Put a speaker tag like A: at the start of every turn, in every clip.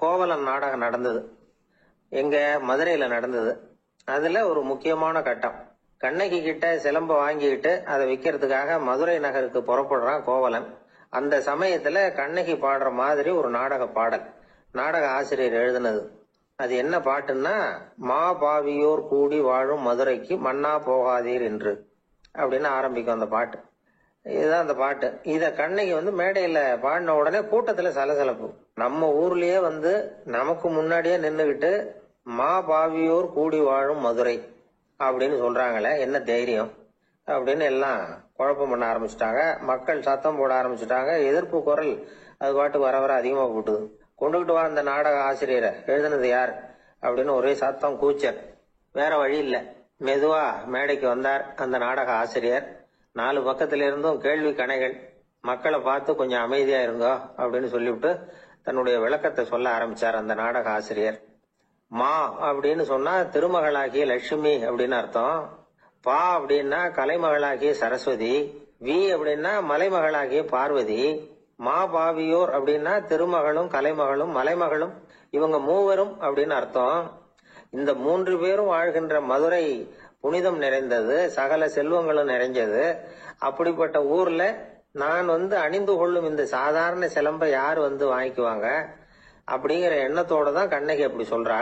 A: கோவலன் நாடகம் நடந்தது. எங்க மதுரையில நடந்தது. அதுல ஒரு முக்கியமான கட்டம், கண்ணகி கிட்ட சிலம்ப வாங்கிட்டு அதை விற்கிறதுக்காக மதுரை நகருக்கு புறப்படுறான் கோவலன். அந்த சமயத்துல கண்ணகி பாடுற மாதிரி ஒரு நாடக பாடல், நாடக ஆசிரியர் எழுதினது. அது என்ன பாட்டுன்னா, மா பாவியோர் கூடி வாழும் மதுரைக்கு மன்னா போகாதீர் என்று அப்படின்னு ஆரம்பிக்கும் அந்த பாட்டு. இதுதான் அந்த பாட்டு. இத கண்ணகி மேடையில பாடின உடனே கூட்டத்துல சலசலப்பு. நம்ம ஊர்லயே நமக்கு முன்னாடியே நின்னுகிட்டு மா பாவியோர் கூடி வாழும் மதுரை அப்படின்னு சொல்றாங்களே, என்ன தைரியம் அப்படின்னு எல்லாம் குழப்பம் பண்ண ஆரம்பிச்சுட்டாங்க. மக்கள் சத்தம் போட ஆரம்பிச்சுட்டாங்க. எதிர்ப்பு குரல் அது பாட்டுக்கு வர வர அதிகமா போட்டுது. கொண்டுகிட்டு வா அந்த நாடக ஆசிரியரை, எழுதுனது யார் அப்படின்னு ஒரே சத்தம், கூச்சல். வேற வழி இல்லை, மெதுவா மேடைக்கு வந்தார் அந்த நாடக ஆசிரியர். 4 பக்கத்துல இருந்தும் கேள்வி கணைகள். மக்களை பார்த்து கொஞ்சம் அமைதியா இருங்கோ அப்படின்னு சொல்லிவிட்டு தன்னுடைய விளக்கத்தை சொல்ல ஆரம்பிச்சார் அந்த நாடக ஆசிரியர். மா அப்படின்னு சொன்னா திருமகளாகிய லட்சுமி அப்படின்னு அர்த்தம். பா அப்படின்னா கலைமகளாகிய சரஸ்வதி. வி அப்படின்னா மலைமகளாகிய பார்வதி. மா பாவியோர் அப்படின்னா திருமகளும் கலைமகளும் மலைமகளும், இவங்க மூவரும் அப்படின்னு அர்த்தம். இந்த 3 பேரும் வாழ்கின்ற மதுரை புனிதம் நிறைந்தது, சகல செல்வங்களும் நிறைஞ்சது. அப்படிப்பட்ட ஊர்ல நான் அணிந்து கொள்ளும் இந்த சாதாரண சிலம்பை யார் வாங்கிக்குவாங்க அப்படிங்கிற எண்ணத்தோட தான் கண்ணகி அப்படி சொல்றா.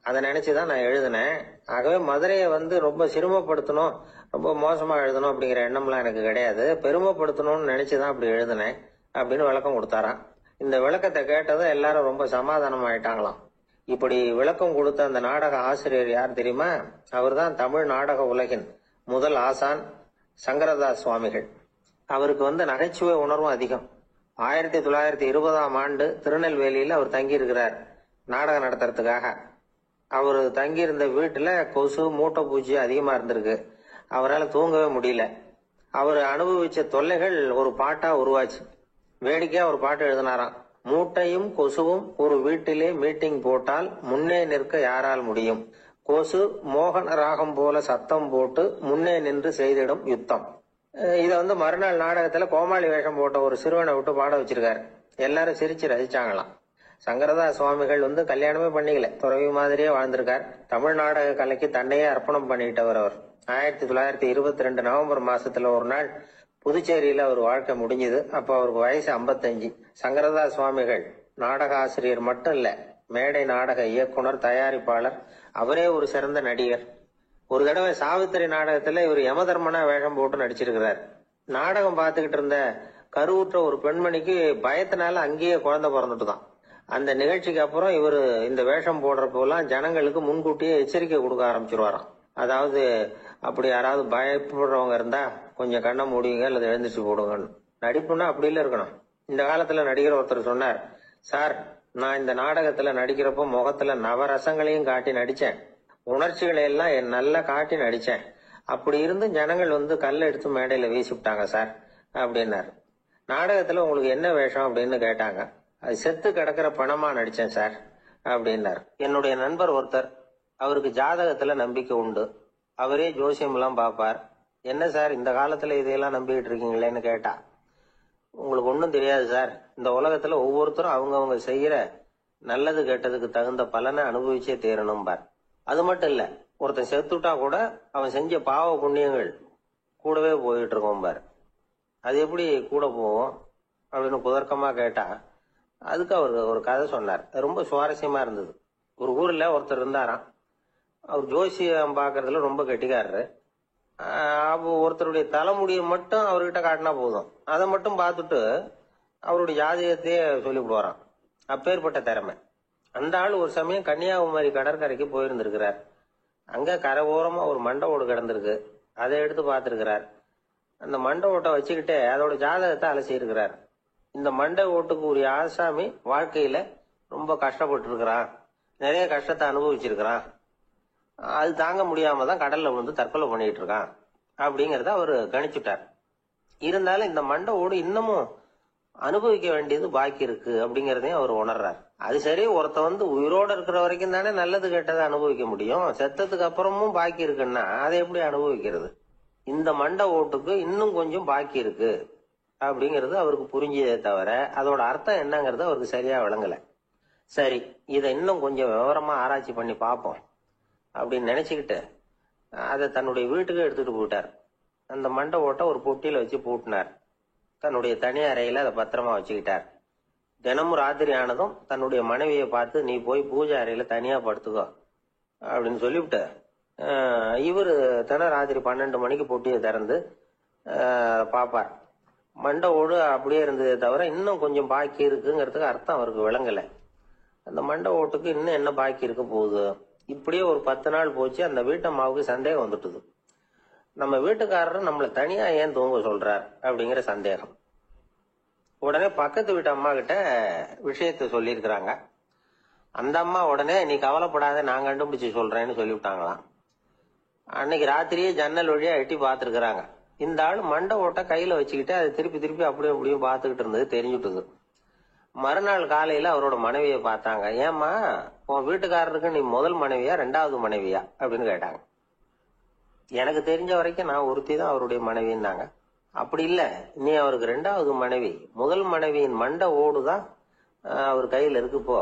A: அதை நினைச்சுதான் நான் எழுதினேன். ஆகவே மதுரையை ரொம்ப சிரமப்படுத்தணும், ரொம்ப மோசமா எழுதணும் அப்படிங்கிற எண்ணம்லாம் எனக்கு கிடையாது. பெருமைப்படுத்தணும்னு நினைச்சுதான் அப்படி எழுதினேன் அப்படின்னு விளக்கம் கொடுத்தாராம். இந்த விளக்கத்தை கேட்டதும் எல்லாரும் ரொம்ப சமாதானம் ஆயிட்டாங்களாம். இப்படி விளக்கம் கொடுத்த அந்த நாடக ஆசிரியர் யார் தெரியுமா? அவர் தான் தமிழ் நாடக உலகின் முதல் ஆசான் சங்கரதாஸ் சுவாமிகள். அவருக்கு நகைச்சுவை உணர்வும் அதிகம். 1920ஆம் ஆண்டு திருநெல்வேலியில அவர் தங்கி இருக்கிறார் நாடகம் நடத்துறதுக்காக. அவர் தங்கியிருந்த வீட்டுல கொசு, மூட்டை பூச்சி அதிகமா இருந்திருக்கு. அவரால் தூங்கவே முடியல. அவர் அனுபவிச்ச தொல்லைகள் ஒரு பாட்டா உருவாச்சு. வேடிக்கையா ஒரு பாட்டு எழுதினாராம். மூட்டையும் கொசுவும் ஒரு வீட்டிலே மீட்டிங் போட்டால் முன்னே நிற்க யாரால் முடியும்? கொசு மோகன ராகம் போல சத்தம் போட்டு முன்னே நின்று செய்திடும் யுத்தம். இத மறுநாள் நாடகத்துல கோமாளி வேஷம் போட்ட ஒரு சிறுவனை விட்டு பாட வச்சிருக்காரு. எல்லாரும் சிரிச்சு ரசிச்சாங்களாம். சங்கரதாஸ் சுவாமிகள் கல்யாணமே பண்ணிக்கல, துறவி மாதிரியே வாழ்ந்திருக்கார். தமிழ் நாடக கலைக்கு தன்னையே அர்ப்பணம் பண்ணிட்டவர் அவர். 1922 நவம்பர் மாசத்துல ஒரு நாள் புதுச்சேரியில அவர் வாழ்க்கை முடிஞ்சது. அப்ப அவருக்கு வயசு 55. சங்கரதாஸ் சுவாமிகள் நாடக ஆசிரியர் மட்டும் இல்ல, மேடை நாடக இயக்குனர், தயாரிப்பாளர். அவரே ஒரு சிறந்த நடிகர். ஒரு தடவை சாவித்திரி நாடகத்துல இவர் யமதர்மனா வேஷம் போட்டு நடிச்சிருக்கிறார். நாடகம் பார்த்துக்கிட்டு இருந்த கருவுற்ற ஒரு பெண்மணிக்கு பயத்தினால அங்கேயே குழந்தை பிறந்துட்டுதான். அந்த நிகழ்ச்சிக்கு அப்புறம் இவர் இந்த வேஷம் போடுறப்பெல்லாம் ஜனங்களுக்கு முன்கூட்டியே எச்சரிக்கை கொடுக்க ஆரம்பிச்சிருவாராம். அதாவது அப்படி யாராவது பயப்படுறவங்க இருந்தா கொஞ்சம் கண்ணை மூடிங்க அல்லது எழுந்திரிச்சு போடுங்கன்னு. நடிப்புன்னா அப்படி இல்ல இருக்கணும். இந்த காலத்துல நடிகர் ஒருத்தர் சொன்னார், சார் நான் இந்த நாடகத்துல நடிக்கிறப்போ முகத்துல நவரசங்களையும் காட்டி நடிச்சேன், உணர்ச்சிகளை எல்லாம் நல்லா காட்டி நடிச்சேன். அப்படி இருந்து ஜனங்கள் கல்லை எடுத்து மேடையில வீசிவிட்டாங்க சார் அப்படின்னாரு. நாடகத்துல உங்களுக்கு என்ன வேஷம் அப்படின்னு கேட்டாங்க. அது செத்து கிடக்கிற பணமா நடிச்சேன் சார் அப்படின்னாரு. என்னுடைய நண்பர் ஒருத்தர், அவருக்கு ஜாதகத்துல நம்பிக்கை உண்டு. அவரே ஜோசியம் எல்லாம் பாப்பார். என்ன சார் இந்த காலத்துல இதையெல்லாம் நம்பிக்கிட்டு இருக்கீங்களேன்னு கேட்டா, உங்களுக்கு ஒன்றும் தெரியாது சார், இந்த உலகத்துல ஒவ்வொருத்தரும் அவங்கவுங்க செய்யற நல்லது கெட்டதுக்கு தகுந்த பலனை அனுபவிச்சே தேரணும் பார். அது மட்டும் இல்ல, ஒருத்தன் செத்துட்டா கூட அவன் செஞ்ச பாவ புண்ணியங்கள் கூடவே போயிட்டு இருக்கோம் பார். அது எப்படி கூட போவோம் அப்படின்னு குதர்க்கமா கேட்டா, அதுக்கு அவர் ஒரு கதை சொன்னார். ரொம்ப சுவாரஸ்யமா இருந்தது. ஒரு ஊர்ல ஒருத்தர் இருந்தாராம். அவர் ஜோசியம் பாக்குறதுல ரொம்ப கெட்டிக்காரரு. ஒருத்தருடைய தலைமுடியை மட்டும் அவர்கிட்ட காட்டினா போதும், அதை மட்டும் பார்த்துட்டு அவருடைய ஜாதகத்தையே சொல்லிவிடுவாராம். அப்பேற்பட்ட திறமை. அந்த ஆள் ஒரு சமயம் கன்னியாகுமரி கடற்கரைக்கு போயிருந்திருக்கிறார். அங்க கரை ஓரமா ஒரு மண்டை ஓடு கிடந்திருக்கு. அதை எடுத்து பார்த்திருக்கிறார். அந்த மண்டை ஓட்டை வச்சுக்கிட்டே அதோட ஜாதகத்தை அலசி இருக்கிறார். இந்த மண்டை ஓட்டுக்கு ஒரு ஆசாமி வாழ்க்கையில ரொம்ப கஷ்டப்பட்டு இருக்கிறான், நிறைய கஷ்டத்தை அனுபவிச்சிருக்கிறான், அது தாங்க முடியாம தான் கடல்ல தற்கொலை பண்ணிட்டு இருக்கான் அப்படிங்கறத அவரு கணிச்சுட்டார். இருந்தாலும் இந்த மண்டை ஓடு இன்னமும் அனுபவிக்க வேண்டியது பாக்கி இருக்கு அப்படிங்கறதையும் அவர் உணர்றார். அது சரி, ஒருத்த உயிரோட இருக்கிற வரைக்கும் தானே நல்லது கெட்டதை அனுபவிக்க முடியும். செத்ததுக்கு அப்புறமும் பாக்கி இருக்குன்னா அதை எப்படி அனுபவிக்கிறது? இந்த மண்டை ஓட்டுக்கு இன்னும் கொஞ்சம் பாக்கி இருக்கு அப்படிங்கிறது அவருக்கு புரிஞ்சதே தவிர அதோட அர்த்தம் என்னங்கிறது அவருக்கு சரியா விளங்கல. சரி, இதை இன்னும் கொஞ்சம் விவரமா ஆராய்ச்சி பண்ணி பார்ப்போம் அப்படின்னு நினைச்சுக்கிட்டு அதை தன்னுடைய வீட்டுக்கு எடுத்துட்டு போயிட்டார். அந்த மண்டை ஓட்டை ஒரு பொட்டியில வச்சு பூட்டினார். தன்னுடைய தனி அறையில அதை பத்திரமா வச்சுக்கிட்டார். தினமும் ராத்திரி ஆனதும் தன்னுடைய மனைவியை பார்த்து, நீ போய் பூஜை அறையில தனியா படுத்துக்கோ அப்படின்னு சொல்லிவிட்டு இவரு தினம் ராத்திரி 12 மணிக்கு பொட்டியை திறந்து பாப்பார். மண்டை ஓடு அப்படியே இருந்ததே தவிர இன்னும் கொஞ்சம் பாக்கி இருக்குங்கிறதுக்கு அர்த்தம் அவருக்கு விளங்கலை. அந்த மண்டை ஓட்டுக்கு இன்னும் என்ன பாக்கி இருக்க போகுது. இப்படியே ஒரு 10 நாள் போச்சு. அந்த வீட்டம்மாவுக்கு சந்தேகம் வந்துட்டுது. நம்ம வீட்டுக்காரர் நம்மளை தனியா ஏன் தூங்க சொல்றார் அப்படிங்கிற சந்தேகம். உடனே பக்கத்து வீட்டு அம்மா கிட்ட விஷயத்த சொல்லியிருக்கிறாங்க. அந்த அம்மா உடனே, நீ கவலைப்படாத, நான் கண்டுபிடிச்சு சொல்றேன்னு சொல்லிவிட்டாங்களாம். அன்னைக்கு ராத்திரியே ஜன்னல் வழியா எட்டி பார்த்துருக்குறாங்க. இந்த ஆள் மண்டை ஓட்டை கையில வச்சுக்கிட்டு அதை திருப்பி திருப்பி அப்படியும் அப்படியும் பார்த்துக்கிட்டு இருந்தது தெரிஞ்சுட்டுது. மறுநாள் காலையில அவரோட மனைவியை பார்த்தாங்க. ஏம்மா, உன் வீட்டுக்காரருக்கு நீ முதல் மனைவியா 2வது மனைவியா அப்படின்னு கேட்டாங்க. எனக்கு தெரிஞ்ச வரைக்கும் நான் ஒருத்தி தான் அவருடைய மனைவின்னாங்க. அப்படி இல்ல, நீ அவருக்கு 2வது மனைவி. முதல் மனைவியின் மண்டை ஓடுதான் அவர் கையில இருக்குப்போ,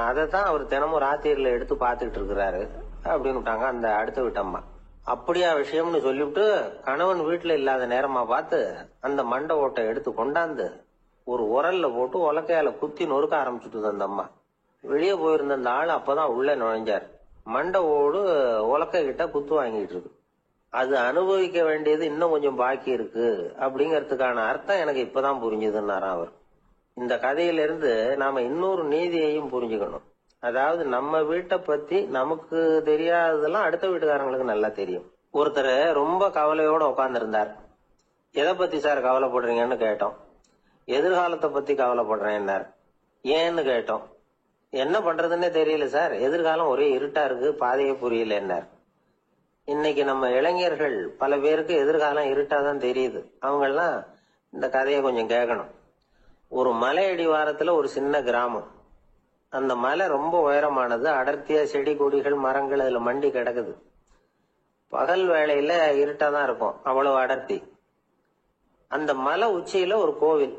A: அதைத்தான் அவர் தினமும் ராத்திரியில எடுத்து பார்த்துக்கிட்டு இருக்கிறாரு அப்படின்னு விட்டாங்க அந்த அடுத்த வீட்டம்மா. அப்படியா விஷயம்னு சொல்லிவிட்டு கணவன் வீட்டுல இல்லாத நேரமா பார்த்து அந்த மண்டை ஓட்டை எடுத்து கொண்டாந்து ஒரு உரல்ல போட்டு உலக்கையால குத்தி நொறுக்க ஆரம்பிச்சுட்டு அந்த அம்மா. வெளியே போயிருந்த அந்த ஆள் அப்பதான் உள்ள நுழைஞ்சார். மண்டை ஓடு உலக்கை கிட்ட குத்து வாங்கிட்டு இருக்கு. அது அனுபவிக்க வேண்டியது இன்னும் கொஞ்சம் பாக்கி இருக்கு அப்படிங்கறதுக்கான அர்த்தம் எனக்கு இப்பதான் புரிஞ்சுதுன்னாராம் அவர். இந்த கதையிலிருந்து நாம இன்னொரு நீதியையும் புரிஞ்சுக்கணும். அதாவது நம்ம வீட்டை பத்தி நமக்கு தெரியாததெல்லாம் அடுத்த வீட்டுக்காரங்களுக்கு நல்லா தெரியும். ஒருத்தர் ரொம்ப கவலையோட உட்கார்ந்து இருந்தார். எதை பத்தி சார் கவலைப்படுறீங்கன்னு கேட்டோம். எதிர்காலத்தை பத்தி கவலைப்படுறேன்னார். ஏன்னு கேட்டோம். என்ன பண்றதுன்னே தெரியல சார், எதிர்காலம் ஒரே இருட்டா இருக்கு, பாதையே புரியலன்னார். இன்னைக்கு நம்ம இளைஞர்கள் பல பேருக்கு எதிர்காலம் இருட்டாதான் தெரியுது. அவங்கெல்லாம் இந்த கதையை கொஞ்சம் கேட்கணும். ஒரு மலை அடிவாரத்துல ஒரு சின்ன கிராமம். அந்த மலை ரொம்ப உயரமானது. அடர்த்தியா செடி கொடிகள் மரங்கள் அதுல மண்டி கிடக்குது. பகல் வேளையில இருட்டாதான் இருக்கும், அவ்வளவு அடர்த்தி. அந்த மலை உச்சியில ஒரு கோவில்.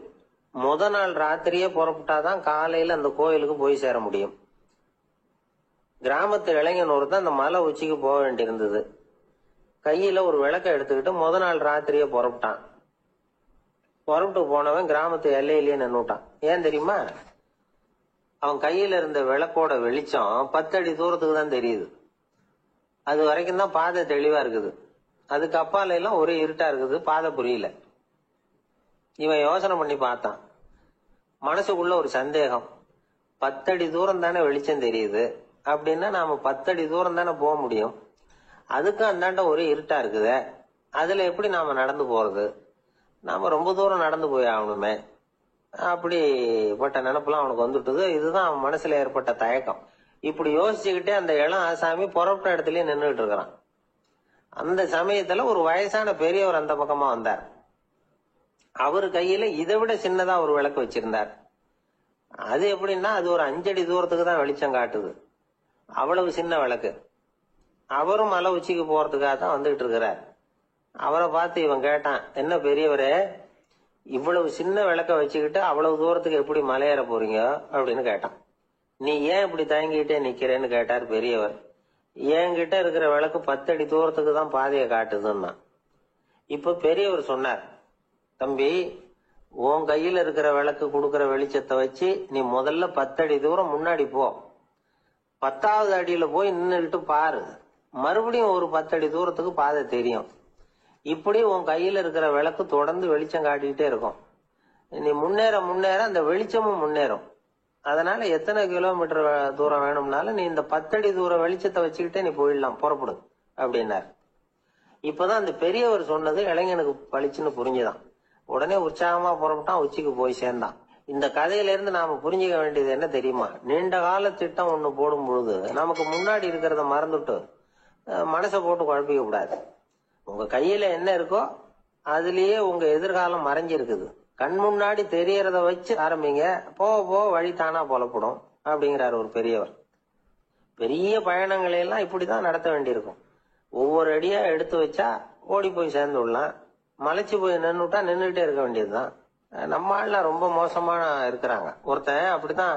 A: முத நாள் ராத்திரியே புறப்பட்டாதான் காலையில அந்த கோயிலுக்கு போய் சேர முடியும். கிராமத்து இளைஞன் ஒருத்தன் அந்த மலை உச்சிக்கு போக வேண்டியிருந்தது. கையில ஒரு விளக்க எடுத்துக்கிட்டு முத நாள் ராத்திரியே புறப்பட்டான். புறப்பட்டு போனவன் கிராமத்து எல்லையிலேயே நின்னுட்டான். ஏன் தெரியுமா? அவன் கையில இருந்த விளக்கோட வெளிச்சம் 10 அடி தூரத்துக்கு தான் தெரியுது. அது வரைக்கும் தான் பாதை தெளிவா இருக்குது. அதுக்கு அப்பால எல்லாம் ஒரே இருட்டா இருக்குது, பாதை புரியல. இவன் யோசனை பண்ணி பார்த்தான். மனசுக்குள்ள ஒரு சந்தேகம். 10 அடி தூரம் தானே வெளிச்சம் தெரியுது, அப்படின்னா நாம 10 அடி தூரம் தானே போக முடியும். அதுக்கு அந்தாண்ட ஒரே இருட்டா இருக்குதே, அதுல எப்படி நாம நடந்து போறது? நாம ரொம்ப தூரம் நடந்து போய் ஆகணுமே. அப்படிப்பட்ட நினைப்பெல்லாம் அவனுக்கு வந்துட்டுது. இதுதான் அவன் மனசுல ஏற்பட்ட தயக்கம். இப்படி யோசிச்சுக்கிட்டே அந்த இளம் ஆசாமி புறப்பட்ட இடத்துலயே நின்றுட்டு இருக்கிறான். அந்த சமயத்துல ஒரு வயசான பெரியவர் அந்த பக்கமா வந்தார். அவரு கையில இதை விட சின்னதா ஒரு விளக்கு வச்சிருந்தார். அது எப்படின்னா அது ஒரு 5 அடி தூரத்துக்கு தான் வெளிச்சம் காட்டுது. அவ்வளவு சின்ன விளக்கு. அவரும் மலை உச்சிக்கு போறதுக்காக தான் வந்துகிட்டு இருக்கிறார். அவரை பார்த்து இவன் கேட்டான், என்ன பெரியவரே, இவ்வளவு சின்ன விளக்க வச்சுக்கிட்டு அவ்வளவு தூரத்துக்கு எப்படி மலையேற போறீங்க அப்படின்னு கேட்டான். நீ ஏன் இப்படி தயங்கிட்டே நிக்கிறேன்னு கேட்டார் பெரியவர். என்கிட்ட இருக்கிற விளக்கு 10 அடி தூரத்துக்கு தான் பாதையை காட்டுதுன்னா. இப்ப பெரியவர் சொன்னார், தம்பி, உன் கையில இருக்கிற விளக்கு கொடுக்கற வெளிச்சத்தை வச்சு நீ முதல்ல 10 அடி தூரம் முன்னாடி போ. 10வது அடியில போய் நின்றுட்டு பாரு, மறுபடியும் ஒரு 10 அடி தூரத்துக்கு பாதை தெரியும். இப்படி உன் கையில இருக்கிற விளக்கு தொடர்ந்து வெளிச்சம் காட்டிக்கிட்டே இருக்கும். நீ முன்னேற முன்னேற அந்த வெளிச்சமும் முன்னேறும். அதனால எத்தனை கிலோமீட்டர் தூரம் வேணும்னாலும் நீ இந்த 10 அடி தூரம் வெளிச்சத்தை வச்சுக்கிட்டே நீ போயிடலாம், புறப்படு அப்படின்னார். இப்பதான் அந்த பெரியவர் சொன்னது இளைஞனுக்கு பளிச்சுன்னு புரிஞ்சுதான். உடனே உற்சாகமா புறப்பட்டான், உச்சிக்கு போய் சேர்ந்தான். இந்த கதையில இருந்து நாம புரிஞ்சுக்க வேண்டியது என்ன தெரியுமா? நீண்ட கால திட்டம் ஒண்ணு போடும் பொழுது நமக்கு முன்னாடி இருக்கிறத மறந்துட்டு மனசை போட்டு குழப்பிக்க கூடாது. உங்க கையில என்ன இருக்கோ அதுலயே உங்க எதிர்காலம் மறைஞ்சிருக்குது. கண் முன்னாடி தெரியறத வச்சு ஆரம்பிங்க, போக போக வழி தானா புலப்படும் அப்படிங்கிறார் ஒரு பெரியவர். பெரிய பயணங்களை எல்லாம் இப்படிதான் நடத்த வேண்டியிருக்கும். ஒவ்வொரு அடியா எடுத்து வச்சா ஓடி போய் சேர்ந்து விடலாம். மலைச்சு போய் நின்றுட்டா நின்றுட்டே இருக்க வேண்டியதுதான். நம்ம ஆள்லாம் ரொம்ப மோசமான இருக்கிறாங்க. ஒருத்தன் அப்படித்தான்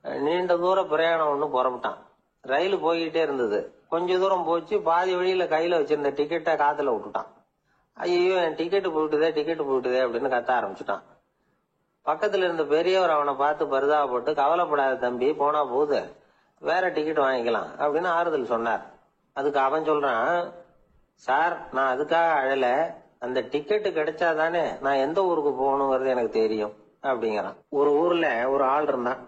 A: நீண்ட தூர பிரயாணம் ஒண்ணு புறப்பட்டான். ரயில் போய்கிட்டே இருந்தது. கொஞ்ச தூரம் போச்சு, பாதி வழியில கையில வச்சிருந்த டிக்கெட்டை காத்துல விட்டுட்டான். ஐயோ, என் டிக்கெட்டு போயிட்டுதே அப்படின்னு கத்த ஆரம்பிச்சுட்டான். பக்கத்துல இருந்த பெரியவர் அவனை பார்த்து பரிதாபப்பட்டு, கவலைப்படாத தம்பி, போனா போகுது, வேற டிக்கெட் வாங்கிக்கலாம் அப்படின்னு ஆறுதல் சொன்னார். அதுக்கு அவன் சொல்றான், சார், நான் அதுக்காக அழல, அந்த டிக்கெட்டு கிடைச்சாதானே நான் எந்த ஊருக்கு போகணுங்கிறது எனக்கு தெரியும் அப்படிங்கிறான். ஒரு ஊர்ல ஒரு ஆள் இருந்தான்.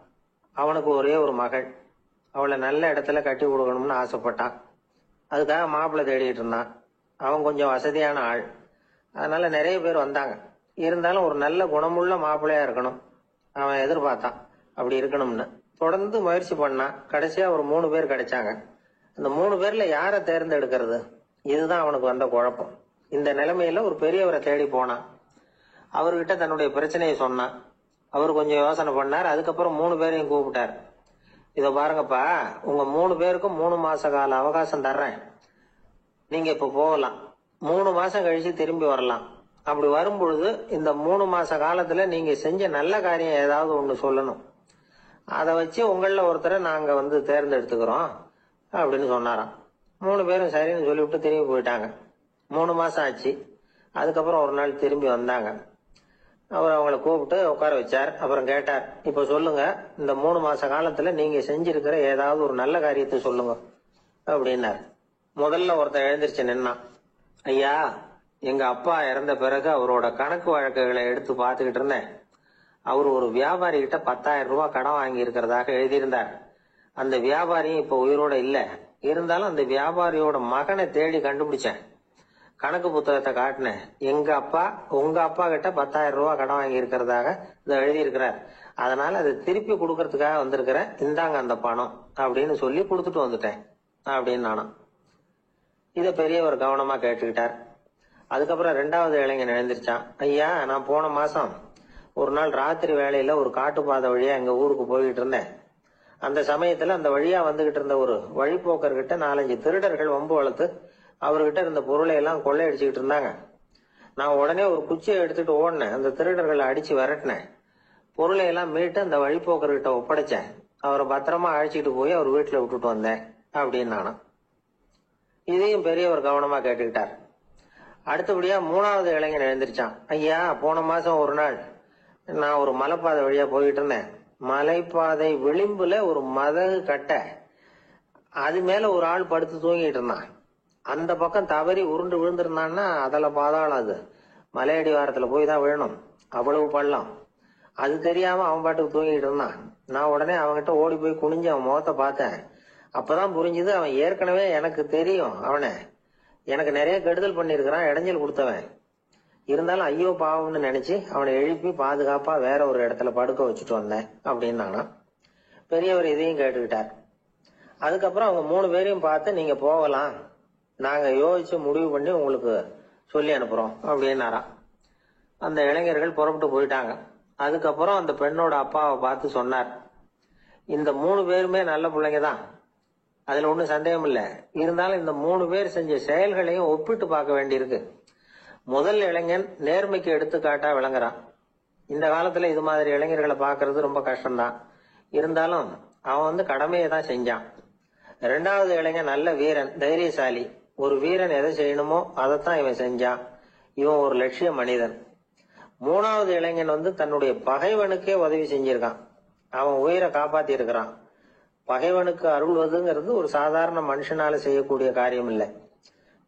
A: அவனுக்கு ஒரே ஒரு மகள். அவளை நல்ல இடத்துல கட்டி கொடுக்கணும்னு ஆசைப்பட்டான். அதுக்காக மாப்பிள்ளை தேடிட்டு இருந்தான். அவன் கொஞ்சம் வசதியான ஆள், அதனால நிறைய பேர் வந்தாங்க. இருந்தாலும் ஒரு நல்ல குணமுள்ள மாப்பிள்ளையா இருக்கணும் அவன் எதிர்பார்த்தான். அப்படி இருக்கணும்னு தொடர்ந்து முயற்சி பண்ணான். கடைசியா ஒரு 3 பேர் கிடைச்சாங்க. அந்த 3 பேர்ல யாரை தேர்ந்தெடுக்கிறது, இதுதான் அவனுக்கு வந்த குழப்பம். இந்த நிலைமையில ஒரு பெரியவரை தேடி போனான். அவர்கிட்ட தன்னுடைய பிரச்சனையை சொன்னான். அவர் கொஞ்சம் யோசனை பண்ணார். அதுக்கப்புறம் 3 பேரையும் கூப்பிட்டார். இத பாருங்கப்பா, உங்க 3 பேருக்கும் 3 மாச கால அவகாசம் தர்றேன். நீங்க இப்ப போகலாம். 3 மாசம் கழிச்சு திரும்பி வரலாம். அப்படி வரும் பொழுது இந்த 3 மாச காலத்துல நீங்க செஞ்ச நல்ல காரியம் ஏதாவது ஒண்ணு சொல்லணும். அதை வச்சு உங்கள ஒருத்தரை நாங்க தேர்ந்தெடுத்துக்கிறோம் அப்படின்னு சொன்னாராம். 3 பேரும் சரின்னு சொல்லிவிட்டு திரும்பி போயிட்டாங்க. 3 மாசம் ஆச்சு. அதுக்கப்புறம் ஒரு நாள் திரும்பி வந்தாங்க. அவர் அவங்கள கூப்பிட்டு உட்கார வச்சார். அப்புறம் கேட்டார், இப்ப சொல்லுங்க, இந்த 3 மாச காலத்துல நீங்க செஞ்சிருக்கிற ஏதாவது ஒரு நல்ல காரியத்தை சொல்லுங்க அப்படின்னார். முதல்ல ஒருத்தன் எழுந்திருச்சு நின்னான். ஐயா, எங்க அப்பா இறந்த பிறகு அவரோட கணக்கு வழக்குகளை எடுத்து பார்த்துக்கிட்டு இருந்தேன். அவர் ஒரு வியாபாரி கிட்ட 10,000 ரூபாய் கடன் வாங்கி இருக்கிறதாக எழுதியிருந்தார். அந்த வியாபாரியும் இப்ப உயிரோட இல்ல. இருந்தாலும் அந்த வியாபாரியோட மகனை தேடி கண்டுபிடிச்சேன். கணக்கு புத்தகத்தை காட்டினேன். உங்க அப்பா கிட்ட 10,000 ரூபாய் கடன் வாங்கி இருக்கிறதாக இதை எழுதியிருக்கிறார். அதனால அதை திருப்பி கொடுக்கறதுக்காக வந்திருக்கிறேன். இந்தாங்க அந்த பணம் அப்படின்னு சொல்லி கொடுத்துட்டு வந்துட்டேன் அப்படின்னு நானும். இதை பெரியவர் கவனமா கேட்டுக்கிட்டார். அதுக்கப்புறம் 2வது இளைஞன் எழுந்திருச்சான். ஐயா, நான் போன மாசம் ஒரு நாள் ராத்திரி வேளையில ஒரு காட்டுப்பாதை வழியா எங்க ஊருக்கு போய்கிட்டு இருந்தேன். அந்த சமயத்துல அந்த வழியா வந்துகிட்டு இருந்த ஒரு வழிபோக்கர்கிட்ட 4-5 திருடர்கள் வம்பு வளர்த்து அவர்கிட்ட இருந்த பொருளை எல்லாம் கொள்ளையடிச்சுக்கிட்டு இருந்தாங்க. நான் உடனே ஒரு குச்சியை எடுத்துட்டு ஓடினேன். அந்த திருடர்களை அடிச்சு விரட்டினேன். பொருளை எல்லாம் மீட்டு அந்த வழிபோக்கர்கிட்ட ஒப்படைச்சேன். அவரை பத்திரமா அழைச்சிட்டு போய் அவர் வீட்டுல விட்டுட்டு வந்தேன் அப்படின்னு நானும். இதையும் பெரியவர் கவனமா கேட்டுக்கிட்டார். அடுத்தபடியா 3வது இளைஞன் எழுந்திருச்சான். ஐயா, போன மாசம் ஒரு நாள் நான் ஒரு மலைப்பாதை வழியா போயிட்டு இருந்தேன். மலைப்பாதை விளிம்புல ஒரு மதகு கட்ட, அது மேல ஒரு ஆள் படுத்து தூங்கிட்டு இருந்தான். அந்த பக்கம் தவறி உருண்டு விழுந்திருந்தான்னா அதில் பாதாளம். அது மலையடி வாரத்துல போய் தான் விழணும். அவ்வளவு பள்ளம். அது தெரியாம அவன் பாட்டுக்கு தூங்கிட்டு இருந்தான். நான் உடனே அவன்கிட்ட ஓடி போய் குனிஞ்சு அவன் முகத்தை பார்த்தேன். அப்பதான் புரிஞ்சுது, அவன் ஏற்கனவே எனக்கு தெரியும். அவனை எனக்கு நிறைய கெடுதல் பண்ணிருக்கிறான், இடைஞ்சல் கொடுத்தவன். இருந்தாலும் ஐயோ பாவம்னு நினைச்சு அவனை எழுப்பி பாதுகாப்பா வேற ஒரு இடத்துல படுக்க வச்சுட்டு வந்தேன் அப்படின்னு நானா. பெரியவர் இதையும் கேட்டுக்கிட்டார். அதுக்கப்புறம் அவங்க 3 பேரையும் பார்த்து, நீங்க போகலாம், நாங்க யோசிச்சு முடிவு பண்ணி உங்களுக்கு சொல்லி அனுப்புறோம் அப்படின்னாராம். அந்த இளைஞர்கள் புறப்பட்டு போயிட்டாங்க. அதுக்கப்புறம் அந்த பெண்ணோட அப்பாவை பார்த்து சொன்னார், இந்த 3 பேருமே நல்ல பிள்ளைங்க தான், அதுல ஒன்றும் சந்தேகம் இல்லை. இருந்தாலும் இந்த 3 பேர் செஞ்ச செயல்களையும் ஒப்பிட்டு பார்க்க வேண்டியிருக்கு. முதல் இளைஞன் நேர்மைக்கு எடுத்துக்காட்டா விளங்குறான். இந்த காலத்துல இது மாதிரி இளைஞர்களை பார்க்கறது ரொம்ப கஷ்டம்தான். இருந்தாலும் அவன் கடமையை தான் செஞ்சான். 2வது இளைஞன் நல்ல வீரன், தைரியசாலி. ஒரு வீரன் எதை செய்யணுமோ அதைத்தான் இவன் செஞ்சான். இவன் ஒரு லட்சிய மனிதன். 3வது இளைஞன் தன்னுடைய பகைவனுக்கே உதவி செஞ்சிருக்கான். அவன் உயிரை காப்பாத்தி இருக்கிறான். பகைவனுக்கு அருள்வதுங்கிறது ஒரு சாதாரண மனுஷனால செய்யக்கூடிய காரியம் இல்லை.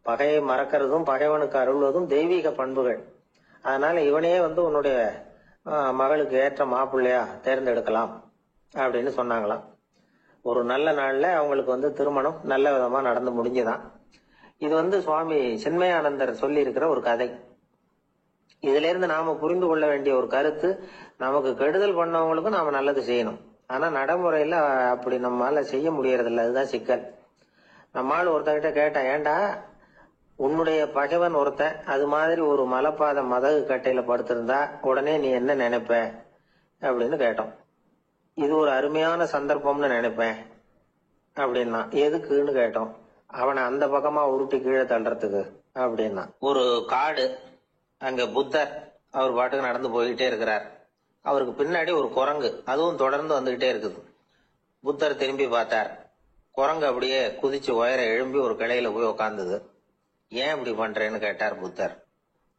A: பகையை மறக்கிறதும் பகைவனுக்கு அருள்வதும் தெய்வீக பண்புகள். அதனால இவனையே உன்னுடைய மகளுக்கு ஏற்ற மாப்பிள்ளையா தேர்ந்தெடுக்கலாம் அப்படின்னு சொன்னாங்களாம். ஒரு நல்ல நாள்ல அவங்களுக்கு திருமணம் நல்ல விதமா நடந்து முடிஞ்சுதான். இது சுவாமி சின்மயானந்தர் சொல்லி இருக்கிற ஒரு கதை. இதுல இருந்து நாம புரிந்து கொள்ள வேண்டிய ஒரு கருத்து, நமக்கு கெடுதல் பண்ணவங்களுக்கும் நாம நல்லது செய்யணும். ஆனா நடைமுறையில அப்படி நம்மளால செய்ய முடியறதில்ல. அதுதான் சிக்கல். நம்மால் ஒருத்தங்கிட்ட கேட்டேன், ஏண்டா உன்னுடைய பகைவன் ஒருத்தன் அது மாதிரி ஒரு மலைப்பாத மதகு கட்டையில படுத்திருந்தா உடனே நீ என்ன நினைப்ப அப்படின்னு கேட்டோம். இது ஒரு அருமையான சந்தர்ப்பம்னு நினைப்பேன் அப்படின்னா. எதுக்குன்னு கேட்டோம். அவனை அந்த பக்கமா உருட்டி கீழே தள்ளுறதுக்கு அப்படின்னா. ஒரு காடு, அங்க புத்தர் அவர் பாட்டுக்கு நடந்து போய்கிட்டே இருக்கிறார். அவருக்கு பின்னாடி ஒரு குரங்கு, அதுவும் தொடர்ந்து வந்துகிட்டே இருக்குது. புத்தர் திரும்பி பார்த்தார். குரங்கு அப்படியே குதிச்சு உயர எழும்பி ஒரு கிளையில போய் உக்காந்தது. ஏன் இப்படி பண்றேன்னு கேட்டார் புத்தர்.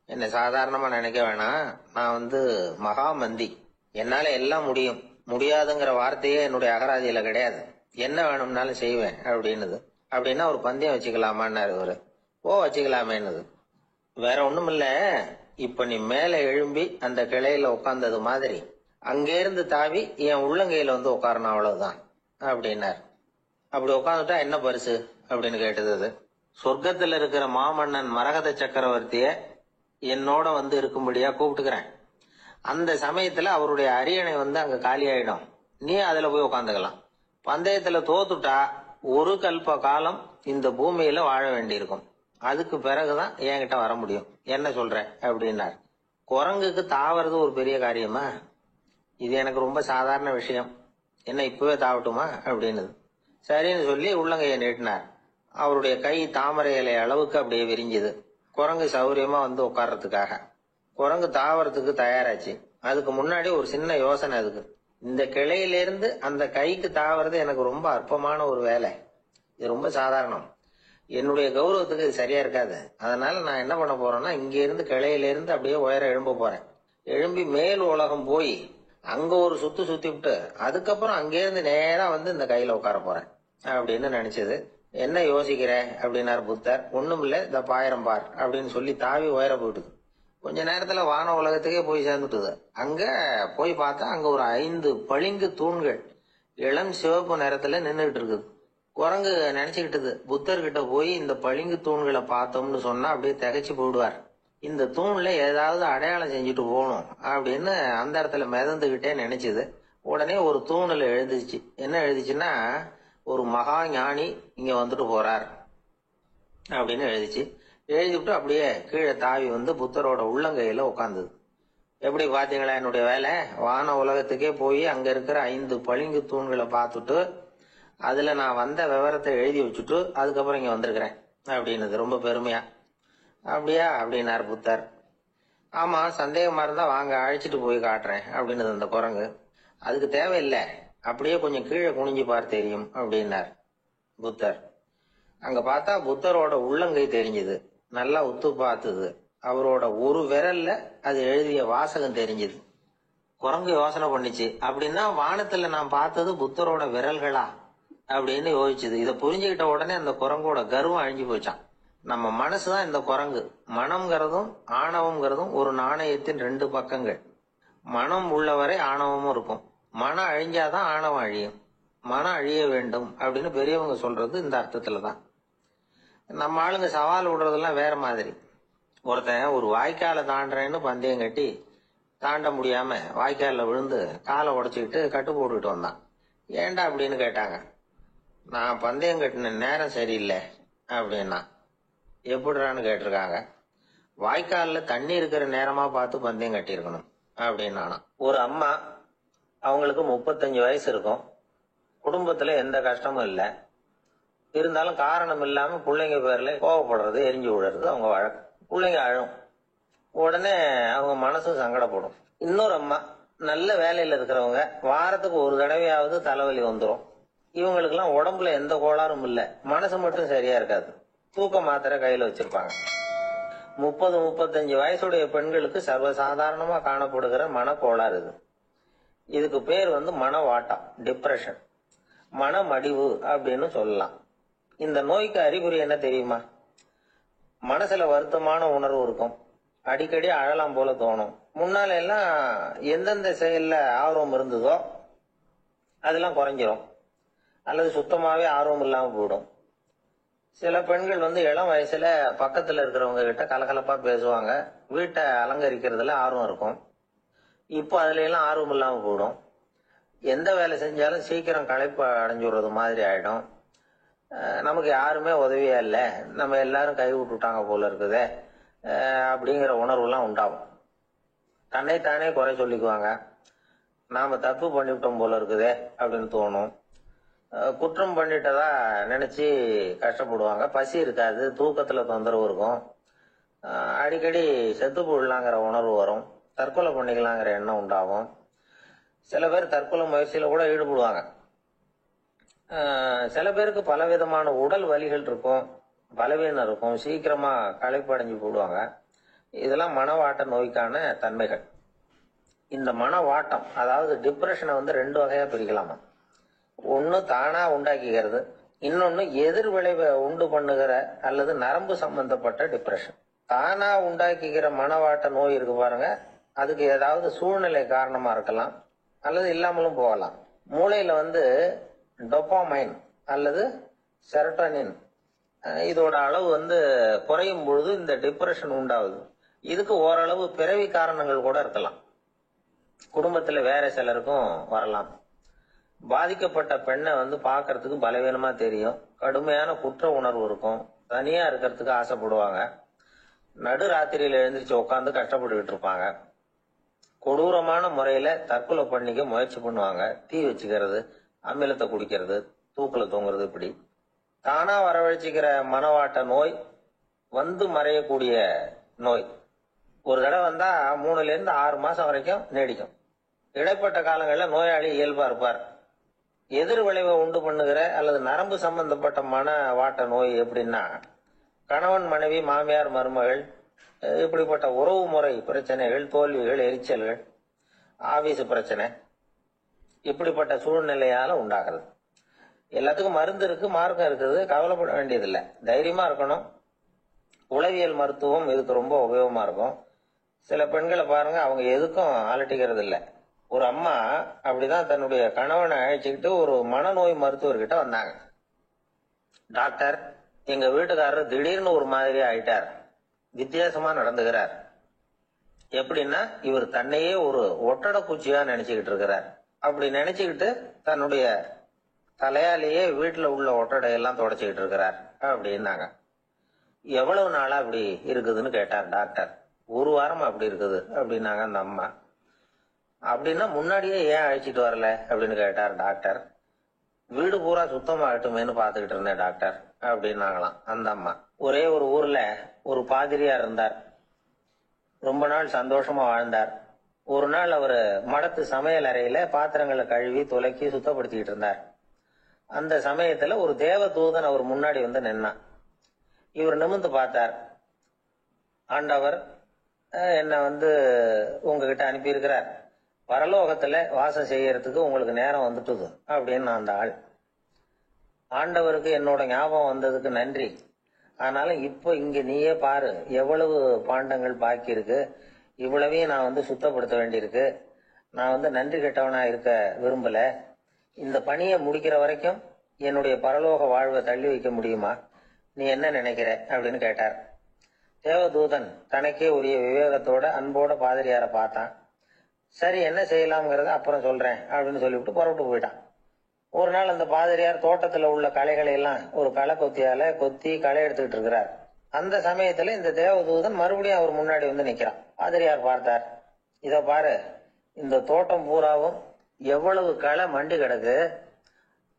A: என்ன சாதாரணமா நினைக்க வேணாம், நான் மகாமந்தி, என்னால எல்லாம் முடியும், முடியாதுங்கிற வார்த்தையே என்னுடைய அகராதியில கிடையாது, என்ன வேணும்னாலும் செய்வேன் அப்படின்னுது. அப்படின்னா ஒரு பந்தயம் வச்சுக்கலாமான்னாரு இவரு. ஓ வச்சுக்கலாமேன்னுது. வேற ஒண்ணும் இல்ல, இப்ப நீ மேல எழும்பி அந்த கிளையில உட்கார்ந்தது மாதிரி அங்கேருந்து தாவி என் உள்ளங்கையில உட்காரணும், அவ்வளவுதான் அப்படின்னார். அப்படி உட்காந்துட்டா என்ன பரிசு அப்படின்னு கேட்டது அது. சொர்க்கத்துல இருக்கிற மாமன்னன் மரகத சக்கரவர்த்திய என்னோட இருக்கும்படியா கூப்பிட்டுக்கிறேன். அந்த சமயத்துல அவருடைய அரியணை அங்க காலி ஆயிடும், நீ அதுல போய் உட்காந்துக்கலாம். பந்தயத்துல தோத்துட்டா ஒரு கல்ப காலம் இந்த பூமியில வாழ வேண்டியிருக்கும், அதுக்கு பிறகுதான் என்கிட்ட வர முடியும், என்ன சொல்ற அப்படின்னார். குரங்குக்கு தாவறது ஒரு பெரிய காரியமா? இது எனக்கு ரொம்ப சாதாரண விஷயம், என்ன இப்பவே தாவட்டுமா அப்படின்னுது. சரின்னு சொல்லி உள்ளங்கையை நீட்டினார். அவருடைய கை தாமரை இலை அளவுக்கு அப்படியே விரிஞ்சுது. குரங்கு சௌரியமா உட்கார்றதுக்காக. குரங்கு தாவறதுக்கு தயாராச்சு. அதுக்கு முன்னாடி ஒரு சின்ன யோசனை அதுக்கு. இந்த கிளையிலிருந்து அந்த கைக்கு தாவறது எனக்கு ரொம்ப அற்பமான ஒரு வேலை, இது ரொம்ப சாதாரணம், என்னுடைய கௌரவத்துக்கு இது சரியா இருக்காது. அதனால நான் என்ன பண்ண போறேன்னா, இங்க இருந்து கிளையிலிருந்து அப்படியே உயர எழும்ப போறேன். எழும்பி மேல் உலகம் போய் அங்க ஒரு சுத்தி விட்டு அதுக்கப்புறம் அங்கிருந்து நேரா இந்த கையில உட்கார போறேன் அப்படின்னு நினைச்சது. என்ன யோசிக்கிற அப்படின்னாரு புத்தர். ஒண்ணும் இல்ல, இந்த பாயிரம் பார் அப்படின்னு சொல்லி தாவி உயர போயிட்டுது. கொஞ்ச நேரத்துல வான உலகத்துக்கே போய் சேர்ந்துட்டுது. அங்க போய் பார்த்தா அங்க ஒரு 5 பளிங்கு தூண்கள் இளம் சிவப்பு நிறத்துல நின்றுட்டு இருக்குது. குரங்கு நினைச்சுக்கிட்டது, புத்தர்கிட்ட போய் இந்த பளிங்கு தூண்களை பார்த்தோம்னு சொன்னா அப்படியே திகைச்சு போயிடுவார், இந்த தூண்ல ஏதாவது அடையாளம் செஞ்சுட்டு போகணும் அப்படின்னு அந்த இடத்துல மிதந்துகிட்டே நினைச்சுது. உடனே ஒரு தூணுல எழுதிச்சு. என்ன எழுதிச்சுன்னா, ஒரு மகா ஞானி இங்க வந்துட்டு போறார் அப்படின்னு எழுதிச்சு. எழுதிவிட்டு அப்படியே கீழே தாவி புத்தரோட உள்ளங்கையில உட்கார்ந்தது. எப்படி பாத்தீங்களா என்னுடைய வேலை? வான உலகத்துக்கே போய் அங்க இருக்கிற 5 பளிங்கு தூண்களை பார்த்துட்டு அதுல நான் வந்த விவரத்தை எழுதி வச்சுட்டு அதுக்கப்புறம் இங்க வந்திருக்கிறேன் அப்படின்னது ரொம்ப பெருமையா. அப்படியா அப்படின்னாரு புத்தர். ஆமா, சந்தேகமா இருந்தா வாங்க, அழைச்சிட்டு போய் காட்டுறேன் அப்படின்னது அந்த குரங்கு. அதுக்கு தேவையில்லை, அப்படியே கொஞ்சம் கீழே குனிஞ்சு பார் தெரியும் அப்படின்னார் புத்தர். அங்க பார்த்தா புத்தரோட உள்ளங்கை தெரிஞ்சது. நல்லா உத்து பார்த்தது. அவரோட ஒரு விரல்ல அது எழுதிய வாசகம் தெரிஞ்சது. குரங்கு யோசனை பண்ணிச்சு, அப்படின்னா வானத்துல நான் பார்த்தது புத்தரோட விரல்களா அப்படின்னு யோசிச்சுது. இதை புரிஞ்சுக்கிட்ட உடனே அந்த குரங்கோட கர்வம் அழிஞ்சு போச்சான். நம்ம மனசுதான் இந்த குரங்கு. மனம்ங்கிறதும் ஆணவம்ங்கிறதும் ஒரு நாணயத்தின் 2 பக்கங்கள். மனம் உள்ளவரை ஆணவமும் இருக்கும். மனம் அழிஞ்சாதான் ஆணவம் அழியும். மனம் அழிய வேண்டும் அப்படின்னு பெரியவங்க சொல்றது இந்த அர்த்தத்துலதான். நம்ம ஆளுங்க சவால் விடுறதெல்லாம் வேற மாதிரி. ஒருத்தன் ஒரு வாய்க்காலை தாண்டறேன்னு பந்தயம் கட்டி தாண்ட முடியாம வாய்க்காலில் விழுந்து காலை உடைச்சுக்கிட்டு கட்டு போட்டுக்கிட்டு வந்தான். ஏன்டா அப்படின்னு கேட்டாங்க. நான் பந்தயம் கட்டின நேரம் சரியில்லை அப்படின்னா. எப்படிறான்னு கேட்டிருக்காங்க. வாய்க்காலில் தண்ணி இருக்கிற நேரமா பார்த்து பந்தயம் கட்டியிருக்கணும் அப்படின்னானா. ஒரு அம்மா, அவங்களுக்கு 35 வயசு இருக்கும், குடும்பத்துல எந்த கஷ்டமும் இல்லை, இருந்தாலும் காரணம் இல்லாம பிள்ளைங்க பேர்ல கோவப்படுறது, எரிஞ்சு விடுறது அவங்க வழக்கம். பிள்ளைங்க அழும், உடனே அவங்க மனசும் சங்கடப்படும். இன்னொரு அம்மா, நல்ல வேலையில இருக்கிறவங்க, வாரத்துக்கு ஒரு தடவையாவது தலைவலி வந்துடும். இவங்களுக்கெல்லாம் உடம்புல எந்த கோளாறும் இல்லை, மனசு மட்டும் சரியா இருக்காது, தூக்க மாத்திரை கையில வச்சிருப்பாங்க. 30-35 வயசுடைய பெண்களுக்கு சர்வசாதாரணமா காணப்படுகிற மனக்கோளாறு இது. இதுக்கு பேர் மனவாட்டம், டிப்ரெஷன், மனமடிவு அப்படின்னு சொல்லலாம். இந்த நோய்க்கு அறிகுறி என்ன தெரியுமா? மனசுல வருத்தமான உணர்வு இருக்கும், அடிக்கடி அழலாம் போல தோணும். முன்னால எல்லாம் எந்தெந்த செயல்ல ஆர்வம் இருந்ததோ அதெல்லாம் குறைஞ்சிரும், அல்லது சுத்தமாவே ஆர்வம் இல்லாம போயிடும். சில பெண்கள் இளம் வயசுல பக்கத்துல இருக்கிறவங்க கிட்ட கலகலப்பா பேசுவாங்க, வீட்டை அலங்கரிக்கிறதுல ஆர்வம் இருக்கும். இப்போ அதுல எல்லாம் ஆர்வம் இல்லாம போயிடும். எந்த வேலை செஞ்சாலும் சீக்கிரம் களைப்பு அடைஞ்சு விடுறது மாதிரி ஆயிடும். நமக்கு யாருமே உதவியா இல்லை, நம்ம எல்லாரும் கை விட்டுட்டாங்க போல இருக்குதே அப்படிங்கிற உணர்வுலாம் உண்டாகும். தன்னைத்தானே குறை சொல்லிக்குவாங்க, நாம தப்பு பண்ணிவிட்டோம் போல இருக்குதே அப்படின்னு தோணும். குற்றம் பண்ணிட்டதா நினைச்சு கஷ்டப்படுவாங்க. பசி இருக்காது, தூக்கத்துல தொந்தரவு இருக்கும், அடிக்கடி செத்து போடலாங்கிற உணர்வு வரும், தற்கொலை பண்ணிக்கலாங்கிற எண்ணம் உண்டாகும். சில பேர் தற்கொலை முயற்சியில கூட ஈடுபடுவாங்க. சில பேருக்கு பலவிதமான உடல் வலிகள் இருக்கும், பலவீனம் இருக்கும், சீக்கிரமா களைப்படைஞ்சு போடுவாங்க. இதெல்லாம் மனவாட்ட நோய்க்கான தன்மைகள். இந்த மனவாட்டம், அதாவது டிப்ரெஷனை வந்து ரெண்டு வகையா பிரிக்கலாமா. ஒன்னு தானா உண்டாக்கிக்கிறது, இன்னொன்னு எதிர் விளைவை உண்டு பண்ணுகிற அல்லது நரம்பு சம்பந்தப்பட்ட டிப்ரெஷன். தானா உண்டாக்கிக்கிற மனவாட்ட நோய் இருக்கு பாருங்க, அதுக்கு ஏதாவது சூழ்நிலை காரணமா இருக்கலாம் அல்லது இல்லாமலும் போகலாம். மூளையில வந்து டொபாமைன் அல்லது செரட்டோனின் இதோட அளவு வந்து குறையும் பொழுது இந்த டிப்ரெஷன் உண்டாகுது. இதுக்கு ஓரளவு பிறவி காரணங்கள் கூட இருக்கலாம், குடும்பத்துல வேற சிலருக்கும் வரலாம். பாதிக்கப்பட்ட பெண்ணை வந்து பாக்குறதுக்கு பலவீனமா தெரியும், கடுமையான குற்ற உணர்வு இருக்கும், தனியா இருக்கிறதுக்கு ஆசைப்படுவாங்க, நடு ராத்திரியில எழுந்திரிச்சு உட்காந்து கஷ்டப்பட்டுக்கிட்டு இருப்பாங்க, கொடூரமான முறையில தற்கொலை பண்ணிக்க முயற்சி பண்ணுவாங்க, தீ வச்சுக்கிறது, அமிலத்தை குடிக்கிறது, தூக்குல தூங்குறது. இப்படி தானா வரவழைச்சிக்கிற மனவாட்ட நோய் வந்து மறையக்கூடிய நோய். ஒரு தடவை வந்தா 3 to 6 மாசம் வரைக்கும் நீடிக்கும். இடைப்பட்ட காலங்களில் நோயாளி இயல்பா இருப்பார். எதிர் விளைவை உண்டு பண்ணுகிற அல்லது நரம்பு சம்பந்தப்பட்ட மன வாட்ட நோய் எப்படின்னா, கணவன் மனைவி மாமியார் மருமகள் இப்படிப்பட்ட உறவு முறை பிரச்சனைகள், தோல்விகள், எரிச்சல்கள், ஆபீஸ் பிரச்சனை, இப்படிப்பட்ட சூழ்நிலையால உண்டாகிறது. எல்லாத்துக்கும் மருந்து இருக்கு, மார்க்கம் இருக்குது, கவலைப்பட வேண்டியதில்லை, தைரியமா இருக்கணும். உளவியல் மருத்துவம் இதுக்கு ரொம்ப உபயோகமா இருக்கும். சில பெண்களை பாருங்க, அவங்க எதுக்கும் அலட்டிக்கிறது இல்லை. ஒரு அம்மா அப்படிதான் தன்னுடைய கணவனை அழைச்சிக்கிட்டு ஒரு மனநோய் மருத்துவர்கிட்ட வந்தாங்க. டாக்டர், எங்க வீட்டுக்காரர் திடீர்னு ஒரு மாதிரி ஆயிட்டார், வித்தியாசமா நடந்துகிறார். எப்படின்னா, இவர் தன்னையே ஒரு ஒட்டடை பூச்சியா நினைச்சுக்கிட்டு இருக்கிறார். அப்படி நினைச்சுக்கிட்டு தன்னுடைய தலையாலேயே வீட்டுல உள்ள ஒட்டடையெல்லாம் தொடச்சிக்கிட்டு இருக்கிறார் அப்படின்னாங்க. எவ்வளவு நாளா அப்படி இருக்குதுன்னு கேட்டார் டாக்டர். 1 வாரமா அப்படி இருக்குது அப்படின்னாங்க அந்த அம்மா. அப்படின்னா முன்னாடியே ஏன் அழைச்சிட்டு வரல அப்படின்னு கேட்டார் டாக்டர். வீடு பூரா சுத்தமாகட்டுமேனு பாத்துக்கிட்டு இருந்தேன் டாக்டர் அப்படின்னாங்களாம் அந்த அம்மா. ஒரே ஒரு ஊர்ல ஒரு பாதிரியார் இருந்தார். ரொம்ப நாள் சந்தோஷமா வாழ்ந்தார். ஒரு நாள் அவரு மடத்து சமையல் அறையில பாத்திரங்களை கழுவி துலக்கி சுத்தப்படுத்திக்கிட்டு இருந்தார். அந்த சமயத்துல ஒரு தேவ தூதன் அவர் முன்னாடி வந்து நின்னான். இவர் நிமிர்ந்து பார்த்தார். ஆண்டவர் என்ன வந்து உங்ககிட்ட அனுப்பியிருக்கிறார், பரலோகத்துல வாசம் செய்யறதுக்கு உங்களுக்கு நேரம் வந்துட்டுது அப்படின்னு அந்த ஆள். ஆண்டவருக்கு என்னோட ஞாபகம் வந்ததுக்கு நன்றி. ஆனாலும் இப்போ இங்க நீயே பாரு, எவ்வளவு பாண்டங்கள் பாக்கி இருக்கு, இவ்வளவையும் நான் வந்து சுத்தப்படுத்த வேண்டியிருக்கு. நான் வந்து நன்றி கெட்டவனா இருக்க விரும்பல. இந்த பணியை முடிக்கிற வரைக்கும் என்னுடைய பரலோக வாழ்வை தள்ளி வைக்க முடியுமா, நீ என்ன நினைக்கிற அப்படின்னு கேட்டார். தேவதூதன் தனக்கே உரிய விவேகத்தோட அன்போட பாதிரியார பார்த்தான். சரி, என்ன செய்யலாம்ங்கிறத அப்புறம் சொல்றேன் அப்படின்னு சொல்லிவிட்டு புறப்பட்டு போயிட்டான். ஒரு நாள் அந்த பாதிரியார் தோட்டத்துல உள்ள களைகளை எல்லாம் ஒரு களை கொத்தியால கொத்தி களை எடுத்துக்கிட்டு இருக்கிறார். அந்த சமயத்துல இந்த தேவதூதன் மறுபடியும் அவர் முன்னாடி வந்து நிக்கிறான். பாதிரியார் பார்த்தார். இத பாரு, இந்த தோட்டம் பூராவும் எவ்வளவு களை மண்டி கிடக்கு,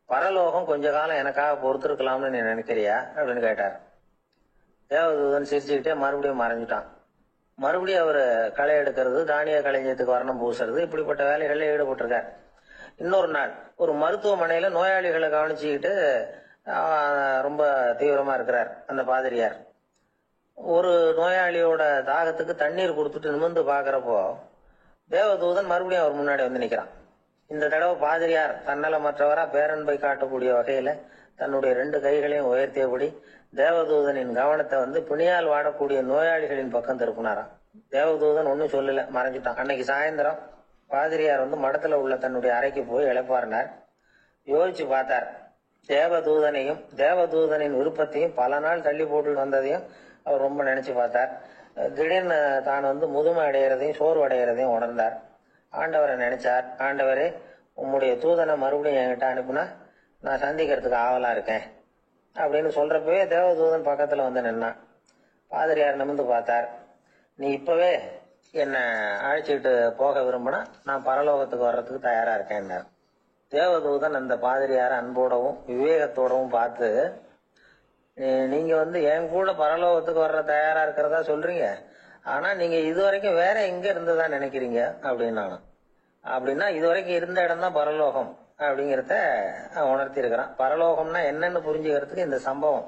A: பரலோகம் கொஞ்ச காலம் எனக்காக பொறுத்திருக்கலாம்னு நீ நினைக்கிறியா அப்படின்னு கேட்டார். தேவதூதன் சிரிச்சுக்கிட்டே மறுபடியும் மறைஞ்சிட்டான். மறுபடியும் அவர் களை எடுக்கிறது, தானிய களஞ்சியத்துக்கு வர்ணம் பூசுறது, இப்படிப்பட்ட வேலைகளில் ஈடுபட்டிருக்கார். இன்னொரு நாள் ஒரு மருத்துவமனையில நோயாளிகளை கவனிச்சுக்கிட்டு ரொம்ப தீவிரமா இருக்கிறார் அந்த பாதிரியார். ஒரு நோயாளியோட தாகத்துக்கு தண்ணீர் கொடுத்துட்டு நிமிர்ந்து பாக்குறப்போ தேவதூதன் மறுபடியும் அவர் முன்னாடி வந்து நிக்கிறான். இந்த தடவை பாதிரியார் தன்னலமற்றவரா பேரன்பை காட்டக்கூடிய வகையில தன்னுடைய 2 கைகளையும் உயர்த்தியபடி தேவதூதனின் கவனத்தை வந்து பிணியால் வாடக்கூடிய நோயாளிகளின் பக்கம் திருப்பினாராம். தேவதூதன் ஒன்னும் சொல்லல, மறைஞ்சிட்டான். அன்னைக்கு சாயந்தரம் பாதிரியார் வந்து மடத்துல உள்ள தன்னுடைய அறைக்கு போய் இளைப்பாறினார். யோசிச்சு பார்த்தார். தேவதூதனையும் தேவதூதனின் விருப்பத்தையும் பல நாள் தள்ளி போட்டு வந்ததையும் அவர் ரொம்ப நினைச்சு பார்த்தார். திடீர்னு தான் வந்து முதுமை அடைகிறதையும் சோர்வு அடைகிறதையும் உணர்ந்தார். ஆண்டவரை நினைச்சார். ஆண்டவரே, உம்முடைய தூதனை மறுபடியும் என்கிட்ட அனுப்புனா நான் சந்திக்கிறதுக்கு ஆவலா இருக்கேன் அப்படின்னு சொல்றப்பவே தேவதூதன் பக்கத்துல வந்து நின்னான். பாதிரியார் நிமிர்ந்து பார்த்தார். நீ இப்பவே என்ன அழைச்சிட்டு போக விரும்பினா நான் பரலோகத்துக்கு வர்றதுக்கு தயாரா இருக்கேன்னார். தேவதூதன் அந்த பாதிரியார அன்போடவும் விவேகத்தோடவும் பார்த்து, நீங்க வந்து என் கூட பரலோகத்துக்கு வர்ற தயாரா இருக்கிறதா சொல்றீங்க, ஆனா நீங்க இதுவரைக்கும் வேற எங்க இருந்ததா நினைக்கிறீங்க அப்படின்னாங்க. அப்படின்னா இதுவரைக்கும் இருந்த இடம் தான் பரலோகம், அப்படிங்கிறத உணர்த்தி இருக்கிறான். பரலோகம்னா என்னன்னு புரிஞ்சுக்கிறதுக்கு இந்த சம்பவம்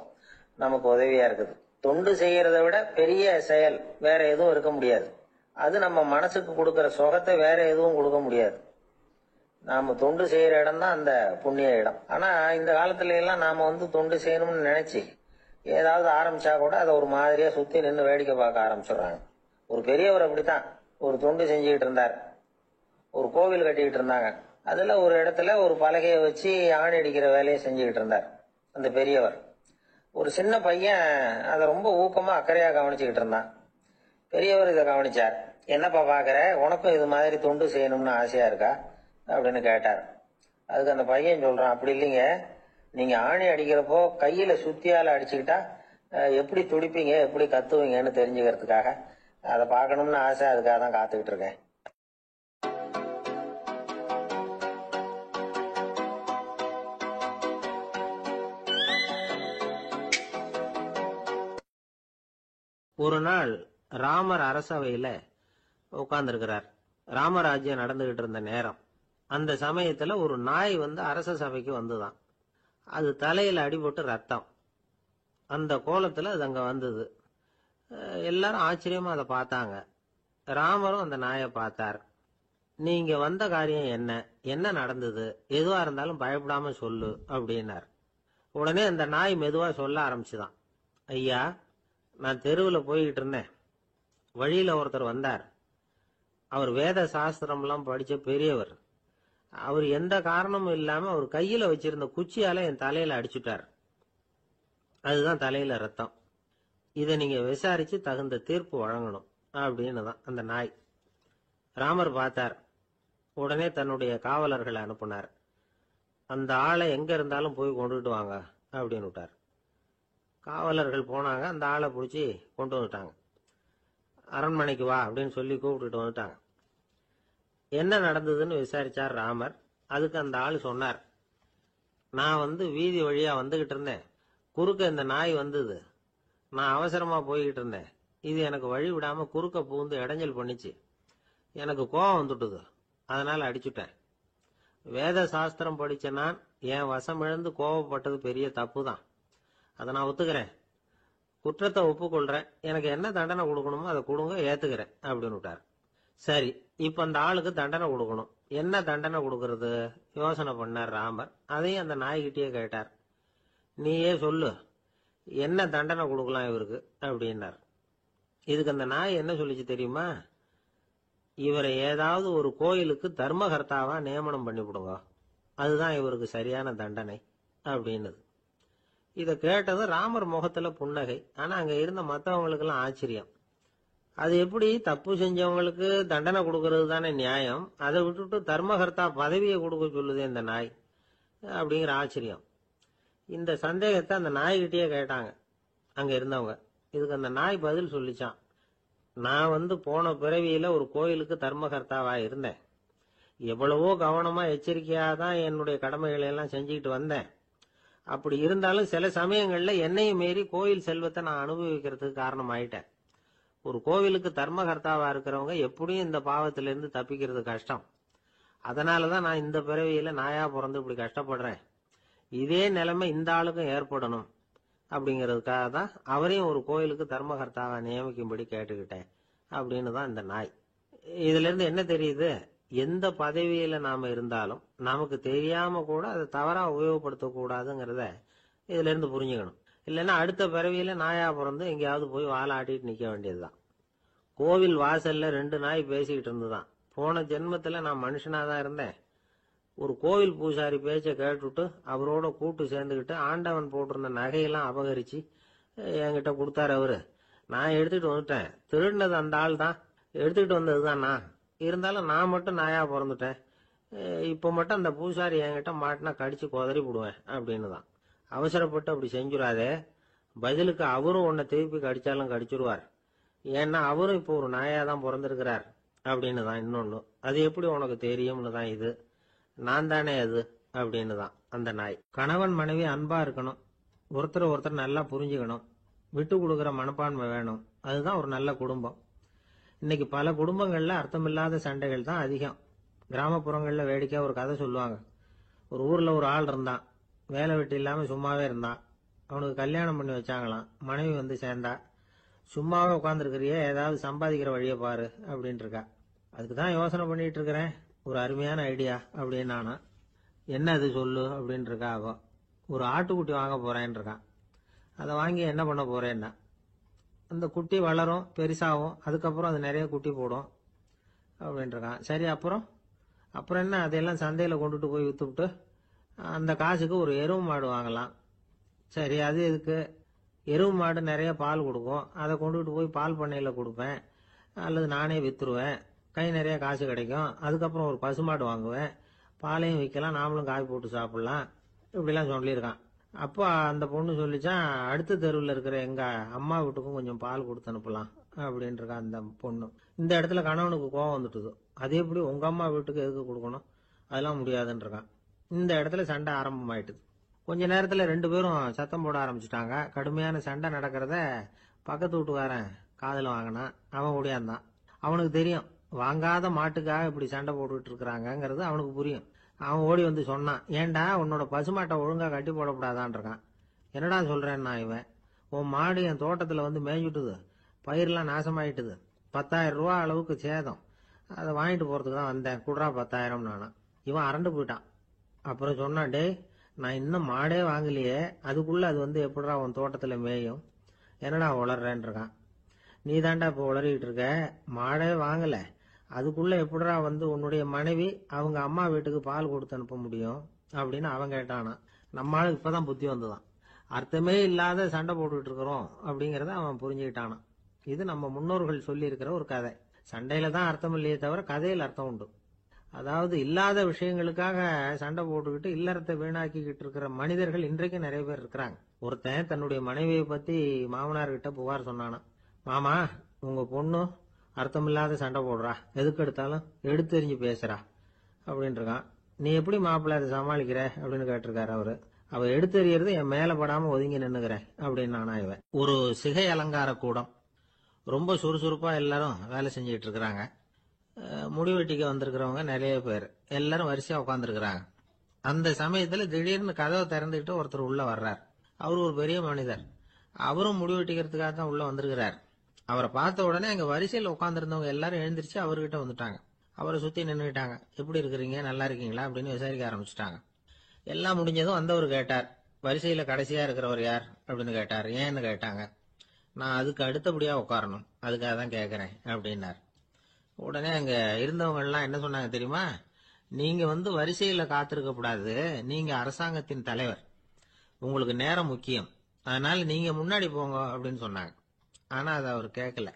A: நமக்கு உதவியா இருக்குது. தொண்டு செய்யறதை விட பெரிய செயல் வேற எதுவும் இருக்க முடியாது. அது நம்ம மனசுக்கு கொடுக்கற சுகத்தை வேற எதுவும் கொடுக்க முடியாது. நாம தொண்டு செய்யற இடம் தான் அந்த புண்ணிய இடம். ஆனா இந்த காலத்துல எல்லாம் நாம தொண்டு செய்யணும்னு நினைச்சு ஏதாவது ஆரம்பிச்சா கூட அதை ஒரு மாதிரியா சுத்தி நின்று வேடிக்கை பார்க்க ஆரம்பிச்சிடுறாங்க. ஒரு பெரியவர் அப்படித்தான் ஒரு தொண்டு செஞ்சுக்கிட்டு இருந்தார். ஒரு கோவில் கட்டிக்கிட்டு இருந்தாங்க. அதுல ஒரு இடத்துல ஒரு பலகையை வச்சு ஆணி அடிக்கிற வேலையை செஞ்சுக்கிட்டு இருந்தார் அந்த பெரியவர். ஒரு சின்ன பையன் அதை ரொம்ப ஊக்கமா அக்கறையா கவனிச்சுக்கிட்டு இருந்தான். பெரியவர் இதை கவனிச்சார். என்னப்பா பாக்குற, உனக்கும் இது மாதிரி தொண்டு செய்யணும்னு ஆசையா இருக்கா அப்படின்னு கேட்டார். அதுக்கு அந்த பையன் சொல்றான், அப்படி இல்லைங்க, நீங்க ஆணி அடிக்கிறப்போ கையில சுத்தியால அடிச்சுக்கிட்டா எப்படி துடிப்பீங்க, எப்படி கத்துவீங்கன்னு தெரிஞ்சுக்கிறதுக்காக அதை பார்க்கணும்னு ஆசை, அதுக்காக தான் காத்துக்கிட்டு இருக்கேன். ஒரு நாள் ராமர் அரசவையில உட்கார்ந்துருக்கிறார். ராமராஜ்யம் நடந்துகிட்டு இருந்த நேரம். அந்த சமயத்துல ஒரு நாய் அரச சபைக்கு வந்துதான். அது தலையில அடிபட்டு ரத்தம். அந்த கோலத்துல அது அங்க வந்தது. எல்லாரும் ஆச்சரியமா அதை பார்த்தாங்க. ராமரும் அந்த நாயை பார்த்தார். நீங்க வந்த காரியம் என்ன, என்ன நடந்தது, எதுவா இருந்தாலும் பயப்படாம சொல்லு அப்படின்னார். உடனே அந்த நாய் மெதுவா சொல்ல ஆரம்பிச்சுதான். ஐயா, நான் தெருவில் போய்கிட்டு இருந்தேன். வழியில ஒருத்தர் வந்தார். அவர் வேத சாஸ்திரம்லாம் படிச்ச பெரியவர். அவர் எந்த காரணமும் இல்லாம அவர் கையில வச்சிருந்த குச்சியால என் தலையில அடிச்சுட்டார். அதுதான் தலையில ரத்தம். இதை நீங்க விசாரிச்சு தகுந்த தீர்ப்பு வழங்கணும் அப்படின்னு தான் அந்த நாய். ராமர் பார்த்தார். உடனே தன்னுடைய காவலர்களை அனுப்புனார். அந்த ஆளை எங்க இருந்தாலும் போய் கொண்டுட்டு வாங்க அப்படின்னு விட்டார். காவலர்கள் போனாங்க. அந்த ஆளை பிடிச்சி கொண்டு வந்துட்டாங்க. அரண்மனைக்கு வா அப்படின்னு சொல்லி கூப்பிட்டுட்டு வந்துட்டாங்க. என்ன நடந்ததுன்னு விசாரிச்சார் ராமர். அதுக்கு அந்த ஆள் சொன்னார், நான் வீதி வழியா வந்துகிட்டு இருந்தேன். குறுக்க இந்த நாய் வந்தது. நான் அவசரமா போய்கிட்டு இருந்தேன். இது எனக்கு வழி விடாம குறுக்க பூந்து இடைஞ்சல் பண்ணிச்சு. எனக்கு கோபம் வந்துட்டுது. அதனால அடிச்சுட்டேன். வேத சாஸ்திரம் படிச்ச நான் என் வசம் இழந்து கோபப்பட்டது பெரிய தப்பு தான். அதை நான் ஒத்துக்கிறேன். குற்றத்தை ஒப்புக்கொள்றேன். எனக்கு என்ன தண்டனை கொடுக்கணுமோ அதை கொடுங்க, ஏத்துக்கிறேன் அப்படின்னு விட்டார். சரி, இப்ப அந்த ஆளுக்கு தண்டனை கொடுக்கணும். என்ன தண்டனை கொடுக்கறது யோசனை பண்ணார் ராமர். அதையும் அந்த நாய்கிட்டயே கேட்டார். நீயே சொல்லு, என்ன தண்டனை கொடுக்கலாம் இவருக்கு அப்படின்னார். இதுக்கு அந்த நாய் என்ன சொல்லிச்சு தெரியுமா? இவரை ஏதாவது ஒரு கோயிலுக்கு தர்மகர்த்தாவா நியமனம் பண்ணிவிடுங்க, அதுதான் இவருக்கு சரியான தண்டனை அப்படின்னுது. இதை கேட்டதும் ராமர் முகத்துல புன்னகை. ஆனா அங்க இருந்த மற்றவங்களுக்கு எல்லாம் ஆச்சரியம். அது எப்படி தப்பு செஞ்சவங்களுக்கு தண்டனை கொடுக்கறது தானே நியாயம், அதை விட்டுட்டு தர்மகர்த்தா பதவியை கொடுக்க சொல்லுது இந்த நாய் அப்படிங்கிற ஆச்சரியம். இந்த சந்தேகத்தை அந்த நாய்கிட்டயே கேட்டாங்க அங்க இருந்தவங்க. இதுக்கு அந்த நாய் பதில் சொல்லிச்சான். நான் போன பிறவியில ஒரு கோயிலுக்கு தர்மகர்த்தாவா இருந்தேன். எவ்வளவோ கவனமா எச்சரிக்கையா தான் என்னுடைய கடமைகளை எல்லாம் செஞ்சுக்கிட்டு வந்தேன். அப்படி இருந்தாலும் சில சமயங்கள்ல என்னையும் மீறி கோயில் செல்வத்தை நான் அனுபவிக்கிறதுக்கு காரணம் ஆயிட்டேன். ஒரு கோவிலுக்கு தர்மகர்த்தாவா இருக்கிறவங்க எப்படியும் இந்த பாவத்திலிருந்து தப்பிக்கிறது கஷ்டம். அதனாலதான் நான் இந்த பிறவியில நாயா பிறந்து இப்படி கஷ்டப்படுறேன். இதே நிலைமை இந்த ஆளுக்கும் ஏற்படணும் அப்படிங்கிறதுக்காக தான் அவரையும் ஒரு கோயிலுக்கு தர்மகர்த்தாவா நியமிக்கும்படி கேட்டுக்கிட்டேன் அப்படின்னு தான் இந்த நாய். இதுல இருந்து என்ன தெரியுது? எந்த பதவியில நாம இருந்தாலும் நமக்கு தெரியாம கூட அதை தவறா உபயோகப்படுத்த கூடாதுங்கிறத இதுல இருந்து புரிஞ்சுக்கணும். இல்லைன்னா அடுத்த பிறவியில நாயா பிறந்து எங்கேயாவது போய் வாலாட்டிட்டு நிக்க வேண்டியதுதான். கோவில் வாசல்ல 2 நாய் பேசிக்கிட்டு இருந்துதான். போன ஜென்மத்துல நான் மனுஷனாதான் இருந்தேன். ஒரு கோவில் பூசாரி பேச்ச கேட்டுட்டு அவரோட கூட்டு சேர்ந்துக்கிட்டு ஆண்டவன் போட்டிருந்த நகையெல்லாம் அபகரிச்சு என்கிட்ட கொடுத்தாரு அவரு. நான் எடுத்துட்டு வந்துட்டேன். திருடினது அந்த ஆள் தான், எடுத்துக்கிட்டு வந்ததுதான் நான். இருந்தாலும் நான் மட்டும் நாயா பிறந்துட்டேன். இப்ப மட்டும் அந்த பூசாரி என்கிட்ட மாட்டினா கடிச்சு கொதறி விடுவேன் அப்படின்னு தான். அவசரப்பட்டு அப்படி செஞ்சுடாதே. பதிலுக்கு அவரும் உன்னை திருப்பி கடிச்சாலும் கடிச்சிருவார். ஏன்னா அவரும் இப்போ ஒரு நாயா தான் பிறந்திருக்கிறார் அப்படின்னு தான் இன்னொன்னு. அது எப்படி உனக்கு தெரியும்னு தான் இது. நான் தானே அது அப்படின்னு தான் அந்த நாய். கணவன் மனைவி அன்பா இருக்கணும். ஒருத்தர் ஒருத்தர் நல்லா புரிஞ்சுக்கணும். விட்டு கொடுக்குற மனப்பான்மை வேணும். அதுதான் ஒரு நல்ல குடும்பம். இன்னைக்கு பல குடும்பங்கள்ல அர்த்தமில்லாத சண்டைகள் தான் அதிகம். கிராமப்புறங்கள்ல வேடிக்கையா ஒரு கதை சொல்லுவாங்க. ஒரு ஊர்ல ஒரு ஆள் இருந்தான். வேலை வெட்டி இல்லாம சும்மாவே இருந்தான். அவனுக்கு கல்யாணம் பண்ணி வச்சாங்களாம். மனைவி வந்து சேர்ந்தா. சும்மாவே உட்காந்துருக்கிறியே, ஏதாவது சம்பாதிக்கிற வழியை பாரு அப்படின்ட்டு இருக்கா. அதுக்கு தான் யோசனை பண்ணிட்டு இருக்கிறேன். ஒரு அருமையான ஐடியா அப்படின்னு நானா. என்ன அது சொல்லு அப்படின்னு இருக்கா அவ. ஒரு ஆட்டுக்குட்டி வாங்க போறேன்னு இருக்கான். அதை வாங்கி என்ன பண்ண போறேன்னா, அந்த குட்டி வளரும், பெருசாகும், அதுக்கப்புறம் அது நிறைய குட்டி போடும் அப்படின்னு இருக்கான். சரி, அப்புறம் அப்புறம் என்ன, அதையெல்லாம் சந்தையில கொண்டுட்டு போய் வித்துவிட்டு அந்த காசுக்கு ஒரு எருவு மாடு வாங்கலாம். சரி, அது எதுக்கு? எருவு மாடு நிறைய பால் கொடுக்கும். அதை கொண்டுகிட்டு போய் பால் பண்ணையில கொடுப்பேன், அல்லது நானே வித்துருவேன். கை நிறைய காசு கிடைக்கும். அதுக்கப்புறம் ஒரு பசுமாடு வாங்குவேன், பாலையும் விற்கலாம், நாமளும் காய் போட்டு சாப்பிடலாம். இப்படிலாம் சொல்லியிருக்கான். அப்போ அந்த பொண்ணு சொல்லிச்சான், அடுத்த தெருவில் இருக்கிற எங்க அம்மா வீட்டுக்கும் கொஞ்சம் பால் கொடுத்து அனுப்பலாம் அப்படின்னு இருக்கா அந்த பொண்ணு. இந்த இடத்துல கணவனுக்கு கோவம் வந்துட்டுது. அது எப்படி உங்க அம்மா வீட்டுக்கு எதுக்கு கொடுக்கணும், அதெல்லாம் முடியாதுன்னு இருக்கான். இந்த இடத்துல சண்டை ஆரம்பமாயிட்டுது. கொஞ்ச நேரத்துல ரெண்டு பேரும் சத்தம் போட ஆரம்பிச்சுட்டாங்க. கடுமையான சண்டை நடக்கிறத பக்கத்து வீட்டுக்காரன் காதுல வாங்கினான். அவன் ஓடியாந்தான். அவனுக்கு தெரியும், வாங்காத மாட்டுக்காக இப்படி சண்டை போட்டுட்டு இருக்கிறாங்கிறது அவனுக்கு புரியும். அவன் ஓடி வந்து சொன்னான், ஏண்டா உன்னோட பசுமாட்டை ஒழுங்கா கட்டி போடக்கூடாதான் இருக்கான். என்னடா சொல்றேன்னா இவன், உன் மாடு என் தோட்டத்துல வந்து மேய்ஞ்சுட்டுது, பயிரெல்லாம் நாசமாயிட்டுது, 10,000 ரூபா அளவுக்கு சேதம், அதை வாங்கிட்டு போறதுக்கு தான் வந்தேன், குடுறா 10,000 நானா. இவன் அரண்டு போயிட்டான். அப்புறம் சொன்னான், டே நான் இன்னும் மாடே வாங்கலையே, அதுக்குள்ள அது வந்து எப்படிடா உன் தோட்டத்துல மேயும், என்னடா உளர்றேன்னு இருக்கான். நீ தாண்டா இப்ப உளறிட்டு இருக்க, மாடே வாங்கல, அதுக்குள்ள எப்படிடா வந்து உன்னுடைய மனைவி அவங்க அம்மா வீட்டுக்கு பால் கொடுத்து அனுப்ப முடியும் அப்படின்னு அவன் கேட்டானா. நம்ம ஆளுக்கு இப்பதான் புத்தி வந்துதான். அர்த்தமே இல்லாத சண்டை போட்டுட்டு இருக்கிறோம் அப்படிங்கறத அவன் புரிஞ்சுக்கிட்டானான். இது நம்ம முன்னோர்கள் சொல்லி இருக்கிற ஒரு கதை. சண்டையில தான் அர்த்தம் இல்லையே தவிர கதையில் அர்த்தம் உண்டு. அதாவது இல்லாத விஷயங்களுக்காக சண்டை போட்டுக்கிட்டு இல்லறத்தை வீணாக்கிக்கிட்டு இருக்கிற மனிதர்கள் இன்றைக்கு நிறைய பேர் இருக்கிறாங்க. ஒருத்தன் தன்னுடைய மனைவியை பத்தி மாமனார் கிட்ட புகார் சொன்னானா. மாமா, உங்க பொண்ணு அர்த்தமில்லாத சண்டை போடுறா, எதுக்கு எடுத்தாலும் எடுத்தெறிஞ்சு பேசுறா அப்படின்னு இருக்கான். நீ எப்படி மாப்பிள்ள அதை சமாளிக்கிற அப்படின்னு கேட்டிருக்காரு அவரு. அவ எடுத்தெறியறது என் மேல படாம ஒதுங்கி நின்னுக்கிறேன் அப்படின்னு நானா இவன். ஒரு சிகை அலங்கார கூடம். ரொம்ப சுறுசுறுப்பா எல்லாரும் வேலை செஞ்சுட்டு இருக்கிறாங்க. முடிவெட்டிக்க வந்திருக்கிறவங்க நிறைய பேர், எல்லாரும் வரிசையா உட்காந்துருக்கிறாங்க. அந்த சமயத்துல திடீர்னு கதவை திறந்துக்கிட்டு ஒருத்தர் உள்ள வர்றார். அவரு ஒரு பெரிய மனிதர். அவரும் முடிவெட்டிக்கிறதுக்காக தான் உள்ள வந்திருக்கிறார். அவரை பார்த்த உடனே அங்க வரிசையில் உட்காந்துருந்தவங்க எல்லாரும் எழுந்திருச்சு அவர்கிட்ட வந்துட்டாங்க. அவரை சுத்தி நின்றுட்டாங்க. எப்படி இருக்கிறீங்க, நல்லா இருக்கீங்களா அப்படின்னு விசாரிக்க ஆரம்பிச்சுட்டாங்க. எல்லாம் முடிஞ்சதும் வந்தவர் கேட்டார், வரிசையில கடைசியா இருக்கிறவர் யார் அப்படின்னு கேட்டார். ஏன்னு கேட்டாங்க. நான் அதுக்கு அடுத்தபடியா உட்காரணும், அதுக்காக தான் கேட்கறேன் அப்படின்னார். உடனே அங்க இருந்தவங்க எல்லாம் என்ன சொன்னாங்க தெரியுமா, நீங்க வந்து வரிசையில காத்திருக்க கூடாது, நீங்க அரசாங்கத்தின் தலைவர், உங்களுக்கு நேரம் முக்கியம், அதனால நீங்க முன்னாடி போங்க அப்படின்னு சொன்னாங்க. ஆனா அதை அவர் கேட்கல.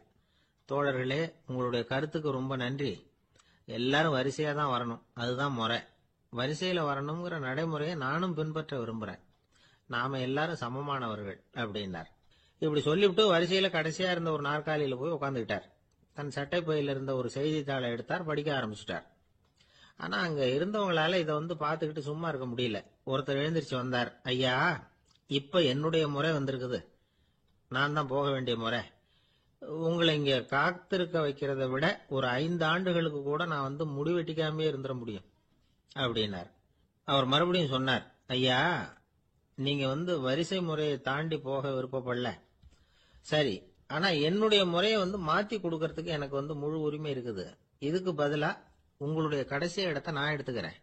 A: தோழர்களே, உங்களுடைய கருத்துக்கு ரொம்ப நன்றி. எல்லாரும் வரிசையா தான் வரணும், அதுதான் முறை. வரிசையில வரணுங்கிற நடைமுறையை நானும் பின்பற்ற விரும்புறேன். நாம எல்லாரும் சமமானவர்கள் அப்படின்னார். இப்படி சொல்லிவிட்டு வரிசையில கடைசியா இருந்த ஒரு நாற்காலியில போய் உட்காந்துக்கிட்டார். தன் சட்டை பையில இருந்த ஒரு செய்தித்தாளை எடுத்தார், படிக்க ஆரம்பிச்சுட்டார். ஆனா அங்க இருந்தவங்களால இதை வந்து பாத்துக்கிட்டு சும்மா இருக்க முடியல. ஒருத்தர் எழுந்திருச்சு வந்தார். ஐயா, இப்ப என்னுடைய முறை வந்திருக்குது, நான் தான் போக வேண்டிய முறை. உங்களை இங்க காத்திருக்க வைக்கிறத விட ஒரு 5 ஆண்டுகளுக்கு கூட நான் வந்து முடிவெட்டிக்காமே இருந்துட முடியும் அப்படின்னார். அவர் மறுபடியும் சொன்னார், ஐயா, நீங்க வந்து வரிசை முறையை தாண்டி போக விருப்பப்படல, சரி, ஆனா என்னுடைய முறையை வந்து மாத்தி கொடுக்கறதுக்கு எனக்கு வந்து முழு உரிமை இருக்குது. இதுக்கு பதிலா உங்களுடைய கடைசி இடத்தை நான் எடுத்துக்கிறேன்,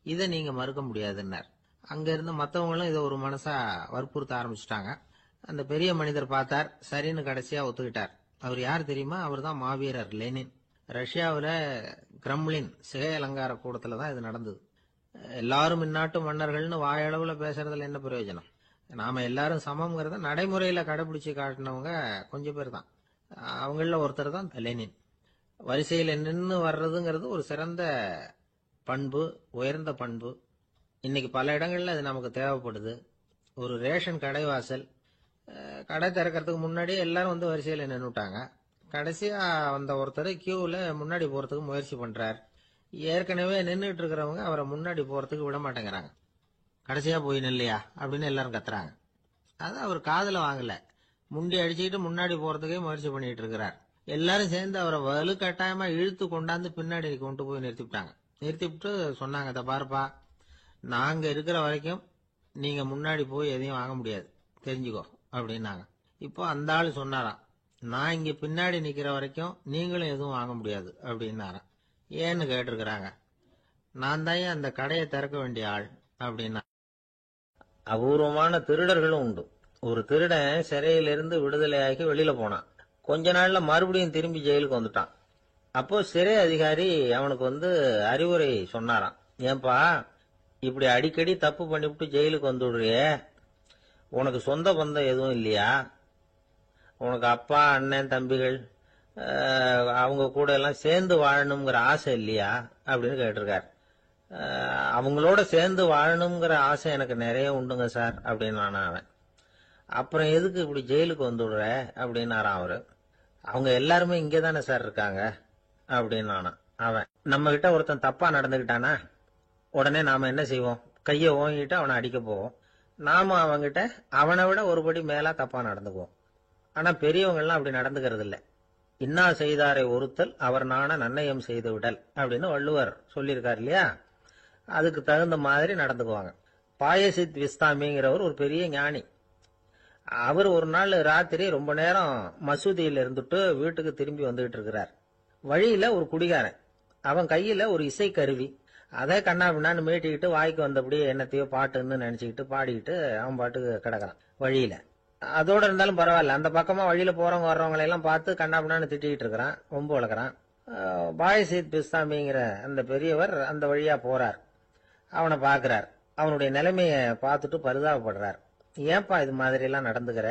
A: இதை நீங்க மறுக்க முடியாதுன்னார். அங்க இருந்து மத்தவங்களும் இதை ஒரு மனசா வற்புறுத்த ஆரம்பிச்சுட்டாங்க. அந்த பெரிய மனிதர் பார்த்தார், சரின்னு கடைசியா ஒத்துக்கிட்டார். அவர் யார் தெரியுமா? அவர் தான் மாவீரர் லெனின். ரஷ்யாவில் கிரெம்ளின் சிகை அலங்கார கூடத்துல தான் இது நடந்தது. எல்லாரும் இந்நாட்டு மன்னர்கள்னு வாயளவுல பேசுறதுல என்ன பிரயோஜனம்? நாம எல்லாரும் சமம்ங்கிறத நடைமுறையில கடைபிடிச்சு காட்டினவங்க கொஞ்சம் பேர் தான். அவங்கள ஒருத்தர் தான் லெனின். வரிசையில நின்று வர்றதுங்கிறது ஒரு சிறந்த பண்பு, உயர்ந்த பண்பு. இன்னைக்கு பல இடங்கள்ல அது நமக்கு தேவைப்படுது. ஒரு ரேஷன் கடைவாசல், கடை திறக்கிறதுக்கு முன்னாடியே எல்லாரும் வந்து வரிசையில நின்னுட்டாங்க. கடைசியா வந்த ஒருத்தர் கியூல முன்னாடி போறதுக்கு முயற்சி பண்றார். ஏற்கனவே நின்றுட்டு இருக்கிறவங்க அவரை முன்னாடி போறதுக்கு விட மாட்டேங்கிறாங்க. கடைசியா போய் நில்லையா அப்படின்னு எல்லாரும் கத்துறாங்க. அது அவர் காதுல வாங்கல. முண்டி அடிச்சுக்கிட்டு முன்னாடி போறதுக்கே முயற்சி பண்ணிட்டு இருக்கிறார். எல்லாரும் சேர்ந்து அவரை வலுக்கட்டாயமா இழுத்து கொண்டாந்து பின்னாடி கொண்டு போய் நிறுத்திவிட்டாங்க. நிறுத்திவிட்டு சொன்னாங்க, இதை பாருப்பா, நாங்க இருக்கிற வரைக்கும் நீங்க முன்னாடி போய் எதையும் வாங்க முடியாது, தெரிஞ்சுக்கோ அப்படின்னாங்க. இப்போ அந்த ஆளு சொன்னாராம், நான் இங்க பின்னாடி நிக்கிற வரைக்கும் நீங்களும் எதுவும் வாங்க முடியாது அப்படின்னாராம். ஏன்னு கேட்டிருக்கிறாங்க. நான் தான் அந்த கடையை திறக்க வேண்டிய ஆள் அப்படின்னா. அபூர்வமான திருடர்களும் உண்டு. ஒரு திருடன் சிறையிலிருந்து விடுதலையாகி வெளியில போனான். கொஞ்ச நாள்ல மறுபடியும் திரும்பி ஜெயிலுக்கு வந்துட்டான். அப்போ சிறை அதிகாரி அவனுக்கு அறிவுரை சொன்னாராம். ஏன்பா, இப்படி அடிக்கடி தப்பு பண்ணிவிட்டு ஜெயிலுக்கு வந்துடுறியே, உனக்கு சொந்த பந்தம் எதுவும் இல்லையா? உனக்கு அப்பா, அண்ணன், தம்பிகள் அவங்க கூட எல்லாம் சேர்ந்து வாழணுங்கிற ஆசை இல்லையா அப்படின்னு கேட்டிருக்காரு. அவங்களோட சேர்ந்து வாழணுங்கிற ஆசை எனக்கு நிறைய உண்டுங்க சார் அப்படின்னு அவன். அப்புறம் எதுக்கு இப்படி ஜெயிலுக்கு வந்துடுற அப்படின்னாராம் அவரு. அவங்க எல்லாருமே இங்கே தானே சார் இருக்காங்க அப்படின்னு அவன். நம்ம கிட்ட ஒருத்தன் தப்பா நடந்துகிட்டானா உடனே நாம என்ன செய்வோம்? கையை ஓங்கிட்டு அவனை அடிக்க போவோம். நாம அவங்கிட்ட அவனை விட ஒருபடி மேலா தப்பா நடந்துக்குவோம். ஆனா பெரியவங்க எல்லாம் அப்படி நடந்துக்கிறது இல்ல. இன்னா செய்தாரை ஒருத்தல் அவர் நாண நன்னயம் செய்து விடல் அப்படின்னு வள்ளுவர் சொல்லியிருக்காரு இல்லையா? அதுக்கு தகுந்த மாதிரி நடந்துக்குவாங்க. பாயசித் விஸ்தாமிங்கிறவர் ஒரு பெரிய ஞானி. அவர் ஒரு நாள் ராத்திரி ரொம்ப நேரம் மசூதியில் இருந்துட்டு வீட்டுக்கு திரும்பி வந்துகிட்டு இருக்கிறார். வழியில ஒரு குடிகாரன், அவன் கையில ஒரு இசை கருவி, அதை கண்ணா பின்னான்னு மீட்டிக்கிட்டு வாய்க்கு வந்தபடியே என்னத்தையோ பாட்டுன்னு நினைச்சுக்கிட்டு பாடிக்கிட்டு அவன் பாட்டுக்கு கிடக்குறான் வழியில. அதோட இருந்தாலும் பரவாயில்ல, அந்த பக்கமா வழியில போறவங்க வர்றவங்களை எல்லாம் பார்த்து கண்ணா பின்னான்னு திட்டிக்கிட்டு இருக்கிறான், ரொம்ப வளர்க்குறான். பாயசித் பிஸ்தாமிங்கிற அந்த பெரியவர் அந்த வழியா போறார். அவனை பார்க்கிறார். அவனுடைய நிலைமைய பார்த்துட்டு பரிதாபப்படுறார். ஏன்பா இது மாதிரி எல்லாம் நடந்துக்கிற,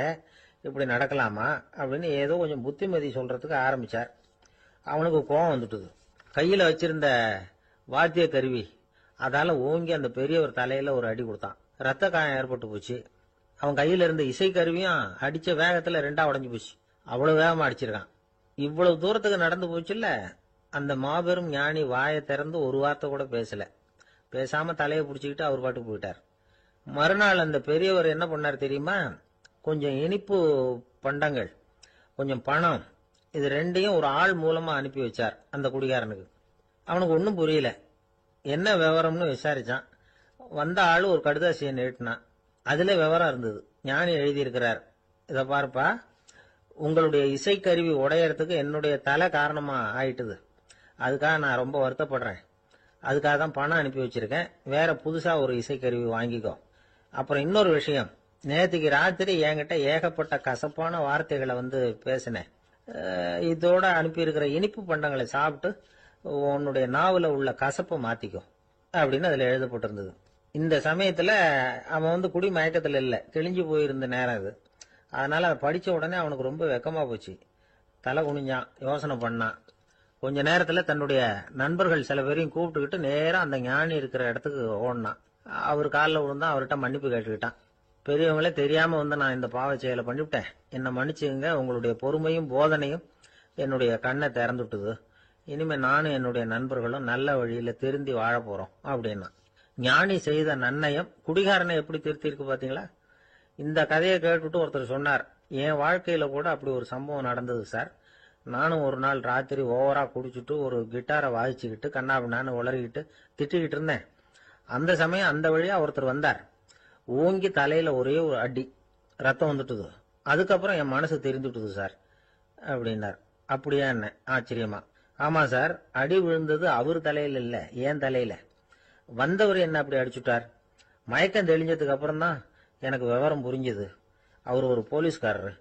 A: இப்படி நடக்கலாமா அப்படின்னு ஏதோ கொஞ்சம் புத்திமதி சொல்றதுக்கு ஆரம்பிச்சார். அவனுக்கு கோபம் வந்துட்டுது. கையில வச்சிருந்த வாத்திய கருவி அதால ஓங்கி அந்த பெரியவர் தலையில ஒரு அடி கொடுத்தான். ரத்த காயம் ஏற்பட்டு போச்சு. அவன் கையில இருந்த இசை கருவியும் அடிச்ச வேகத்துல ரெண்டா உடஞ்சு போச்சு. அவ்வளவு வேகமா அடிச்சிருக்கான். இவ்வளவு தூரத்துக்கு நடந்து போச்சுல்ல, அந்த மாபெரும் ஞானி வாயை திறந்து ஒரு வார்த்தை கூட பேசல. பேசாம தலையை பிடிச்சிக்கிட்டு அவர் பாட்டுக்கு போயிட்டார். மறுநாள் அந்த பெரியவர் என்ன பண்ணார் தெரியுமா? கொஞ்சம் இனிப்பு பண்டங்கள், கொஞ்சம் பணம், இது ரெண்டையும் ஒரு ஆள் மூலமா அனுப்பி வச்சார் அந்த குடிகாரனுக்கு. அவனுக்கு ஒன்னும் புரியல. என்ன விவரம்னு விசாரிச்சான். வந்த ஆளு ஒரு கடுதாசியை நீட்டினான். அதுல விவரம் இருந்தது. ஞானி எழுதியிருக்கிறார், இத பாருப்பா, உங்களுடைய இசைக்கருவி உடையறதுக்கு என்னுடைய தலை காரணமா ஆயிட்டுது. அதுக்காக நான் ரொம்ப வருத்தப்படுறேன். அதுக்காக தான் பணம் அனுப்பி வச்சிருக்கேன். வேற புதுசா ஒரு இசைக்கருவி வாங்கிக்கோ. அப்புறம் இன்னொரு விஷயம், நேற்றுக்கு ராத்திரி என்கிட்ட ஏகப்பட்ட கசப்பான வார்த்தைகளை பேசினேன். இதோட அனுப்பியிருக்கிற இனிப்பு பண்டங்களை சாப்பிட்டு உன்னுடைய நாவல உள்ள கசப்பை மாத்திக்கோ அப்படின்னு அதுல எழுதப்பட்டிருந்தது. இந்த சமயத்துல அவன் குடி மயக்கத்துல இல்ல, கிழிஞ்சு போயிருந்த நேரம் அது. அதனால அதை படிச்ச உடனே அவனுக்கு ரொம்ப வெக்கமா போச்சு. தலை குனிஞ்சான், யோசனை பண்ணான். கொஞ்ச நேரத்துல தன்னுடைய நண்பர்கள் சில பேரையும் கூப்பிட்டுக்கிட்டு நேரம் அந்த ஞானி இருக்கிற இடத்துக்கு ஓடினான். அவர் காலில் விழுந்தான், அவர்கிட்ட மன்னிப்பு கேட்டுக்கிட்டான். பெரியவங்களே தெரியாம நான் இந்த பாவ செயலை பண்ணிவிட்டேன், என்னை மன்னிச்சுங்க, உங்களுடைய பொறுமையும் போதனையும் என்னுடைய கண்ணை திறந்துட்டுது. இனிமே நானும் என்னுடைய நண்பர்களும் நல்ல வழியில திருந்தி வாழ போறோம் அப்படின்னா. ஞானி செய்த நன்னயம் குடிகாரனை எப்படி திருத்திருக்கு பாத்தீங்களா? இந்த கதையை கேட்டுட்டு ஒருத்தர் சொன்னார், என் வாழ்க்கையில கூட அப்படி ஒரு சம்பவம் நடந்தது சார். நானும் ஒரு நாள் ராத்திரி ஓவரா குடிச்சிட்டு ஒரு கிட்டாரை வாதிச்சுக்கிட்டு கண்ணாபின்னான்னு உளறிக்கிட்டு திட்டிக்கிட்டு இருந்தேன். அந்த சமயம் அந்த வழியா ஒருத்தர் வந்தார். ஓங்கி தலையில ஒரே ஒரு அடி, ரத்தம் வந்துட்டுது. அதுக்கப்புறம் என் மனசு தெரிந்துட்டுது சார் அப்படின்னார். அப்படியா என்ன ஆச்சரியமா? ஆமா சார், அடி விழுந்தது அவர் தலையில இல்ல, என் தலையில. வந்தவர் என்ன அப்படி அடிச்சுட்டார். மயக்கம் தெளிஞ்சதுக்கு அப்புறம் தான் எனக்கு விவரம் புரிஞ்சது. அவர் ஒரு போலீஸ்காரரு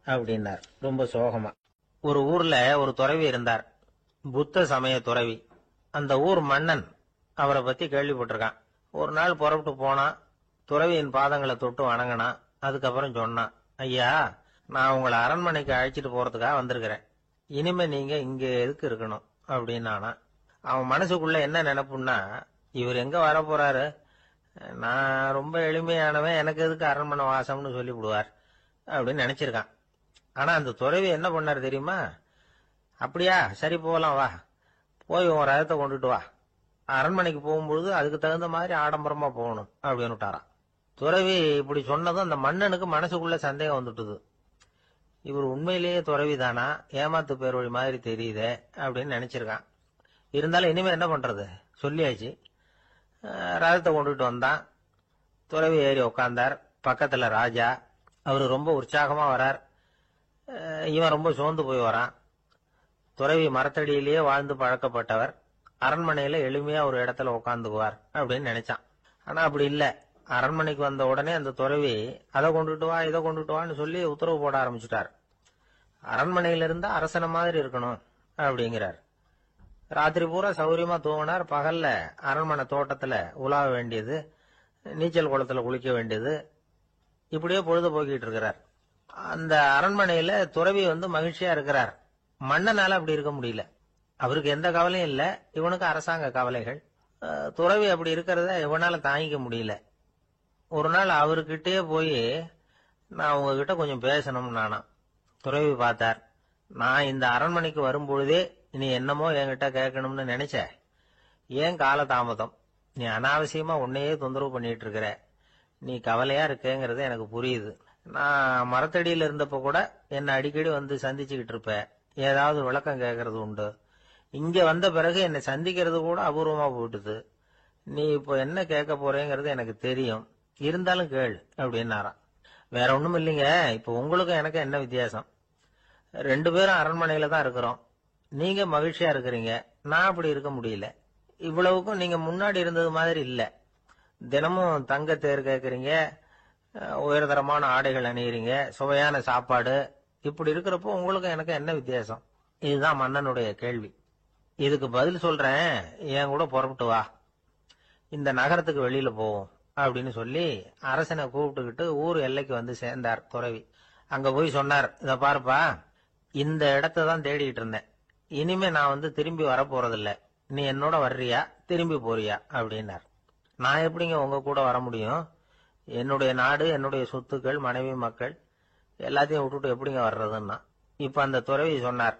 A: அப்படின்னார் ரொம்ப சோகமா. ஒரு ஊர்ல ஒரு துறவி இருந்தார், புத்த சமய துறவி. அந்த ஊர் மன்னன் அவரை பத்தி கேள்விப்பட்டிருக்கான். ஒரு நாள் புறப்பட்டு போனா, துறவியின் பாதங்களை தொட்டு வணங்கினான். அதுக்கப்புறம் சொன்னான், ஐயா, நான் உங்களை அரண்மனைக்கு அழைச்சிட்டு போறதுக்காக வந்திருக்கிறேன். இனிமே நீங்க இங்க எதுக்கு இருக்கணும் அப்படின்னானா. அவன் மனசுக்குள்ள என்ன நினைப்புன்னா, இவர் எங்க வர போறாரு, நான் ரொம்ப எளிமையானவன், எனக்கு எதுக்கு அரண்மனை வாசம்னு சொல்லி விடுவார் அப்படின்னு நினைச்சிருக்கான். ஆனா அந்த துறவி என்ன பண்ணாரு தெரியுமா? அப்படியா, சரி போகலாம், வா, போய் உன் ரதத்தை கொண்டுட்டு வா, அரண்மனைக்கு போகும்பொழுது அதுக்கு தகுந்த மாதிரி ஆடம்பரமா போகணும் அப்படின்னு விட்டாராம். துறவி இப்படி சொன்னதும் அந்த மன்னனுக்கு மனசுக்குள்ள சந்தேகம் வந்துட்டுது. இவர் உண்மையிலேயே துறவி தானா, ஏமாத்து பேர் வழி மாதிரி தெரியுதே அப்படின்னு நினைச்சிருக்கான். இருந்தாலும் இனிமே என்ன பண்றது, சொல்லியாச்சு. ரதத்தை கொண்டுட்டு வந்தான். துறவி ஏறி உக்காந்தார். பக்கத்துல ராஜா. அவரு ரொம்ப உற்சாகமா வரார். இவன் ரொம்ப சோர்ந்து போய் வரான். துறவி மரத்தடியிலேயே வாழ்ந்து பழக்கப்பட்டவர். அரண்மனையில எளிமையா ஒரு இடத்துல உட்காந்துக்குவார் அப்படின்னு நினைச்சான். ஆனா அப்படி இல்ல. அரண்மனைக்கு வந்த உடனே அந்த துறவி அதை கொண்டுட்டு வா இதை கொண்டுட்டு வான்னு சொல்லி உத்தரவு போட ஆரம்பிச்சுட்டார். அரண்மனையில இருந்தா அரசனை மாதிரி இருக்கணும் அப்படிங்கிறார். ராத்திரி பூரா சௌரியமா தூங்கினார். பகல்ல அரண்மனை தோட்டத்துல உலாவ வேண்டியது, நீச்சல் குளத்துல குளிக்க வேண்டியது, இப்படியே பொழுது போக்கிட்டு இருக்கிறார். அந்த அரண்மனையில துறவி மகிழ்ச்சியா இருக்கிறார். மன்னனால அப்படி இருக்க முடியல. அவருக்கு எந்த கவலையும் இல்ல. இவனுக்கு அரசாங்க கவலைகள். துறவி அப்படி இருக்கிறத இவனால தாங்கிக்க முடியல. ஒரு நாள் அவர்கிட்டயே போய், நான் உங்ககிட்ட கொஞ்சம் பேசணும் நானா. துறவி பார்த்தார். நான் இந்த அரண்மனைக்கு வரும்பொழுதே நீ என்னமோ என்கிட்ட கேட்கணும்னு நினைச்ச. ஏன் கால தாமதம்? நீ அனாவசியமா உன்னையே தொந்தரவு பண்ணிட்டு இருக்கிற. நீ கவலையா இருக்கேங்கிறது எனக்கு புரியுது. நான் மரத்தடியில இருந்தப்ப கூட என்ன அடிக்கடி சந்திச்சுக்கிட்டு இருப்ப. ஏதாவது விளக்கம் கேட்கறது உண்டு. இங்க வந்த பிறகு என்னை சந்திக்கிறது கூட அபூர்வமா போயிட்டுது. நீ இப்போ என்ன கேட்க போறேங்கிறது எனக்கு தெரியும். இருந்தாலும் கேள் அப்படின்னாராம். வேற ஒண்ணும் இல்லைங்க. இப்ப உங்களுக்கும் எனக்கு என்ன வித்தியாசம்? 2 பேரும் அரண்மனையில தான் இருக்கிறோம். நீங்க மகிழ்ச்சியா இருக்கிறீங்க, நான் அப்படி இருக்க முடியல. இவ்வளவுக்கும் நீங்க முன்னாடி இருந்தது மாதிரி இல்ல. தினமும் தங்க தேர் கேட்கறீங்க, உயர்தரமான ஆடைகள் அணியறீங்க, சுவையான சாப்பாடு. இப்படி இருக்கிறப்போ உங்களுக்கும் எனக்கு என்ன வித்தியாசம்? இதுதான் மன்னனுடைய கேள்வி. இதுக்கு பதில் சொல்றேன், என் கூட புறப்பட்டு வா, இந்த நகரத்துக்கு வெளியில போவோம் அப்படின்னு சொல்லி அரசனை கூப்பிட்டுக்கிட்டு ஊர் எல்லைக்கு சேர்ந்தார் துறவி. அங்க போய் சொன்னார், இத பாருப்பா, இந்த இடத்த தான் தேடிட்டு இருந்தேன். இனிமே நான் திரும்பி வரப்போறதில்ல. நீ என்னோட வர்றியா திரும்பி போறியா அப்படின்னார். நான் எப்படிங்க உங்க கூட வர முடியும்? என்னுடைய நாடு, என்னுடைய சொத்துக்கள், மனைவி, மக்கள் எல்லாத்தையும் விட்டுட்டு எப்படிங்க வர்றதுன்னா. இப்ப அந்த துறவி சொன்னார்,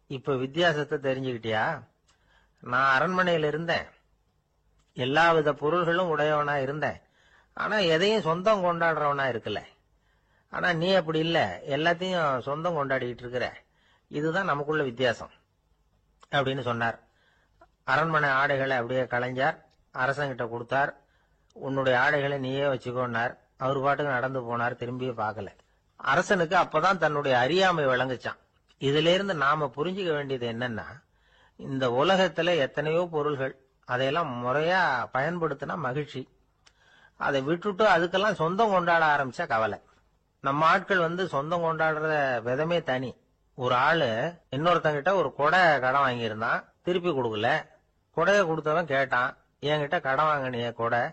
A: இப்ப வித்தியாசத்தை தெரிஞ்சுக்கிட்டியா? நான் அரண்மனையில இருந்தேன், எல்லா வித பொருள்களும் உடையவனா இருந்தேன். ஆனா எதையும் சொந்தம் கொண்டாடுறவனா இருக்கல. ஆனா நீ அப்படி இல்ல, எல்லாத்தையும் சொந்தம் கொண்டாடிட்டு இருக்கிற. இதுதான் நமக்குள்ள வித்தியாசம் அப்படின்னு சொன்னார். அரண்மனை ஆடைகளை அப்படியே களைஞ்சார். அரசங்கிட்ட கொடுத்தார். உன்னுடைய ஆடைகளை நீயே வச்சுக்கோன்னார். அவர் பாட்டுக்கு நடந்து போனார். திரும்பியே பார்க்கல. அரசனுக்கு அப்பதான் தன்னுடைய அறியாமை விளங்குச்சான். இதுல இருந்து நாம புரிஞ்சுக்க வேண்டியது என்னன்னா, இந்த உலகத்துல எத்தனையோ பொருள்கள், அதையெல்லாம் முறையா பயன்படுத்தினா மகிழ்ச்சி. அதை விட்டுட்டு அதுக்கெல்லாம் சொந்தம் கொண்டாட ஆரம்பிச்சா கவலை. நம்ம ஆட்கள் சொந்தம் கொண்டாடுற விதமே தனி. ஒரு ஆளு இன்னொருத்தங்கிட்ட ஒரு கொடை கடன் வாங்கியிருந்தான், திருப்பி கொடுக்கல. கொடையை கொடுத்தவன் கேட்டான், என்கிட்ட கடன் வாங்கினிய கொடை,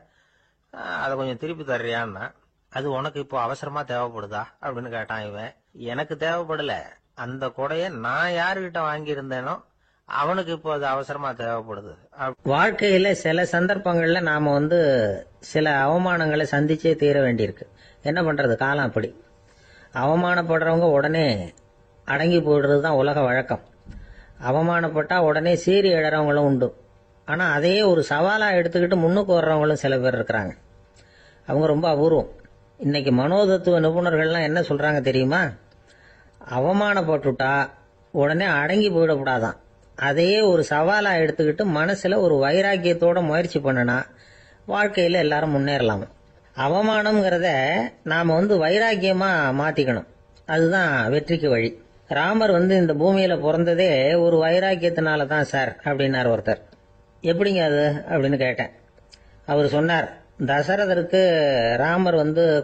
A: அதை கொஞ்சம் திருப்பி தர்றியான்னா. அது உனக்கு இப்போ அவசரமா தேவைப்படுதா அப்படின்னு கேட்டான் இவன். எனக்கு தேவைப்படல, அந்த கொடைய நான் யாருகிட்ட வாங்கியிருந்தேனோ அவனுக்கு இப்போ அது அவசரமா தேவைப்படுது. வாழ்க்கையில சில சந்தர்ப்பங்கள்ல நாம சில அவமானங்களை சந்திச்சே தீர வேண்டியிருக்கு. என்ன பண்றது, காலம் அப்படி. அவமானப்படுறவங்க உடனே அடங்கி போயிடுறது தான் உலக வழக்கம். அவமானப்பட்டா உடனே சீறி எழறவங்களும் உண்டு. ஆனா அதையே ஒரு சவாலா எடுத்துக்கிட்டு முன்னுக்கு வர்றவங்களும் சில பேர் இருக்கிறாங்க. அவங்க ரொம்ப அபூர்வம். இன்னைக்கு மனோதத்துவ நிபுணர்கள்லாம் என்ன சொல்றாங்க தெரியுமா? அவமானப்பட்டுட்டா உடனே அடங்கி போயிடக்கூடாதான். அதையே ஒரு சவாலா எடுத்துக்கிட்டு மனசுல ஒரு வைராக்கியத்தோட முயற்சி பண்ணனா வாழ்க்கையில எல்லாரும் முன்னேறலாம். அவமானம்ங்கிறத நாம வைராக்கியமா மாத்திக்கணும். அதுதான் வெற்றிக்கு வழி. ராமர் இந்த பூமியில பிறந்ததே ஒரு வைராக்கியத்தினால தான் சார் அப்படின்னார் ஒருத்தர். எப்படிங்க அது அப்படின்னு கேட்டேன். அவர் சொன்னார், தசரதருக்கு ராமர்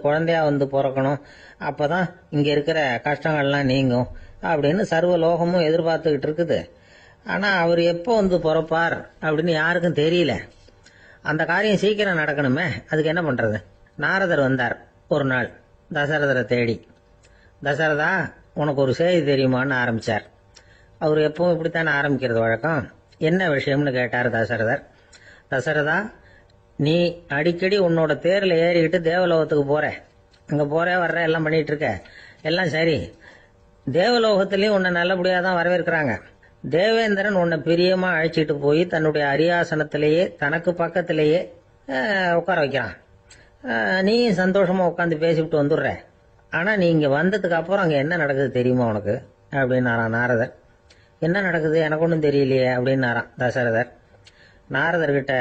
A: குழந்தையா பிறக்கணும், அப்பதான் இங்க இருக்கிற கஷ்டங்கள்லாம் நீங்கும் அப்படின்னு சர்வ லோகமும் எதிர்பார்த்துக்கிட்டு இருக்குது. ஆனா அவர் எப்போ பிறப்பார் அப்படின்னு யாருக்கும் தெரியல. அந்த காரியம் சீக்கிரம் நடக்கணுமே, அதுக்கு என்ன பண்றது? நாரதர் வந்தார் ஒரு நாள் தசரதரை தேடி. தசரதா, உனக்கு ஒரு செய்தி தெரியுமான்னு ஆரம்பிச்சார். அவர் எப்பவும் இப்படித்தானே ஆரம்பிக்கிறது வழக்கம். என்ன விஷயம்னு கேட்டார் தசரதர். தசரதா, நீ அடிக்கடி உன்னோட தேர்ல ஏறிக்கிட்டு தேவலோகத்துக்கு போற, அங்க போற வர்ற எல்லாம் பண்ணிட்டு இருக்க, எல்லாம் சரி. தேவலோகத்திலயும் உன்னை நல்லபடியா தான் வரவேற்கிறாங்க. தேவேந்திரன் உன்னை பிரியமா அழைச்சிட்டு போய் தன்னுடைய அரியாசனத்திலேயே தனக்கு பக்கத்திலேயே உட்கார வைக்கிறான். நீ சந்தோஷமா உட்காந்து பேசிவிட்டு வந்துடுற. ஆனா நீ இங்க வந்ததுக்கு அப்புறம் அங்க என்ன நடக்குது தெரியுமா உனக்கு அப்படின்னாராம் நாரதர். என்ன நடக்குது எனக்கு ஒன்றும் தெரியலையே அப்படின்னாராம் தசரதர். நாரதர்கிட்ட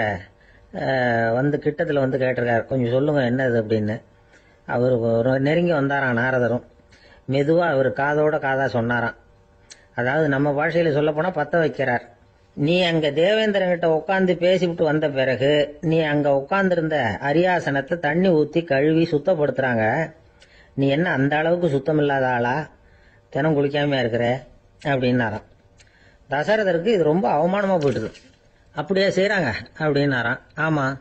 A: வந்து கிட்டத்தில் வந்து கேட்டிருக்காரு, கொஞ்சம் சொல்லுங்க என்னது அப்படின்னு. அவர் நெருங்கி வந்தாராம் நாரதரும். மெதுவாக அவர் காதோட காதாக சொன்னாராம். அதாவது நம்ம பாஷையில் சொல்லப்போனால் பற்ற வைக்கிறார். நீ அங்கே தேவேந்திரங்கிட்ட உட்காந்து பேசிவிட்டு வந்த பிறகு நீ அங்கே உட்காந்துருந்த அரியாசனத்தை தண்ணி ஊற்றி கழுவி சுத்தப்படுத்துகிறாங்க. நீ என்ன அந்த அளவுக்கு சுத்தம் இல்லாத ஆளா, தினம் குளிக்காமையா இருக்கிற அப்படின்னாராம். தசரதருக்கு இது ரொம்ப அவமானமாக போயிட்டுது. அப்படியே செய்கிறாங்க அப்படின்னாராம். ஆமாம்,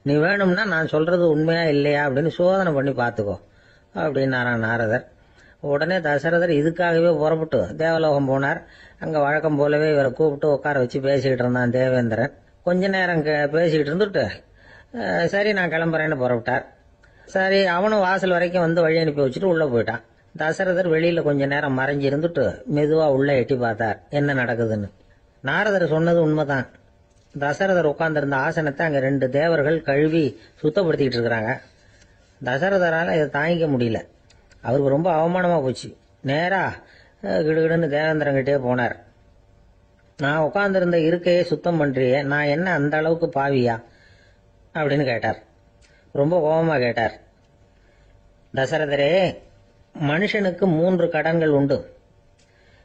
A: நீ வேணும்னா நான் சொல்கிறது உண்மையா இல்லையா அப்படின்னு சோதனை பண்ணி பார்த்துக்கோ அப்படின்னாராம் நாரதர். உடனே தசரதர் இதுக்காகவே புறப்பட்டு தேவலோகம் போனார். அங்கே வழக்கம் போலவே இவரை கூப்பிட்டு உட்கார வச்சு பேசிக்கிட்டு இருந்தான் தேவேந்திரன். கொஞ்ச நேரம் பேசிக்கிட்டு இருந்துட்டு சரி நான் கிளம்புறேன்னு புறப்பட்டார். சரி, அவனும் வாசல் வரைக்கும் வந்து வழி அனுப்பி வச்சுட்டு உள்ளே போயிட்டான். தசரதர் வெளியில் கொஞ்ச நேரம் மறைஞ்சி இருந்துட்டு மெதுவாக உள்ளே எட்டி பார்த்தார் என்ன நடக்குதுன்னு. நாரதர் சொன்னது உண்மைதான். தசரதர் உட்கார்ந்திருந்த ஆசனத்தை அங்கே 2 தேவர்கள் கழுவி சுத்தப்படுத்திக்கிட்டு இருக்கிறாங்க. தசரதரால் இதை தாங்கிக்க முடியல. அவருக்கு ரொம்ப அவமானமாக போச்சு. நேராக கிடுகிடுன்னு தேவேந்திரங்கிட்டே போனார். நான் உட்கார்ந்திருந்த இருக்கையே சுத்தம் பண்ணுறியே, நான் என்ன அந்த அளவுக்கு பாவியா அப்படின்னு கேட்டார். ரொம்ப கோபமாக கேட்டார். தசரதரே, மனுஷனுக்கு 3 கடன்கள் உண்டு.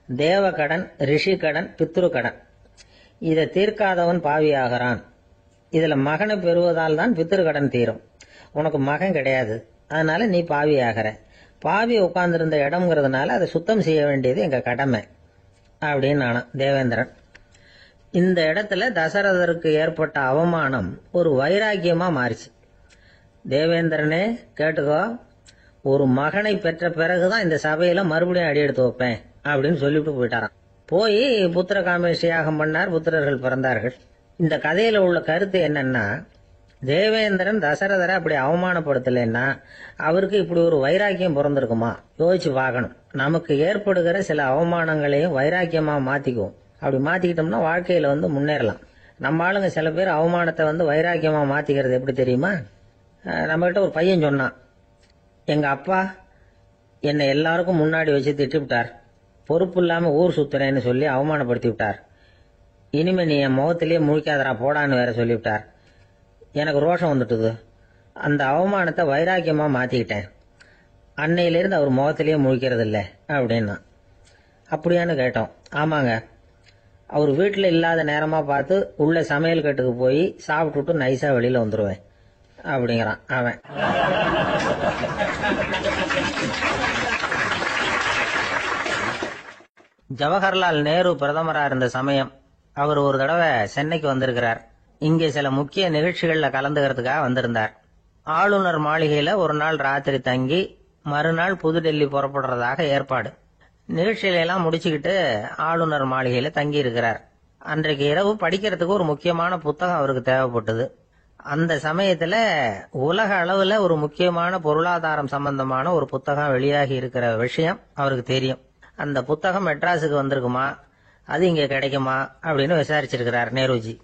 A: தேவ கடன், ரிஷி கடன், பித்ரு கடன். இதை தீர்க்காதவன் பாவியாகிறான். இதில் மகனை பெறுவதால் தான் பித்ரு கடன் தீரும். உனக்கு மகன் கிடையாது, அதனால நீ பாவியாகிற. பாவி உட்கார்ந்திருந்த இடம்ங்கிறதுனால அதை சுத்தம் செய்ய வேண்டியது எங்கள் கடமை அப்படின்னு நானும் தேவேந்திரன். இந்த இடத்துல தசரதருக்கு ஏற்பட்ட அவமானம் ஒரு வைராக்கியமாக மாறிச்சு. தேவேந்திரனே கேட்டுக்கோ, ஒரு மகனை பெற்ற பிறகுதான் இந்த சபையில மறுபடியும் அடி எடுத்து வைப்பேன் அப்படின்னு சொல்லிவிட்டு போயிட்டாராம். போய் புத்திர காமேஷ் யாகம் பண்ணார். புத்திரர்கள் பிறந்தார்கள். இந்த கதையில உள்ள கருத்து என்னன்னா, தேவேந்திரன் தசரதரை அப்படி அவமானப்படுத்தலைன்னா அவருக்கு இப்படி ஒரு வைராக்கியம் பிறந்திருக்குமா யோசிச்சு பார்க்கணும். நமக்கு ஏற்படுகிற சில அவமானங்களையும் வைராக்கியமா மாத்திக்குவோம். அப்படி மாத்திக்கிட்டோம்னா வாழ்க்கையில வந்து முன்னேறலாம். நம்ம ஆளுங்க சில பேர் அவமானத்தை வந்து வைராக்கியமா மாத்திக்கிறது எப்படி தெரியுமா? நம்மகிட்ட ஒரு பையன் சொன்னான், எங்க அப்பா என்னை எல்லாருக்கும் முன்னாடி வச்சு திட்டிவிட்டார், பொறுப்பு இல்லாம ஊர் சுத்துறேன்னு சொல்லி அவமானப்படுத்தி விட்டார். இனிமே நீ என் முகத்திலேயே முழிக்காதரா போடான்னு வேற சொல்லிவிட்டார். எனக்கு ரோஷம் வந்துட்டுது. அந்த அவமானத்தை வைராக்கியமா மாத்திக்கிட்டேன். அன்னையிலிருந்து அவர் முகத்திலேயே முழிக்கிறது இல்லை அப்படின்னா. அப்படியான்னு கேட்டோம். ஆமாங்க, அவர் வீட்டில் இல்லாத நேரமா பார்த்து உள்ள சமையல் கட்டுக்கு போய் சாப்பிட்டுட்டு நைஸா வெளியில வந்துருவேன் அப்படிங்கிறான் அவன். ஜவஹர்லால் நேரு பிரதமரா இருந்த சமயம் அவர் ஒரு தடவை சென்னைக்கு வந்திருக்கிறார். இங்கே சில முக்கிய நிகழ்ச்சிகள்ல கலந்துக்கிறதுக்காக வந்திருந்தார். ஆளுநர் மாளிகையில ஒரு நாள் ராத்திரி தங்கி மறுநாள் புதுடெல்லி புறப்படுறதாக ஏற்பாடு. நிகழ்ச்சியில எல்லாம் முடிச்சுக்கிட்டு ஆளுநர் மாளிகையில தங்கி இருக்கிறார். அன்றைக்கு இரவு படிக்கிறதுக்கு ஒரு முக்கியமான புத்தகம் அவருக்கு தேவைப்பட்டது. அந்த சமயத்துல உலக அளவுல ஒரு முக்கியமான பொருளாதாரம் சம்பந்தமான ஒரு புத்தகம் வெளியாகி இருக்கிற விஷயம் அவருக்கு தெரியும். அந்த புத்தகம் மெட்ராஸுக்கு வந்திருக்குமா, அது இங்க கிடைக்குமா அப்படின்னு விசாரிச்சிருக்கிறார் நேருஜி.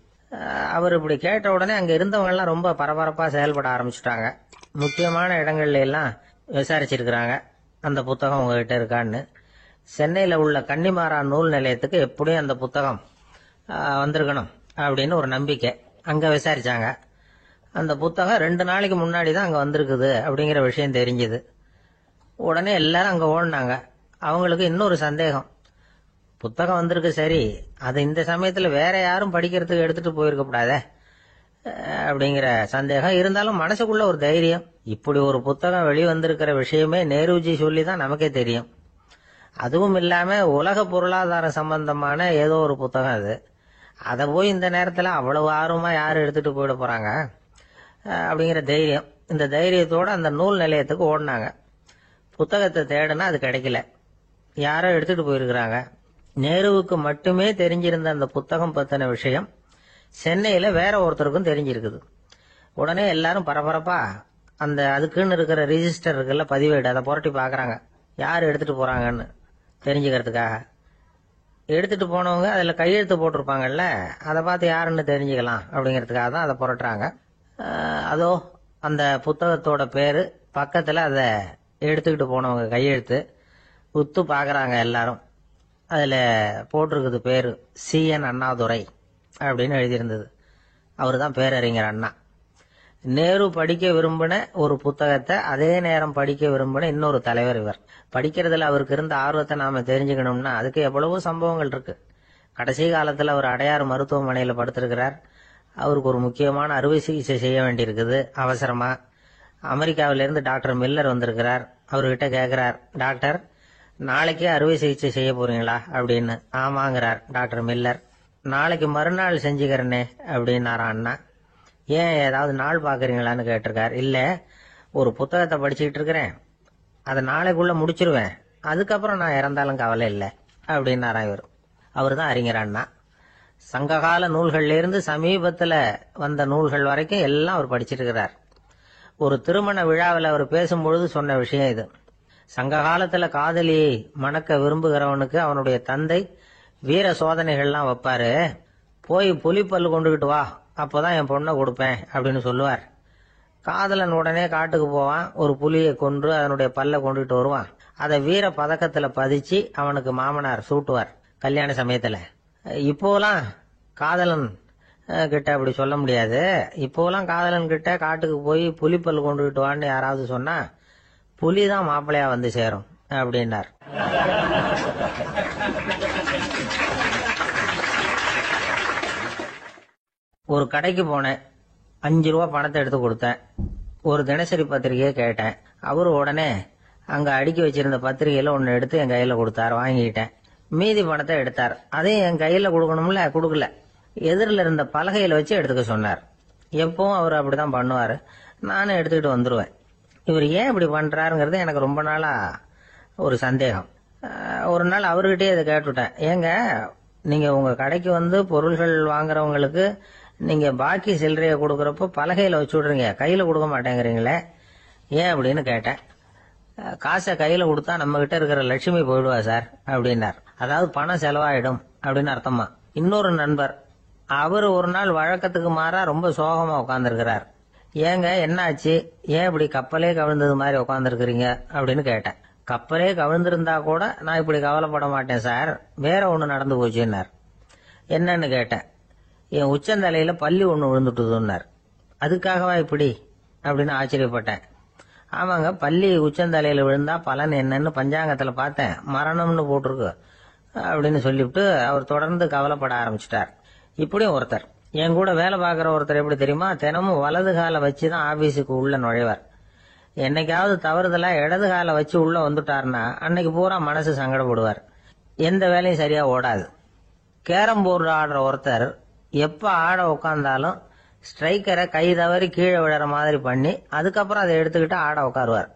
A: அவர் இப்படி கேட்ட உடனே அங்க இருந்தவங்க எல்லாம் ரொம்ப பரபரப்பா செயல்பட ஆரம்பிச்சுட்டாங்க. முக்கியமான இடங்கள்ல எல்லாம் விசாரிச்சிருக்கிறாங்க அந்த புத்தகம் உங்ககிட்ட இருக்கான்னு. சென்னையில உள்ள கன்னிமாரா நூல் நிலையத்துக்கு எப்படியும் அந்த புத்தகம் வந்திருக்கணும் அப்படின்னு ஒரு நம்பிக்கை. அங்க விசாரிச்சாங்க. அந்த புத்தகம் 2 நாளைக்கு முன்னாடி தான் அங்க வந்திருக்குது அப்படிங்கிற விஷயம் தெரிஞ்சது. உடனே எல்லாரும் அங்க ஓடினாங்க. அவங்களுக்கு இன்னொரு சந்தேகம், புத்தகம் வந்திருக்கு சரி, அது இந்த சமயத்துல வேற யாரும் படிக்கிறதுக்கு எடுத்துட்டு போயிருக்க கூடாதே அப்படிங்கிற சந்தேகம். இருந்தாலும் மனசுக்குள்ள ஒரு தைரியம், இப்படி ஒரு புத்தகம் வெளிவந்திருக்கிற விஷயமே நேருஜி சொல்லி தான் நமக்கே தெரியும். அதுவும் இல்லாம உலக பொருளாதாரம் சம்பந்தமான ஏதோ ஒரு புத்தகம் அது. அதை போய் இந்த நேரத்துல அவ்வளவு ஆர்வமா யாரும் எடுத்துட்டு போயிட போறாங்க அப்படிங்கிற தைரியம். இந்த தைரியத்தோட அந்த நூல் நிலையத்துக்கு ஓடினாங்க. புத்தகத்தை தேடுனா அது கிடைக்கல, யாரோ எடுத்துட்டு போயிருக்கிறாங்க. நேருவுக்கு மட்டுமே தெரிஞ்சிருந்த அந்த புத்தகம் பத்தின விஷயம் சென்னையில வேற ஒருத்தருக்கும் தெரிஞ்சிருக்குது. உடனே எல்லாரும் பரபரப்பா அந்த அதுக்குன்னு இருக்கிற ரிஜிஸ்டர் இருக்குல்ல, பதிவேடு, அதை புரட்டி பாக்குறாங்க யார் எடுத்துட்டு போறாங்கன்னு தெரிஞ்சுக்கிறதுக்காக. எடுத்துட்டு போனவங்க அதுல கையெழுத்து போட்டிருப்பாங்கல்ல, அதை பார்த்து யாருன்னு தெரிஞ்சுக்கலாம் அப்படிங்கிறதுக்காக தான் அதை புரட்டுறாங்க. அதோ அந்த புத்தகத்தோட பேரு பக்கத்துல அதை எடுத்துக்கிட்டு போனவங்க கையெழுத்து உத்து பாக்குறாங்க எல்லாரும். அதுல போட்டிருக்குது பேரு CN அண்ணாதுரை அப்படின்னு எழுதியிருந்தது. அவரு தான் பேரறிஞர் அண்ணா. நேரு படிக்க விரும்பின ஒரு புத்தகத்தை அதே நேரம் படிக்க விரும்பின இன்னொரு தலைவர் இவர். படிக்கிறதுல அவருக்கு இருந்த ஆர்வத்தை நாம தெரிஞ்சுக்கணும்னா அதுக்கு எவ்வளவோ சம்பவங்கள் இருக்கு. கடைசி காலத்துல அவர் அடையாறு மருத்துவமனையில படுத்திருக்கிறார். அவருக்கு ஒரு முக்கியமான அறுவை சிகிச்சை செய்ய வேண்டியிருக்குது அவசரமா. அமெரிக்காவிலிருந்து டாக்டர் மில்லர் வந்திருக்கிறார். அவர்கிட்ட கேட்கிறார், டாக்டர் நாளைக்கே அறுவை சிகிச்சை செய்ய போறீங்களா அப்படின்னு. ஆமாங்கிறார் டாக்டர் மில்லர். நாளைக்கு மறுநாள் செஞ்சுக்கிறனே அப்படின்னாரா அண்ணா. ஏன் ஏதாவது நாள் பாக்குறீங்களான்னு கேட்டிருக்கார். இல்ல, ஒரு புத்தகத்தை படிச்சுக்கிட்டு இருக்கிறேன், அதை நாளைக்குள்ள முடிச்சிருவேன், அதுக்கப்புறம் நான் இறந்தாலும் கவலை இல்லை அப்படின்னாரா இவர். அவர் தான் அறிஞர் அண்ணா. சங்ககால நூல்கள்ல இருந்து சமீபத்துல வந்த நூல்கள் வரைக்கும் எல்லாம் அவர் படிச்சிருக்கிறார். ஒரு திருமண விழாவில் அவர் பேசும்பொழுது சொன்ன விஷயம் இது. சங்க காலத்துல காதலியை மணக்க விரும்புகிறவனுக்கு அவனுடைய தந்தை வீர சோதனைகள்லாம் வைப்பாரு. போய் புலிப்பல்லு கொண்டுகிட்டு வா, அப்போதான் என் பொண்ணை கொடுப்பேன் அப்படின்னு சொல்லுவார். காதலன் உடனே காட்டுக்கு போவான், ஒரு புலியை கொன்று அதனுடைய பல்ல கொண்டுகிட்டு வருவான். அதை வீர பதக்கத்துல பதிச்சு அவனுக்கு மாமனார் சூட்டுவார் கல்யாண சமயத்துல. இப்போலாம் காதலன் கிட்ட அப்படி சொல்ல முடியாது. இப்போலாம் காதலன் கிட்ட காட்டுக்கு போய் புலிப்பல் கொண்டுகிட்டு வான்னு யாராவது சொன்னா புலிதான் மாப்பிள்ளையா வந்து சேரும் அப்படின்னார். ஒரு கடைக்கு போனேன், 5 ரூபா பணத்தை எடுத்து கொடுத்தேன். ஒரு தினசரி பத்திரிகையை கேட்டேன். அவரு உடனே அங்க அடுக்கி வச்சிருந்த பத்திரிகையில ஒன்னு எடுத்து என் கையில கொடுத்தார். வாங்கிட்டேன். மீதி பணத்தை எடுத்தார். அதையும் என் கையில கொடுக்கணும்ல, கொடுக்கல. எதிரில் இருந்த பலகையில வச்சு எடுத்துக்க சொன்னார். எப்பவும் அவர் அப்படிதான் பண்ணுவாரு. நானும் எடுத்துக்கிட்டு வந்துருவேன். இவர் ஏன் இப்படி பண்றாருங்கிறது எனக்கு ரொம்ப நாளா ஒரு சந்தேகம். ஒரு நாள் அவர்கிட்டயே இதை கேட்டுவிட்டேன். ஏங்க, நீங்க உங்க கடைக்கு வந்து பொருள்கள் வாங்குறவங்களுக்கு நீங்க பாக்கி சில்லறைய கொடுக்கறப்போ பலகையில வச்சு விடுறீங்க, கையில கொடுக்க மாட்டேங்கிறீங்களே, ஏன் அப்படின்னு கேட்டேன். காசை கையில கொடுத்தா நம்ம கிட்ட இருக்கிற லட்சுமி போயிடுவா சார் அப்படின்னார். அதாவது பணம் செலவாயிடும் அப்படின்னு அர்த்தமா. இன்னொரு நண்பர், அவர் ஒரு நாள் வழக்கத்துக்கு மாறா ரொம்ப சோகமா உட்கார்ந்துருக்கிறார். ஏங்க என்ன ஆச்சு, ஏன் இப்படி கப்பலே கவிழ்ந்தது மாதிரி உட்கார்ந்துருக்கிறீங்க அப்படின்னு கேட்டேன். கப்பலே கவிழ்ந்திருந்தா கூட நான் இப்படி கவலைப்பட மாட்டேன் சார், வேற ஒண்ணு நடந்து போச்சுன்னார். என்னன்னு கேட்டேன். என் உச்சந்தலையில பள்ளி ஒண்ணு விழுந்துட்டுதுன்னார். அதுக்காகவா இப்படி அப்படின்னு ஆச்சரியப்பட்டேன். ஆமாங்க, பள்ளி உச்சந்தலையில விழுந்தா பலன் என்னன்னு பஞ்சாங்கத்துல பார்த்தேன், மரணம்னு போட்டிருக்கு அப்படின்னு சொல்லிவிட்டு அவர் தொடர்ந்து கவலைப்பட ஆரம்பிச்சிட்டார். இப்படியும் ஒருத்தர், என் கூட வேலை பார்க்கிற ஒருத்தர் எப்படி தெரியுமா, தினமும் வலது காலை வச்சுதான் ஆபீஸுக்கு உள்ள நுழைவார். என்னைக்காவது தவறுதலா இடது காலை வச்சு உள்ள வந்துட்டாருன்னா அன்னைக்கு பூரா மனசு சங்கடப்படுவார். எந்த வேலையும் சரியா ஓடாது. கேரம் போர்டு ஆடுற ஒருத்தர் எப்ப ஆட உட்கார்ந்தாலும் ஸ்ட்ரைக்கரை கை தவறி கீழே விழற மாதிரி பண்ணி அதுக்கப்புறம் அதை எடுத்துக்கிட்டு ஆட உட்காருவார்.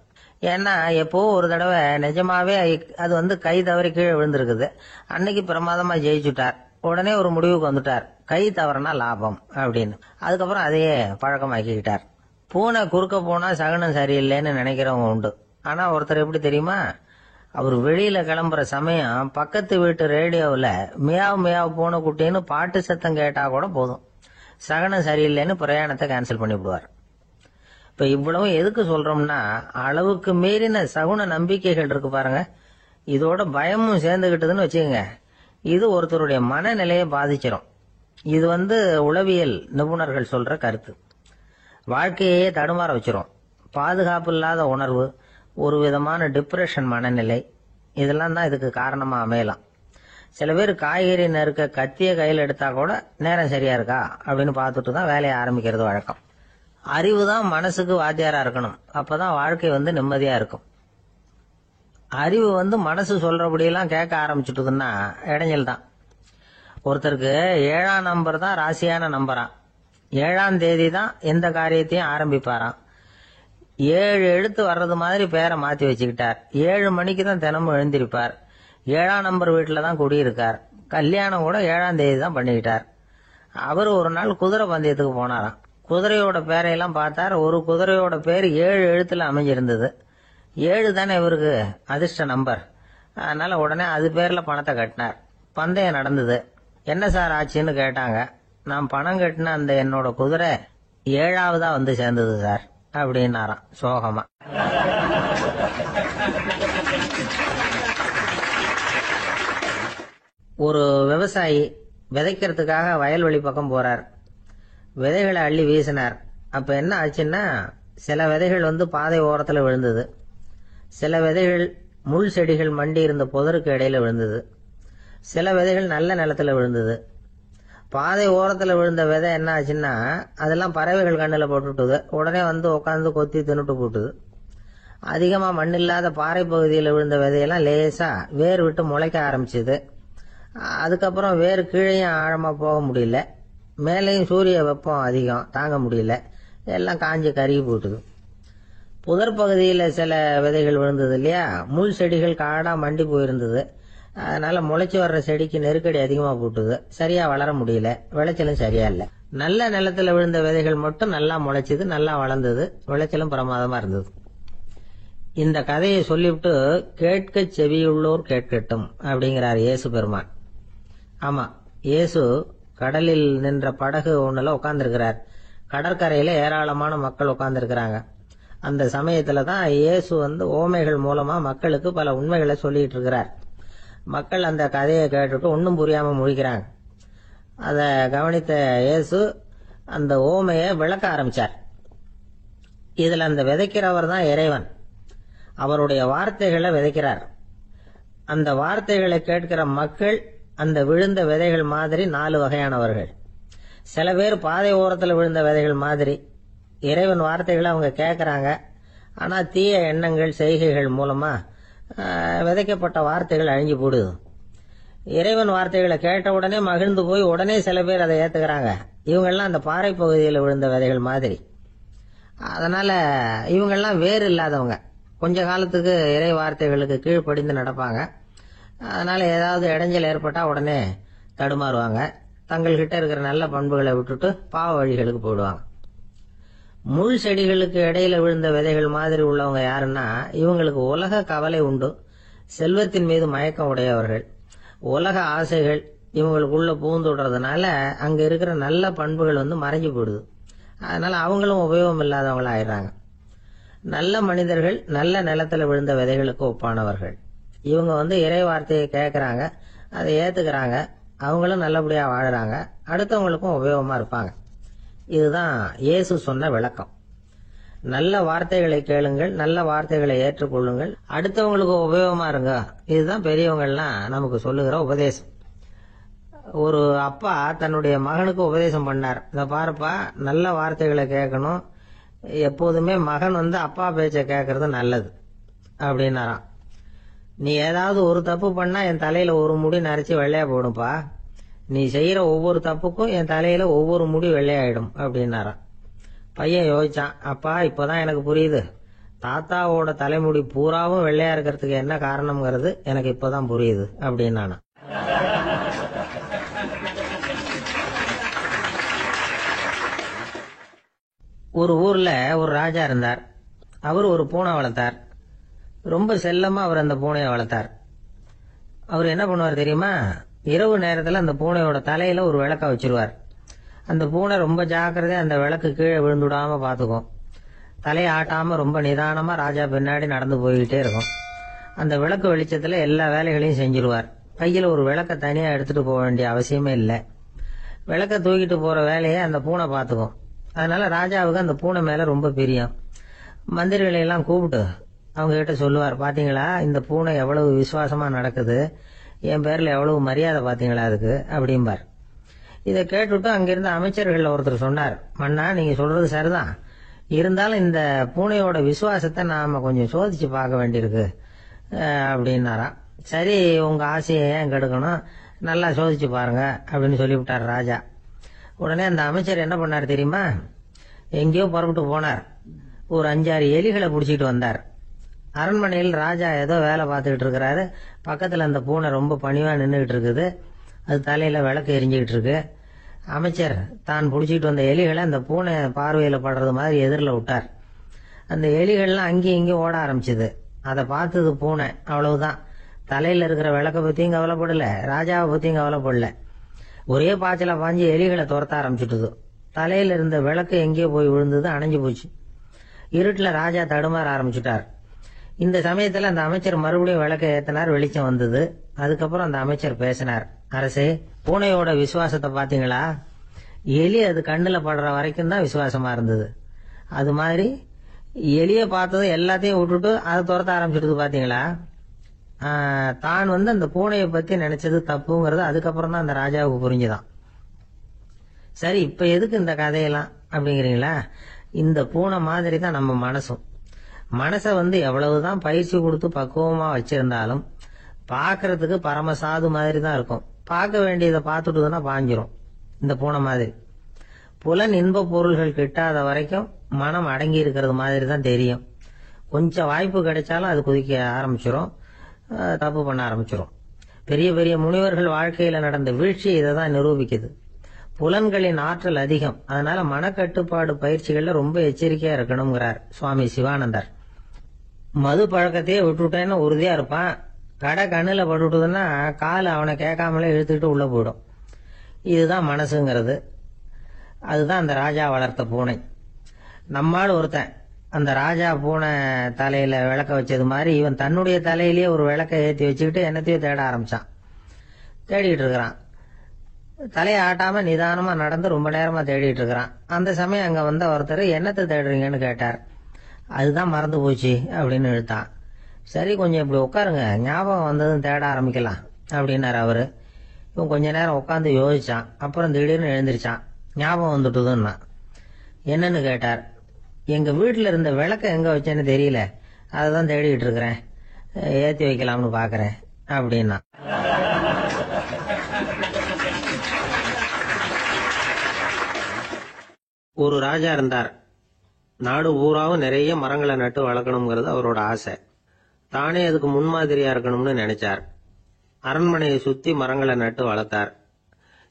A: ஏன்னா எப்போ ஒரு தடவை நிஜமாவே அது வந்து கை தவறி கீழே விழுந்திருக்குது. அன்னைக்கு பிரமாதமா ஜெயிச்சுட்டார். உடனே ஒரு முடிவுக்கு வந்துட்டார், கை தவறுனா லாபம் அப்படின்னு. அதுக்கப்புறம் அதையே பழக்கமாக்கிக்கிட்டார். பூனை குறுக்க போனா சகனம் சரியில்லைன்னு நினைக்கிறவங்க உண்டு. ஆனா ஒருத்தர் எப்படி தெரியுமா, அவர் வெளியில கிளம்புற சமயம் பக்கத்து வீட்டு ரேடியோவில் மியாவ் மியாவ் பூனை குட்டின்னு பாட்டு சத்தம் கேட்டா கூட போதும், சகனம் சரியில்லைன்னு பிரயாணத்தை கேன்சல் பண்ணிவிடுவார். இப்ப இவ்வளவு எதுக்கு சொல்றோம்னா, அளவுக்கு மீறின சகுன நம்பிக்கைகள் இருக்கு பாருங்க, இதோட பயமும் சேர்ந்துகிட்டதுன்னு வச்சுக்கோங்க, இது ஒருத்தருடைய மனநிலையை பாதிச்சிடும். இது வந்து உளவியல் நிபுணர்கள் சொல்ற கருத்து. வாழ்க்கையே தடுமாற வச்சிரும். பாதுகாப்பு இல்லாத உணர்வு, ஒரு விதமான டிப்ரெஷன் மனநிலை, இதெல்லாம் தான் இதுக்கு காரணமா அமையலாம். சில பேர் காய்கறி நறுக்க கத்திய கையில் எடுத்தா கூட நேரம் சரியா இருக்கா அப்படின்னு பார்த்துட்டு தான் வேலையை ஆரம்பிக்கிறது வழக்கம். அறிவு தான் மனசுக்கு வாத்தியாரா இருக்கணும், அப்பதான் வாழ்க்கை வந்து நிம்மதியா இருக்கும். அறிவு வந்து மனசு சொல்றபடியெல்லாம் கேட்க ஆரம்பிச்சுட்டுதுன்னா இடைஞ்சல் தான். ஒருத்தருக்கு 7ஆம் நம்பர் தான் ராசியான நம்பராம். 7ஆம் தேதி தான் எந்த காரியத்தையும் ஆரம்பிப்பாராம். 7 எழுத்து வர்றது மாதிரி பேரை மாத்தி வச்சுக்கிட்டார். 7 மணிக்கு தான் தினமும் எழுந்திருப்பார். 7ஆம் நம்பர் வீட்டுல தான் குடியிருக்கார். கல்யாணம் கூட 7ஆம் தேதி தான் பண்ணிக்கிட்டார். அவர் ஒரு நாள் குதிரை பந்தயத்துக்கு போனாராம். குதிரையோட பேரையெல்லாம் பார்த்தார். ஒரு குதிரையோட பேர் 7 எழுத்துல அமைஞ்சிருந்தது. 7 தானே இவருக்கு அதிர்ஷ்ட நம்பர். அதனால உடனே அது பேர்ல பணத்தை கட்டினார். பந்தயம் நடந்தது. என்ன சார் ஆச்சுன்னு கேட்டாங்க. நான் பணம் கட்டின அந்த என்னோட குதிரை 7ஆவதா வந்து சேர்ந்தது சார் அப்படின்னாராம் சோகமா. ஒரு விவசாயி விதைக்கிறதுக்காக வயல்வெளி பக்கம் போறார். விதைகளை அள்ளி வீசினார். அப்ப என்ன ஆச்சுன்னா, சில விதைகள் பாதை ஓரத்துல விழுந்தது, சில விதைகள் முள் செடிகள் மண்டி இருந்த புதருக்கு இடையில விழுந்தது, சில விதைகள் நல்ல நிலத்துல விழுந்தது. பாதை ஓரத்துல விழுந்த விதை என்ன ஆச்சுன்னா, அதெல்லாம் பறவைகள் கண்ணுல போட்டுட்டுது, உடனே உட்காந்து கொத்தி தின்னுட்டு போட்டுது. அதிகமா மண் இல்லாத பாறை பகுதியில் விழுந்த விதையெல்லாம் லேசா வேர் விட்டு முளைக்க ஆரம்பிச்சுது. அதுக்கப்புறம் வேறு கீழேயும் ஆழமா போக முடியல, மேலேயும் சூரிய வெப்பம் அதிகம் தாங்க முடியல, எல்லாம் காஞ்சி கருகி போட்டுது. புதர் பகுதியில் சில விதைகள் விழுந்தது இல்லையா, முள் செடிகள் காடா மண்டி போயிருந்தது. அதனால முளைச்சி வர்ற செடிக்கு நெருக்கடி அதிகமா போட்டுது, சரியா வளர முடியல, விளைச்சலும் சரியா இல்ல. நல்ல நிலத்துல விழுந்த விதைகள் மட்டும் நல்லா முளைச்சது, நல்லா வளர்ந்தது, விளைச்சலும் பிரமாதமா இருந்தது. இந்த கதையை சொல்லிவிட்டு கேட்க செவியுள்ளோர் கேட்கட்டும் அப்படிங்கிறார் இயேசு பெருமான். ஆமா, இயேசு கடலில் நின்ற படகு ஒண்ணுல உட்கார்ந்துருக்கிறார். கடற்கரையில ஏராளமான மக்கள் உட்கார்ந்துருக்கிறாங்க. அந்த சமயத்துல தான் இயேசு ஓமைகள் மூலமா மக்களுக்கு பல உண்மைகளை சொல்லிட்டு இருக்கிறார். மக்கள் அந்த கதையை கேட்டுட்டு ஒன்னும் புரியாம முழிக்கிறாங்க. அத கவனித்த இயேசு அந்த ஓமையை விளக்க ஆரம்பிச்சார். இதுல அந்த விதைக்கிறவர் தான் இறைவன். அவருடைய வார்த்தைகளை விதைக்கிறார். அந்த வார்த்தைகளை கேட்கிற மக்கள் அந்த விழுந்த விதைகள் மாதிரி 4 வகையானவர்கள். சில பேர் பாதை ஓரத்தில் விழுந்த விதைகள் மாதிரி. இறைவன் வார்த்தைகளை அவங்க கேட்கறாங்க, ஆனா தீய எண்ணங்கள் செய்கைகள் மூலமா விதைக்கப்பட்ட வார்த்தைகள் அழிஞ்சு போடுது. இறைவன் வார்த்தைகளை கேட்ட உடனே மகிழ்ந்து போய் உடனே சில பேர் அதை ஏத்துக்கிறாங்க. இவங்கெல்லாம் அந்த பாறை பகுதியில் விழுந்த விதைகள் மாதிரி. அதனால இவங்கெல்லாம் வேறு இல்லாதவங்க, கொஞ்ச காலத்துக்கு இறை வார்த்தைகளுக்கு கீழ்ப்படிந்து நடப்பாங்க. அதனால ஏதாவது இடைஞ்சல் ஏற்பட்டா உடனே தடுமாறுவாங்க, தங்கள்கிட்ட இருக்கிற நல்ல பண்புகளை விட்டுட்டு பாவ வழிகளுக்கு போயிடுவாங்க. முள் செடிகளுக்கு இடையில விழுந்த விதைகள் மாதிரி உள்ளவங்க யாருன்னா, இவங்களுக்கு உலக கவலை உண்டு, செல்வத்தின் மீது மயக்கம் உடையவர்கள். உலக ஆசைகள் இவங்களுக்குள்ள பூந்துடுறதுனால அங்க இருக்கிற நல்ல பண்புகள் மறைஞ்சு போயிடுது. அதனால அவங்களும் உபயோகம் இல்லாதவங்களா ஆயிடுறாங்க. நல்ல மனிதர்கள் நல்ல நிலத்துல விழுந்த விதைகளுக்கு ஒப்பானவர்கள். இவங்க இறை வார்த்தையை கேட்கறாங்க, அதை ஏத்துக்கிறாங்க, அவங்களும் நல்லபடியா வாழறாங்க, அடுத்தவங்களுக்கும் உபயோகமா இருப்பாங்க. இதுதான் இயேசு சொன்ன விளக்கம். நல்ல வார்த்தைகளை கேளுங்கள், நல்ல வார்த்தைகளை ஏற்றுக்கொள்ளுங்கள், அடுத்தவங்களுக்கு உபயோகமா இருங்க. இதுதான் பெரியவங்கள்லாம் நமக்கு சொல்லுகிற உபதேசம். ஒரு அப்பா தன்னுடைய மகனுக்கு உபதேசம் பண்ணார். இத பாருப்பா, நல்ல வார்த்தைகளை கேட்கணும், எப்போதுமே மகன் அப்பா பேச்ச கேட்கறது நல்லது அப்படின்னாராம். நீ ஏதாவது ஒரு தப்பு பண்ணா என் தலையில ஒரு முடி நரைச்சி வெள்ளையா போடும்பா, நீ செய்யற ஒவ்வொரு தப்புக்கும் என் தலையில ஒவ்வொரு முடி வெள்ளையாயிடும் அப்படின்னாராம். பையன் யோசிச்சான், அப்பா இப்பதான் எனக்கு புரியுது, தாத்தாவோட தலைமுடி பூராவும் வெள்ளையா இருக்கிறதுக்கு என்ன காரணம்ங்கிறது எனக்கு இப்பதான் புரியுது அப்படின்னானா. ஒரு ஊர்ல ஒரு ராஜா இருந்தார். அவர் ஒரு பூனை வளர்த்தார். ரொம்ப செல்லமா அவர் அந்த பூனையை வளர்த்தார். அவர் என்ன பண்ணுவார் தெரியுமா, இரவு நேரத்துல அந்த பூனையோட தலையில ஒரு விளக்க வச்சிருவார். அந்த பூனை ரொம்ப ஜாக்கிரதையா அந்த விளக்கு கீழே விழுந்துடாம பாத்துக்கும். தலையை ஆட்டாம ரொம்ப நிதானமா ராஜா பின்னாடி நடந்து போய்கிட்டே இருக்கும். அந்த விளக்கு வெளிச்சத்துல எல்லா வேலைகளையும் செஞ்சிருவார். கையில ஒரு விளக்க தனியா எடுத்துட்டு போக வேண்டிய அவசியமே இல்லை. விளக்க தூக்கிட்டு போற வேலையை அந்த பூனை பாத்துக்கும். அதனால ராஜாவுக்கு அந்த பூனை மேல ரொம்ப பிரியம். மந்திரிகளை எல்லாம் கூப்பிட்டு அவங்க கிட்ட சொல்லுவார், பாத்தீங்களா இந்த பூனை எவ்வளவு விசுவாசமா நடக்குது, என் பேர்ல எவ்வளவு மரியாதை பாத்தீங்களா அதுக்கு அப்படிம்பார். இதை கேட்டுட்டு அங்கிருந்த அமைச்சர்கள் ஒருத்தர் சொன்னார், மன்னா நீங்க சொல்றது சரிதான், இருந்தாலும் இந்த பூனையோட விசுவாசத்தை நாம கொஞ்சம் சோதிச்சு பார்க்க வேண்டியிருக்கு அப்படின்னாராம். சரி, உங்க ஆசையை ஏன் கெடுக்கணும், நல்லா சோதிச்சு பாருங்க அப்படின்னு சொல்லிவிட்டார் ராஜா. உடனே அந்த அமைச்சர் என்ன பண்ணார் தெரியுமா, எங்கேயோ புறப்பட்டு போனார். ஒரு 5-6 எலிகளை பிடிச்சிட்டு வந்தார். அரண்மனையில் ராஜா ஏதோ வேலை பார்த்துக்கிட்டு இருக்கிறாரு. பக்கத்துல அந்த பூனை ரொம்ப பணிவா நின்றுகிட்டு இருக்குது. அது தலையில விளக்கு எரிஞ்சுக்கிட்டு இருக்கு. அமைச்சர் தான் பிடிச்சிட்டு வந்த எலிகளை அந்த பூனை பார்வையில படுறது மாதிரி எதிரில் விட்டார். அந்த எலிகள்லாம் அங்கேயும் இங்கேயும் ஓட ஆரம்பிச்சுது. அதை பார்த்தது பூனை, அவ்வளவுதான். தலையில இருக்கிற விளக்க பத்தியும் கவலைப்படல, ராஜாவை பத்தியும் கவலைப்படல. ஒரே பாய்ச்சல பாஞ்சு எலிகளை துரத்த ஆரம்பிச்சுட்டுது. தலையில இருந்த விளக்கு எங்கேயோ போய் விழுந்தது, அணைஞ்சு போச்சு. இருட்டுல ராஜா தடுமாற ஆரம்பிச்சுட்டார். இந்த சமயத்துல அந்த அமைச்சர் மறுபடியும் விளக்க ஏத்தினார், வெளிச்சம் வந்தது. அதுக்கப்புறம் அந்த அமைச்சர் பேசினார், அரசே பூனையோட விசுவாசத்தை பாத்தீங்களா, எலி அது கண்ணுல படுற வரைக்கும் தான் விசுவாசமா இருந்தது, அது மாதிரி எலிய பார்த்ததும் எல்லாத்தையும் விட்டுட்டு அதை துரத்த ஆரம்பிச்சிடுது பாத்தீங்களா. தான் அந்த பூனையை பத்தி நினைச்சது தப்புங்கிறது அதுக்கப்புறம் தான் அந்த ராஜாவுக்கு புரிஞ்சுதான். சரி, இப்ப எதுக்கு இந்த கதையெல்லாம் அப்படிங்கிறீங்களா? இந்த பூனை மாதிரி தான் நம்ம மனசும். மனசை எவ்வளவுதான் பயிற்சி கொடுத்து பக்குவமா வச்சிருந்தாலும் பாக்குறதுக்கு பரமசாது மாதிரி தான் இருக்கும். பார்க்க வேண்டியதை பார்த்துட்டுதுன்னா பாஞ்சிரும். இந்த பூனை மாதிரி புலன் இன்ப பொருள்கள் கிட்டாத வரைக்கும் மனம் அடங்கி இருக்கிறது மாதிரி தான் தெரியும். கொஞ்சம் வாய்ப்பு கிடைச்சாலும் அது குதிக்க ஆரம்பிச்சிரும், தப்பு பண்ண ஆரம்பிச்சிரும். பெரிய பெரிய முனிவர்கள் வாழ்க்கையில நடந்த வீழ்ச்சி இதை தான் நிரூபிக்குது. புலன்களின் ஆற்றல் அதிகம், அதனால மனக்கட்டுப்பாடு பயிற்சிகள்ல ரொம்ப எச்சரிக்கையா இருக்கணுங்கிறார் சுவாமி சிவானந்தர். மது பழக்கத்தையே விட்டுட்டேன்னு உறுதியா இருப்பான். கடை கண்ணுல பட்டுட்டுதுன்னா கால் அவனை கேட்காமலே இழுத்துக்கிட்டு உள்ள போயிடும். இதுதான் மனசுங்கிறது. அதுதான் அந்த ராஜா வளர்த்த பூனை. நம்மால் ஒருத்தன் அந்த ராஜா பூனை தலையில விளக்க வச்சது மாதிரி இவன் தன்னுடைய தலையிலேயே ஒரு விளக்க ஏற்றி வச்சுக்கிட்டு என்னத்தையோ தேட ஆரம்பிச்சான். தேடிட்டு இருக்கிறான். தலையை ஆட்டாம நிதானமா நடந்து ரொம்ப நேரமா தேடிட்டு இருக்கிறான். அந்த சமயம் அங்க ஒருத்தர் என்னத்தை தேடுறீங்கன்னு கேட்டார். அதுதான் மறந்து போச்சு அப்படின்னு இழுத்தான். சரி, கொஞ்சம் இப்படி உட்காருங்க, ஞாபகம் வந்ததும் தேட ஆரம்பிக்கலாம் அப்படின்னாரு அவரு. இவன் கொஞ்ச நேரம் உட்காந்து யோசிச்சான். அப்புறம் திடீர்னு எழுந்திருச்சான். ஞாபகம் வந்துட்டுதுன்னா. என்னன்னு கேட்டார். எங்க வீட்டுல இருந்த விளக்க எங்க வச்சேன்னு தெரியல, அததான் தேடிட்டு இருக்கிறேன், ஏத்தி வைக்கலாம்னு பாக்குறேன் அப்படின்னா. ஒரு ராஜா இருந்தார். நாடு பூராவும் நிறைய மரங்களை நட்டு வளர்க்கணுங்கிறது அவரோட ஆசை. தானே அதுக்கு முன்மாதிரியா இருக்கணும்னு நினைச்சார். அரண்மனையை சுத்தி மரங்களை நட்டு வளர்த்தார்.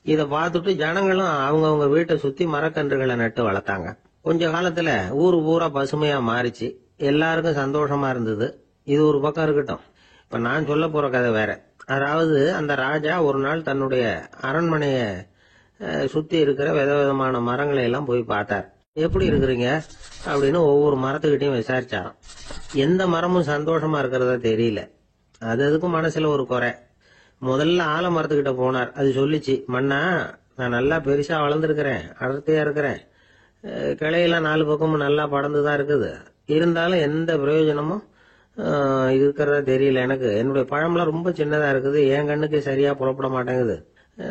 A: இத பார்த்துட்டு ஜனங்களும் அவங்கவுங்க வீட்டை சுத்தி மரக்கன்றுகளை நட்டு வளர்த்தாங்க. கொஞ்ச காலத்துல ஊரு பூரா பசுமையா மாறிச்சு. எல்லாருக்கும் சந்தோஷமா இருந்தது. இது ஒரு பக்கம் இருக்கட்டும். இப்ப நான் சொல்ல போற கதை வேற. அதாவது அந்த ராஜா ஒரு நாள் தன்னுடைய அரண்மனைய சுத்தி இருக்கிற விதவிதமான மரங்களை எல்லாம் போய் பார்த்தார். எப்படி இருக்கிறீங்க அப்படின்னு ஒவ்வொரு மரத்துக்கிட்டையும் விசாரிச்சாராம். எந்த மரமும் சந்தோஷமா இருக்கிறதா தெரியல. அதுக்கும் மனசுல ஒரு குறை. முதல்ல ஆலமரத்துக்கிட்ட போனார். அது சொல்லிச்சு, மண்ணா, நான் நல்லா பெருசா வளர்ந்துருக்கிறேன், அடர்த்தியா இருக்கிறேன், கிளையெல்லாம் 4 பக்கமும் நல்லா படர்ந்துதான் இருக்குது, இருந்தாலும் எந்த பிரயோஜனமும் இருக்கிறதா தெரியல எனக்கு. என்னுடைய பழம்லாம் ரொம்ப சின்னதா இருக்குது, என் கண்ணுக்கு சரியா புறப்பட மாட்டேங்குது.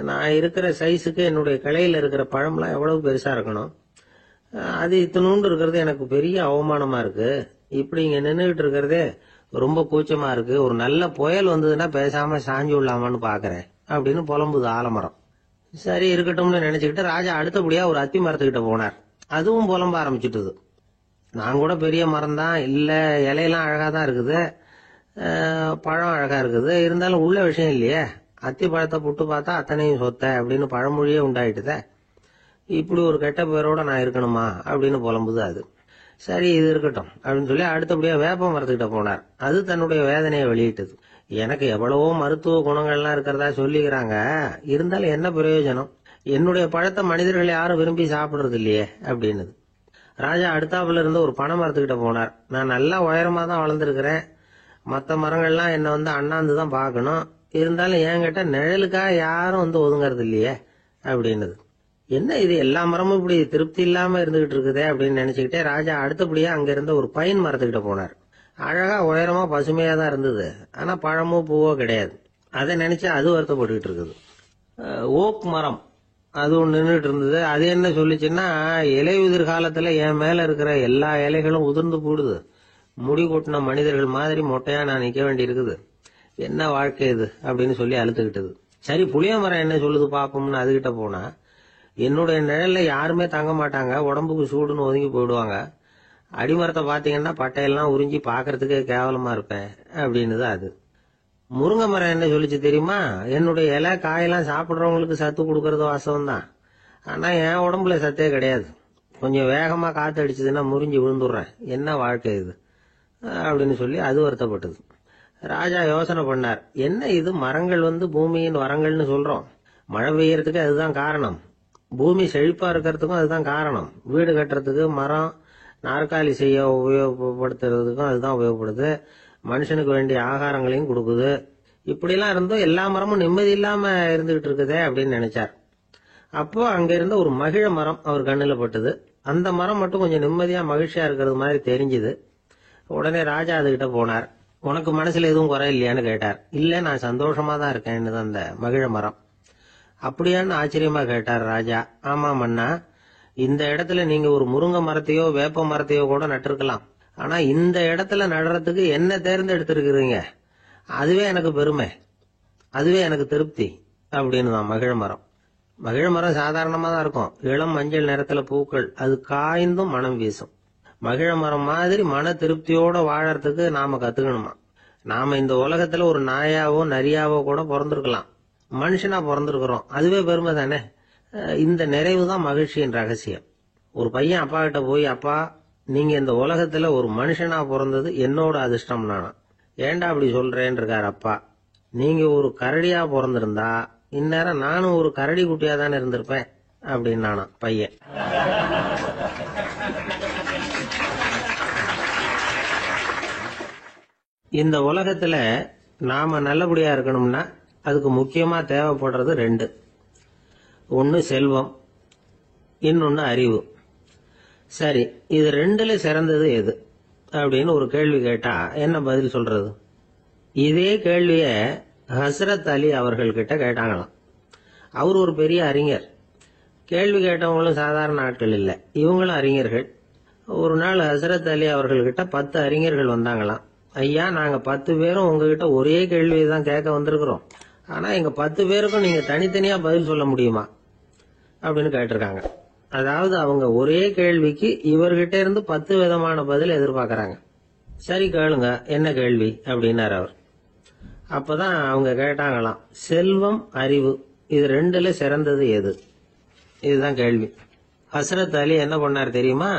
A: நான் இருக்கிற சைஸுக்கு என்னுடைய கிளையில இருக்கிற பழம்லாம் எவ்வளவு பெருசா இருக்கணும், அது இத்தினூண்டு இருக்கிறது எனக்கு பெரிய அவமானமா இருக்கு. இப்படி இங்க நின்றுகிட்டு இருக்கிறதே ரொம்ப கூச்சமா இருக்கு. ஒரு நல்ல புயல் வந்ததுன்னா பேசாம சாஞ்சு விடலாமான்னு பாக்குறேன் அப்படின்னு புலம்புது ஆலமரம். சரி, இருக்கட்டும்னு நினைச்சுக்கிட்டு ராஜா அடுத்தபடியா ஒரு அத்தி மரத்துக்கிட்ட போனார். அதுவும் புலம்ப ஆரம்பிச்சுட்டுது. நான் கூட பெரிய மரம் தான், இல்ல இலையெல்லாம் அழகா தான் இருக்குது, பழம் அழகா இருக்குது, இருந்தாலும் உள்ள விஷயம் இல்லையே. அத்தி பழத்தை புட்டு பார்த்தா அத்தனையும் சொத்த அப்படின்னு பழமொழியே உண்டாயிட்டுத. இப்படி ஒரு கெட்ட பேரோட நான் இருக்கணுமா அப்படின்னு புலம்புது அது. சரி, இது இருக்கட்டும் அப்படின்னு சொல்லி அடுத்தபடியா வேப்ப மரத்துக்கிட்ட போனார். அது தன்னுடைய வேதனையை வெளியிட்டது. எனக்கு எவ்வளவோ மருத்துவ குணங்கள்லாம் இருக்கிறதா சொல்லிக்கிறாங்க, இருந்தாலும் என்ன பிரயோஜனம், என்னுடைய பழத்தை மனிதர்கள் யாரும் விரும்பி சாப்பிடுறது இல்லையே அப்படின்னுது. ராஜா அடுத்தாப்புல இருந்து ஒரு பனை மரத்துக்கிட்ட போனார். நான் நல்லா உயரமா தான் வளர்ந்துருக்கிறேன், மற்ற மரங்கள்லாம் என்ன அண்ணாந்து தான் பார்க்கணும், இருந்தாலும் என்கிட்ட நிழலுக்காக யாரும் ஒதுங்கறது இல்லையே அப்படின்னுது. என்ன இது, எல்லா மரமும் இப்படி திருப்தி இல்லாம இருந்துகிட்டு இருக்குதே அப்படின்னு நினைச்சுக்கிட்டே ராஜா அடுத்தபடியா அங்க இருந்த ஒரு பைன் மரத்துக்கிட்ட போனார். அழகா உயரமா பசுமையா தான் இருந்தது, ஆனா பழமோ பூவோ கிடையாது. அதை நினைச்சா அது வருத்தப்பட்டுக்கிட்டு இருக்குது. ஓக் மரம் அது ஒன்று நின்றுட்டு இருந்தது. அது என்ன சொல்லிச்சுன்னா, இலையுதிர் காலத்துல என் மேல இருக்கிற எல்லா இலைகளும் உதிர்ந்து போடுது, முடி கொட்டின மனிதர்கள் மாதிரி மொட்டையா நான் நிக்க வேண்டி இருக்குது, என்ன வாழ்க்கை இது அப்படின்னு சொல்லி அழுத்துக்கிட்டது. சரி, புளிய மரம் என்ன சொல்லுது பாப்போம்னு அதுகிட்ட போனா, என்னுடைய நிழல்ல யாருமே தங்க மாட்டாங்க, உடம்புக்கு சூடுன்னு ஒதுங்கி போயிடுவாங்க, அடிமரத்தை பாத்தீங்கன்னா பட்டையெல்லாம் உறிஞ்சி பாக்குறதுக்கே கேவலமா இருப்பேன் அப்படின்னுது அது. முருங்கை மரம் என்ன சொல்லிச்சு தெரியுமா, என்னுடைய இலை காயெல்லாம் சாப்பிடுறவங்களுக்கு சத்து கொடுக்கறது வாசம் தான், ஆனா என் உடம்புல சத்தே கிடையாது, கொஞ்சம் வேகமா காத்து அடிச்சதுன்னா முறிஞ்சு விழுந்துடுறேன், என்ன வாழ்க்கை இது அப்படின்னு சொல்லி அது வருத்தப்பட்டது. ராஜா யோசனை பண்ணார், என்ன இது, மரங்கள் பூமியின் வரங்கள்னு சொல்றோம், மழை பெய்யறதுக்கு அதுதான் காரணம், பூமி செழிப்பா இருக்கிறதுக்கும் அதுதான் காரணம், வீடு கட்டுறதுக்கு மரம், நாற்காலி செய்ய உபயோகப்படுத்துறதுக்கும் அதுதான் உபயோகப்படுது, மனுஷனுக்கு வேண்டிய ஆகாரங்களையும் கொடுக்குது, இப்படிலாம் இருந்தும் எல்லா மரமும் நிம்மதி இல்லாம இருந்துகிட்டு இருக்குதே அப்படின்னு நினைச்சார். அப்போ அங்க இருந்த ஒரு மகிழ மரம் அவர் கண்ணுல பட்டது. அந்த மரம் மட்டும் கொஞ்சம் நிம்மதியா மகிழ்ச்சியா இருக்கிறது மாதிரி தெரிஞ்சுது. உடனே ராஜா அதுகிட்ட போனார். உனக்கு மனசுல எதுவும் குறை இல்லையான்னு கேட்டார். இல்ல, நான் சந்தோஷமா தான் இருக்கேன்னு அந்த மகிழ மரம். அப்படியான்னு ஆச்சரியமா கேட்டார் ராஜா. ஆமா மன்னா, இந்த இடத்துல நீங்க ஒரு முருங்கை மரத்தையோ வேப்ப மரத்தையோ கூட நட்டிருக்கலாம். ஆனா இந்த இடத்துல நடுறதுக்கு என்ன தேர்ந்தெடுத்திருக்கிறீங்க, அதுவே எனக்கு பெருமை, அதுவே எனக்கு திருப்தி அப்படின்னு தான் மகிழ மரம். மகிழ மரம் சாதாரணமா தான் இருக்கும். இளம் மஞ்சள் நிறத்துல பூக்கள், அது காய்ந்தும் மனம் வீசும். மகிழ மரம் மாதிரி மன திருப்தியோட வாழறதுக்கு நாம கத்துக்கணுமா. நாம இந்த உலகத்துல ஒரு நாயாவோ நரியாவோ கூட பிறந்திருக்கலாம், மனுஷனா பிறந்திருக்கிறோம், அதுவே பெருமை தானே. இந்த நிறைவு தான் மகிழ்ச்சியின் ரகசியம். ஒரு பையன் அப்பா கிட்ட போய், அப்பா, நீங்க இந்த உலகத்துல ஒரு மனுஷனா பிறந்தது என்னோட அதிர்ஷ்டம் நானா. ஏண்டா அப்படி சொல்றேன்னு இருக்காரு அப்பா. நீங்க ஒரு கரடியா பிறந்திருந்தா இந்நேரம் நானும் ஒரு கரடி குட்டியா தானே இருந்திருப்பேன் அப்படின்னு நானா பையன். இந்த உலகத்துல நாம நல்லபடியா இருக்கணும்னா அதுக்கு முக்கியமா தேவைப்படுறது ரெண்டு. ஒன்னு செல்வம், இன்னொன்னு அறிவு. சரி, இது ரெண்டுல சிறந்தது எது அப்படின்னு ஒரு கேள்வி கேட்டா என்ன பதில் சொல்றது? இதே கேள்விய ஹஸ்ரத் அலி அவர்கள் கிட்ட கேட்டாங்களாம். அவர் ஒரு பெரிய அறிஞர். கேள்வி கேட்டவங்களும் சாதாரண ஆட்கள் இல்ல, இவங்களும் அறிஞர்கள். ஒரு நாள் ஹஸ்ரத் அலி அவர்கள்கிட்ட 10 அறிஞர்கள் வந்தாங்களாம். ஐயா, நாங்க 10 பேரும் உங்ககிட்ட ஒரே கேள்வியை தான் கேட்க வந்திருக்கிறோம். ஆனா எங்க 10 பேருக்கும் நீங்க தனித்தனியா பதில் சொல்ல முடியுமா அப்படின்னு கேட்டிருக்காங்க. அதாவது அவங்க ஒரே கேள்விக்கு இவர்கிட்ட இருந்து 10 விதமான பதில் எதிர்பார்க்கறாங்க. சரி கேளுங்க, என்ன கேள்வி அப்படின்னாரு அவர். அப்பதான் அவங்க கேட்டாங்களாம், செல்வம் அறிவு இது ரெண்டுல சிறந்தது எது? இதுதான் கேள்வி. ஹஸ்ரத் அலி என்ன பண்ணார் தெரியுமா?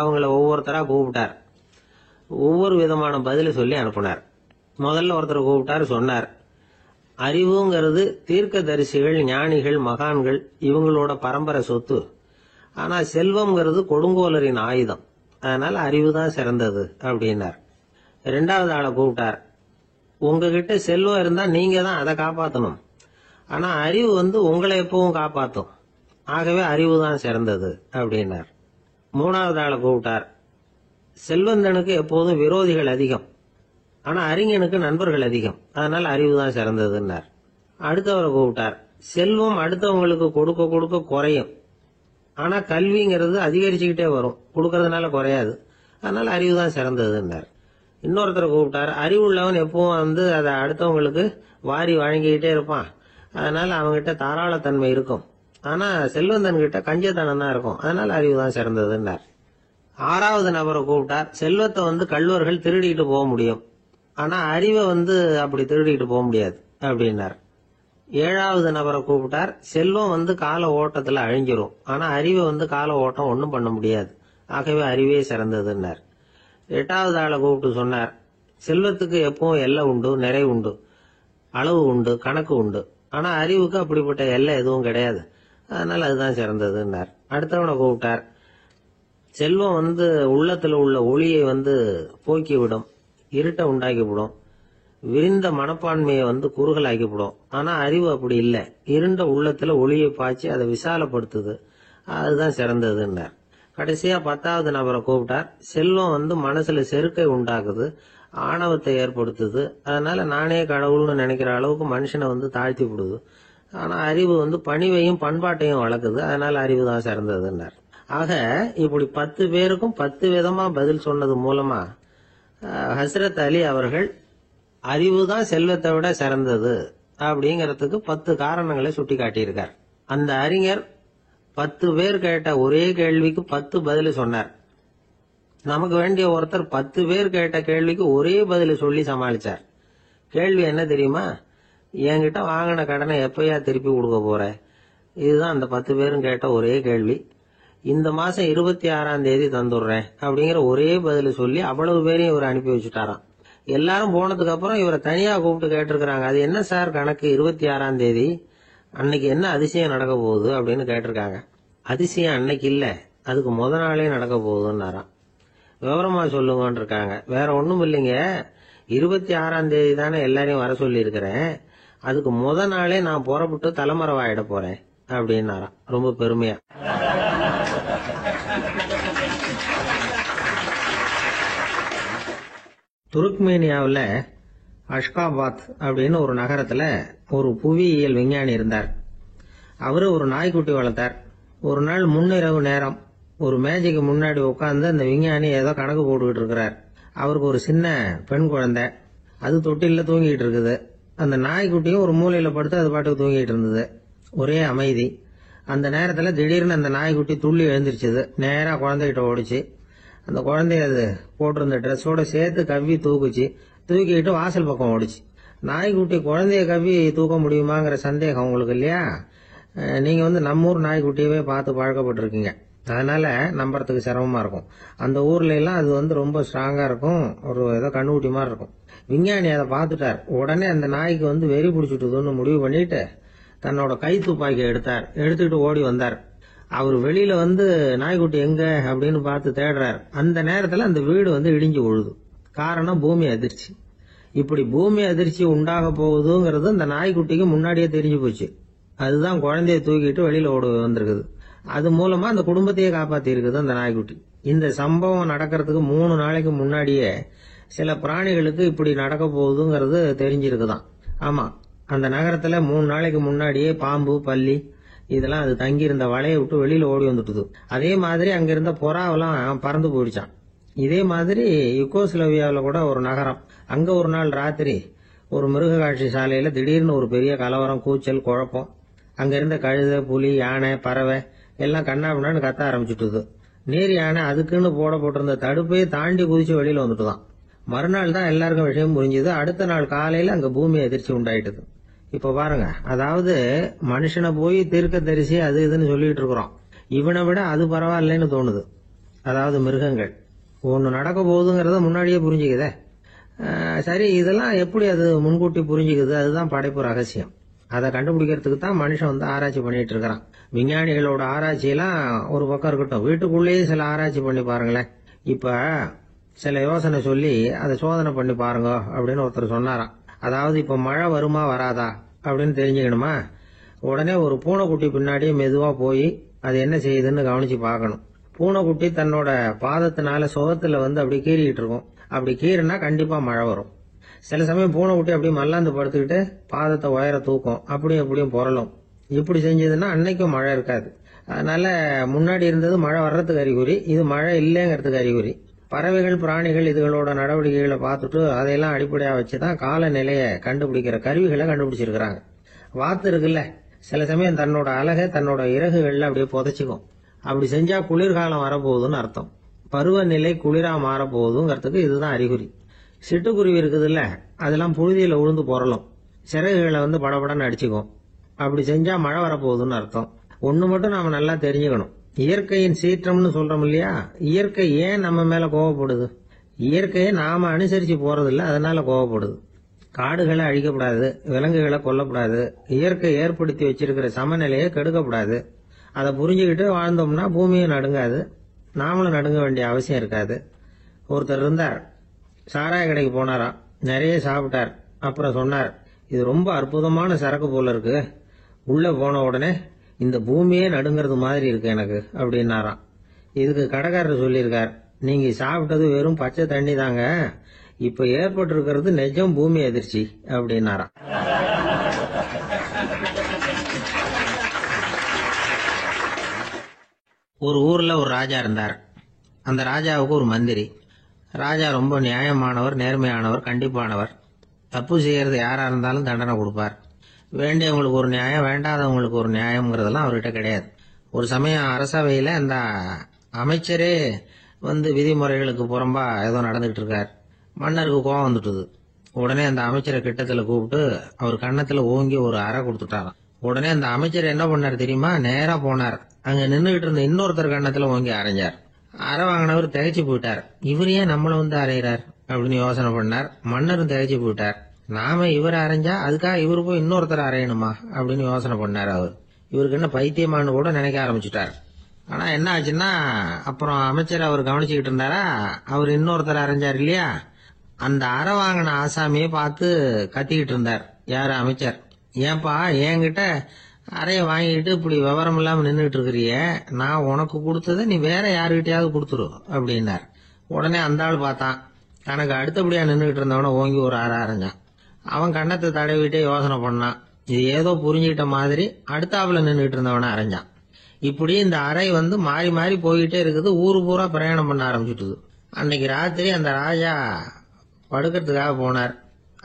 A: அவங்கள ஒவ்வொருத்தரா கூப்பிட்டார். ஒவ்வொரு விதமான பதில சொல்லி அனுப்புனார். முதல்ல ஒருத்தர் கூப்பிட்டார், சொன்னார், அறிவுங்கிறது தீர்க்கதரிசிகள், ஞானிகள், மகான்கள் இவங்களோட பரம்பரை சொத்து. ஆனா செல்வம்ங்கிறது கொடுங்கோலரின் ஆயுதம். அதனால அறிவு தான் சிறந்தது அப்படின்னார். ரெண்டாவது ஆளை கூப்பிட்டார். உங்ககிட்ட செல்வம் இருந்தா நீங்க தான் அதை காப்பாற்றணும். ஆனா அறிவு உங்களை எப்பவும் காப்பாற்றும். ஆகவே அறிவு தான் சிறந்தது அப்படின்னார். மூணாவது ஆளை கூப்பிட்டார். செல்வந்தனுக்கு எப்போதும் விரோதிகள் அதிகம், ஆனா அறிஞனுக்கு நண்பர்கள் அதிகம். அதனால அறிவு தான் சிறந்ததுன்னார். அடுத்தவரை கூப்பிட்டார். செல்வம் அடுத்தவங்களுக்கு கொடுக்க கொடுக்க குறையும், ஆனா கல்விங்கிறது அதிகரிச்சுக்கிட்டே வரும், கொடுக்கறதுனால குறையாது. அதனால அறிவு தான் சிறந்ததுன்னார். இன்னொருத்தரை கூப்பிட்டார். அறிவுள்ளவன் எப்பவும் அதை அடுத்தவங்களுக்கு வாரி வழங்கிக்கிட்டே இருப்பான். அதனால அவங்ககிட்ட தாராளத்தன்மை இருக்கும். ஆனா செல்வந்தன் கிட்ட கஞ்சத்தனம் தான் இருக்கும். அதனால அறிவு தான் சிறந்ததுன்னார். ஆறாவது நபரை கூப்பிட்டார். செல்வத்தை கள்வர்கள் திருடிட்டு போக முடியும், ஆனா அறிவை அப்படி திருடிட்டு போக முடியாது அப்படின்னார். ஏழாவது நபரை கூப்பிட்டார். செல்வம் கால ஓட்டத்துல அழிஞ்சிரும், ஆனா அறிவை கால ஓட்டம் ஒன்னும் பண்ண முடியாது. ஆகவே அறிவே சிறந்ததுன்னார். எட்டாவது ஆளை கூப்பிட்டு சொன்னார், செல்வத்துக்கு எப்பவும் எல்லை உண்டு, நிறை உண்டு, அளவு உண்டு, கணக்கு உண்டு. ஆனா அறிவுக்கு அப்படிப்பட்ட எல்லை எதுவும் கிடையாது. அதனால அதுதான் சிறந்ததுன்னார். அடுத்தவனை கூப்பிட்டார். செல்வம் உள்ளத்துல உள்ள ஒளியை போக்கி விடும், இருட்டை உண்டாக்கிவிடும், விரிந்த மனப்பான்மையை குறுகலாக்கிவிடும். ஆனா அறிவு அப்படி இல்லை, இருண்ட உள்ளத்துல ஒளியை பாய்ச்சி அதை விசாலப்படுத்துது. அதுதான் சிறந்ததுன்னார். கடைசியா 10வது நபரை கூப்பிட்டார். செல்வம் மனசுல செருக்கை உண்டாக்குது, ஆணவத்தை ஏற்படுத்துது. அதனால நானே கடவுள்னு நினைக்கிற அளவுக்கு மனுஷனை தாழ்த்தி விடுது. ஆனா அறிவு பணிவையும் பண்பாட்டையும் வளர்க்குது. அதனால அறிவு தான் சிறந்ததுன்னார். ஆக இப்படி 10 பேருக்கும் 10 விதமா பதில் சொன்னது மூலமா ஹஸ்ரத் அலி அவர்கள் அறிவு தான் செல்வத்தை விட சிறந்தது அப்படிங்கறதுக்கு 10 காரணங்களை சுட்டி காட்டியிருக்கார். அந்த அறிஞர் 10 பேர் கேட்ட ஒரே கேள்விக்கு 10 பதில் சொன்னார். நமக்கு வேண்டிய ஒருத்தர் 10 பேர் கேட்ட கேள்விக்கு ஒரே பதில சொல்லி சமாளிச்சார். கேள்வி என்ன தெரியுமா? என்கிட்ட வாங்கின கடனை எப்பயா திருப்பி கொடுக்க போற? இதுதான் அந்த 10 பேரும் கேட்ட ஒரே கேள்வி. இந்த மாசம் 26ஆம் தேதி தந்துடுறேன் அப்படிங்கிற ஒரே பதில சொல்லி அவ்வளவு பேரையும் இவர் அனுப்பி வச்சுட்டாராம். எல்லாரும் போனதுக்கு அப்புறம் இவரை தனியா கூப்பிட்டு கேட்டிருக்கிறாங்க. அது என்ன சார் கணக்கு, 26ஆம் தேதி அன்னைக்கு என்ன அதிசயம் நடக்க போகுது அப்படின்னு கேட்டிருக்காங்க. அதிசயம் அன்னைக்கு இல்ல, அதுக்கு முத நாளே நடக்க போகுதுன்னாராம். விவரமா சொல்லுங்கன்னு இருக்காங்க. வேற ஒண்ணும் இல்லைங்க, 26ஆம் தேதி தானே எல்லாரையும் வர சொல்லி இருக்கிறேன், அதுக்கு முத நாளே நான் புறப்பட்டு தலைமறைவாயிட போறேன் அப்படின்னாராம் ரொம்ப பெருமையா. துருக்மேனியாவில் அஷ்காபாத் அப்படின்னு ஒரு நகரத்துல ஒரு புவியியல் விஞ்ஞானி இருந்தார். அவரு ஒரு நாய்க்குட்டி வளர்த்தார். ஒரு நாள் முன்னிரவு நேரம் ஒரு மேஜைக்கு முன்னாடி உட்கார்ந்து அந்த விஞ்ஞானி ஏதோ கணக்கு போட்டுக்கிட்டு இருக்கிறார். அவருக்கு ஒரு சின்ன பெண் குழந்தை, அது தொட்டில தூங்கிட்டு இருக்குது. அந்த நாய்க்குட்டியும் ஒரு மூலையில படுத்து அது பாட்டுக்கு தூங்கிட்டு இருந்தது. ஒரே அமைதி. அந்த நேரத்துல திடீர்னு அந்த நாய்க்குட்டி துள்ளி எழுந்திருச்சுது. நேரா குழந்தைகிட்ட ஓடிச்சு. அந்த குழந்தைய அது போட்டிருந்த ட்ரெஸ்ஸோட சேர்த்து கவ்வி தூக்குச்சு. தூக்கிட்டு வாசல் பக்கம் ஓடிச்சு. நாய்க்குட்டி குழந்தைய கவ்வி தூக்க முடியுமாங்கிற சந்தேகம் உங்களுக்கு இல்லையா? நீங்க நம்ம ஊர் நாய்க்குட்டியவே பார்த்து பழக்கப்பட்டிருக்கீங்க. அதனால நம்புறதுக்கு சிரமமா இருக்கும். அந்த ஊர்ல எல்லாம் அது ரொம்ப ஸ்ட்ராங்கா இருக்கும். ஒரு ஏதோ கண்ணுக்குட்டி மாதிரி இருக்கும். விஞ்ஞானி அதை பார்த்துட்டார். உடனே அந்த நாய்க்கு வெறி பிடிச்சிட்டுதுன்னு முடிவு பண்ணிட்டு தன்னோட கை துப்பாக்கி எடுத்துக்கிட்டு ஓடி வந்தார். அவர் வெளியில நாய்க்குட்டி எங்க அப்படின்னு பார்த்து தேடுறார். அந்த நேரத்துல அந்த வீடு இடிஞ்சு விழுது. காரணம் பூமி அதிர்ச்சி. இப்படி பூமி அதிர்ச்சி உண்டாக போகுதுங்கிறது அந்த நாய்க்குட்டிக்கு முன்னாடியே தெரிஞ்சு போச்சு. அதுதான் குழந்தைய தூக்கிட்டு வெளியில ஓடி வந்திருக்குது. அது மூலமா அந்த குடும்பத்தையே காப்பாத்தி இருக்குது அந்த நாய்க்குட்டி. இந்த சம்பவம் நடக்கிறதுக்கு 3 நாளைக்கு முன்னாடியே சில பிராணிகளுக்கு இப்படி நடக்க போகுதுங்கிறது தெரிஞ்சிருக்குதான். ஆமா, அந்த நகரத்துல 3 நாளைக்கு முன்னாடியே பாம்பு, பல்லி இதெல்லாம் அது தங்கி இருந்த வலையை விட்டு வெளியில ஓடி வந்துட்டுது. அதே மாதிரி அங்க இருந்த புறாவெல்லாம் பறந்து போயிடுச்சான். இதே மாதிரி யுகோஸ்லோவியாவில் கூட ஒரு நகரம். அங்க ஒரு நாள் ராத்திரி ஒரு மிருக காட்சி சாலையில திடீர்னு ஒரு பெரிய கலவரம், கூச்சல், குழப்பம். அங்க இருந்த கழுதை, புலி, யானை, பறவை எல்லாம் கண்ணாபின்னான்னு கத்த ஆரம்பிச்சுட்டுது. நீர் யானை அதுக்குன்னு போட்டிருந்த தடுப்பையே தாண்டி குதிச்சு வெளியில வந்துட்டுதான். மறுநாள் தான் எல்லாருக்கும் விஷயம் புரிஞ்சுது. அடுத்த நாள் காலையில அங்க பூமி அதிர்ச்சி உண்டாயிட்டுது. இப்ப பாருங்க, அதாவது மனுஷனை போய் தீர்க்க தரிசி அது இதுன்னு சொல்லிட்டு இருக்கிறோம். இவனை விட அது பரவாயில்லைன்னு தோணுது. அதாவது மிருகங்கள் ஒண்ணு நடக்க போகுதுங்கிறத முன்னாடியே புரிஞ்சுக்குதே. சரி, இதெல்லாம் எப்படி அது முன்கூட்டி புரிஞ்சுக்குது? அதுதான் படைப்பு ரகசியம். அதை கண்டுபிடிக்கிறதுக்கு தான் மனுஷன் ஆராய்ச்சி பண்ணிட்டு இருக்கிறான். விஞ்ஞானிகளோட ஆராய்ச்சியெல்லாம் ஒரு பக்கம் இருக்கட்டும், வீட்டுக்குள்ளேயே சில ஆராய்ச்சி பண்ணி பாருங்களேன். இப்ப சில யோசனை சொல்லி அதை சோதனை பண்ணி பாருங்க அப்படின்னு ஒருத்தர் சொன்னாராம். அதாவது இப்ப மழை வருமா வராதா அப்படின்னு தெரிஞ்சுக்கணுமா, உடனே ஒரு பூனைக்குட்டி பின்னாடியே மெதுவா போய் அது என்ன செய்யுதுன்னு கவனிச்சு பார்க்கணும். பூனைக்குட்டி தன்னோட பாதத்தினால சுகத்துல அப்படி கீறிக்கிட்டு இருக்கும். அப்படி கீறினா கண்டிப்பா மழை வரும். சில சமயம் பூனைக்குட்டி அப்படி மல்லாந்து படுத்துக்கிட்டு பாதத்தை உயர தூக்கும், அப்படியும் எப்படியும் புரளும். இப்படி செஞ்சதுன்னா அன்னைக்கும் மழை இருக்காது. அதனால முன்னாடி இருந்தது மழை வர்றதுக்கு அறிகுறி, இது மழை இல்லைங்கிறதுக்கு அறிகுறி. பறவைகள், பிராணிகள் இதுகளோட நடவடிக்கைகளை பார்த்துட்டு அதையெல்லாம் அடிப்படையா வச்சுதான் காலநிலையை கண்டுபிடிக்கிற கருவிகளை கண்டுபிடிச்சிருக்கிறாங்க. வாத்து இருக்குல்ல, சில சமயம் தன்னோட அழகை தன்னோட இறகுகள்ல அப்படியே புதைச்சிக்கும். அப்படி செஞ்சா குளிர்காலம் வரப்போகுதுன்னு அர்த்தம். பருவநிலை குளிரா மாறப்போகுதுங்கிறதுக்கு இதுதான் அறிகுறி. சிட்டுக்குருவி இருக்குதுல்ல, அதெல்லாம் புழுதியில உழுந்து புரளும். சிறகுகளை படபடன்னு அடிச்சுக்கும். அப்படி செஞ்சா மழை வரப்போகுதுன்னு அர்த்தம். ஒண்ணு மட்டும் நாம நல்லா தெரிஞ்சுக்கணும். இயற்கையின் சீற்றம்னு சொல்றோம் இல்லையா, இயற்கை ஏன் நம்ம மேல கோவப்படுது? இயற்கையை நாம அனுசரிச்சு போறதில்ல, அதனால கோவப்படுது. காடுகளை அழிக்கப்படாது, விலங்குகளை கொல்லக்கூடாது, இயற்கை ஏற்படுத்தி வச்சிருக்கிற சமநிலையை கெடுக்கப்படாது. அதை புரிஞ்சுக்கிட்டு வாழ்ந்தோம்னா பூமியும் நடுங்காது, நாமளும் நடுங்க வேண்டிய அவசியம் இருக்காது. ஒருத்தர் இருந்தார், சாராய கடைக்கு போனாராம், நிறைய சாப்பிட்டார். அப்புறம் சொன்னார், இது ரொம்ப அற்புதமான சரக்கு போல இருக்கு. உள்ள போன உடனே இந்த பூமியே நடுங்கிறது மாதிரி இருக்கு எனக்கு அப்படின்னாராம். இதுக்கு கடைக்காரர் சொல்லியிருக்கார், நீங்க சாப்பிட்டது வெறும் பச்சை தண்ணி தாங்க, இப்ப ஏற்பட்டிருக்கிறது நிஜம் பூமி அதிர்ச்சி அப்படின்னாராம். ஒரு ஊர்ல ஒரு ராஜா இருந்தார். அந்த ராஜாவுக்கு ஒரு மந்திரி. ராஜா ரொம்ப நியாயமானவர், நேர்மையானவர், கண்டிப்பானவர். தப்பு செய்யறது யாரா இருந்தாலும் தண்டனை கொடுப்பார். வேண்டியவங்களுக்கு ஒரு நியாயம், வேண்டாதவங்களுக்கு ஒரு நியாயம்ங்கிறதெல்லாம் அவர்கிட்ட கிடையாது. ஒரு சமயம் அரசவையில அந்த அமைச்சரே விதிமுறைகளுக்கு புறம்பா ஏதோ நடந்துகிட்டு இருக்கார். மன்னருக்கு கோவம் வந்துட்டுது. உடனே அந்த அமைச்சரை கிட்டத்துல கூப்பிட்டு அவர் கன்னத்துல ஓங்கி ஒரு அறை கொடுத்துட்டாராம். உடனே அந்த அமைச்சர் என்ன பண்ணார் தெரியுமா, நேரா போனார். அங்க நின்றுகிட்டு இருந்த இன்னொருத்தர் கன்னத்துல ஓங்கி அரைஞ்சார். அறை வாங்கினவர் திகைச்சு போயிட்டார். இவர் ஏன் நம்மள அரைகிறார் அப்படின்னு யோசனை பண்ணார். மன்னரும் திகைச்சு போயிட்டார். நாம இவரை அரைஞ்சா அதுக்காக இவரு போய் இன்னொருத்தர் அரையணுமா அப்படின்னு யோசனை பண்ணார். அவர் இவருக்கு என்ன பைத்தியமானு கூட நினைக்க ஆரம்பிச்சுட்டார். ஆனா என்ன ஆச்சுன்னா, அப்புறம் அமைச்சர் அவர் கவனிச்சுக்கிட்டு இருந்தாரா, அவர் இன்னொருத்தர் அரைஞ்சார் இல்லையா, அந்த அறை வாங்கின ஆசாமியை பார்த்து கத்திக்கிட்டு இருந்தார். யாரு? அமைச்சர். ஏன்பா என்கிட்ட அறைய வாங்கிட்டு இப்படி விவரம் இல்லாம நின்றுட்டு இருக்கிறிய, நான் உனக்கு கொடுத்தத நீ வேற யாருகிட்டயாவது கொடுத்துரு அப்படின்னார். உடனே அந்த ஆள் பார்த்தான், தனக்கு அடுத்தபடியா நின்றுகிட்டு இருந்தவன ஓங்கி ஒரு அரை அரைஞ்சான். அவன் கண்ணத்தை தடவிட்டே யோசனை பண்ணான். இது ஏதோ புரிஞ்சுக்கிட்ட மாதிரி அடுத்தாப்புல நின்றுட்டு இருந்தவன அரைஞ்சான். இப்படி இந்த அறை மாறி மாறி போய்கிட்டே இருக்குது. ஊரு பூரா பிரயாணம் பண்ண ஆரம்பிச்சுட்டுது. அன்னைக்கு ராத்திரி அந்த ராஜா படுக்கிறதுக்காக போனார்.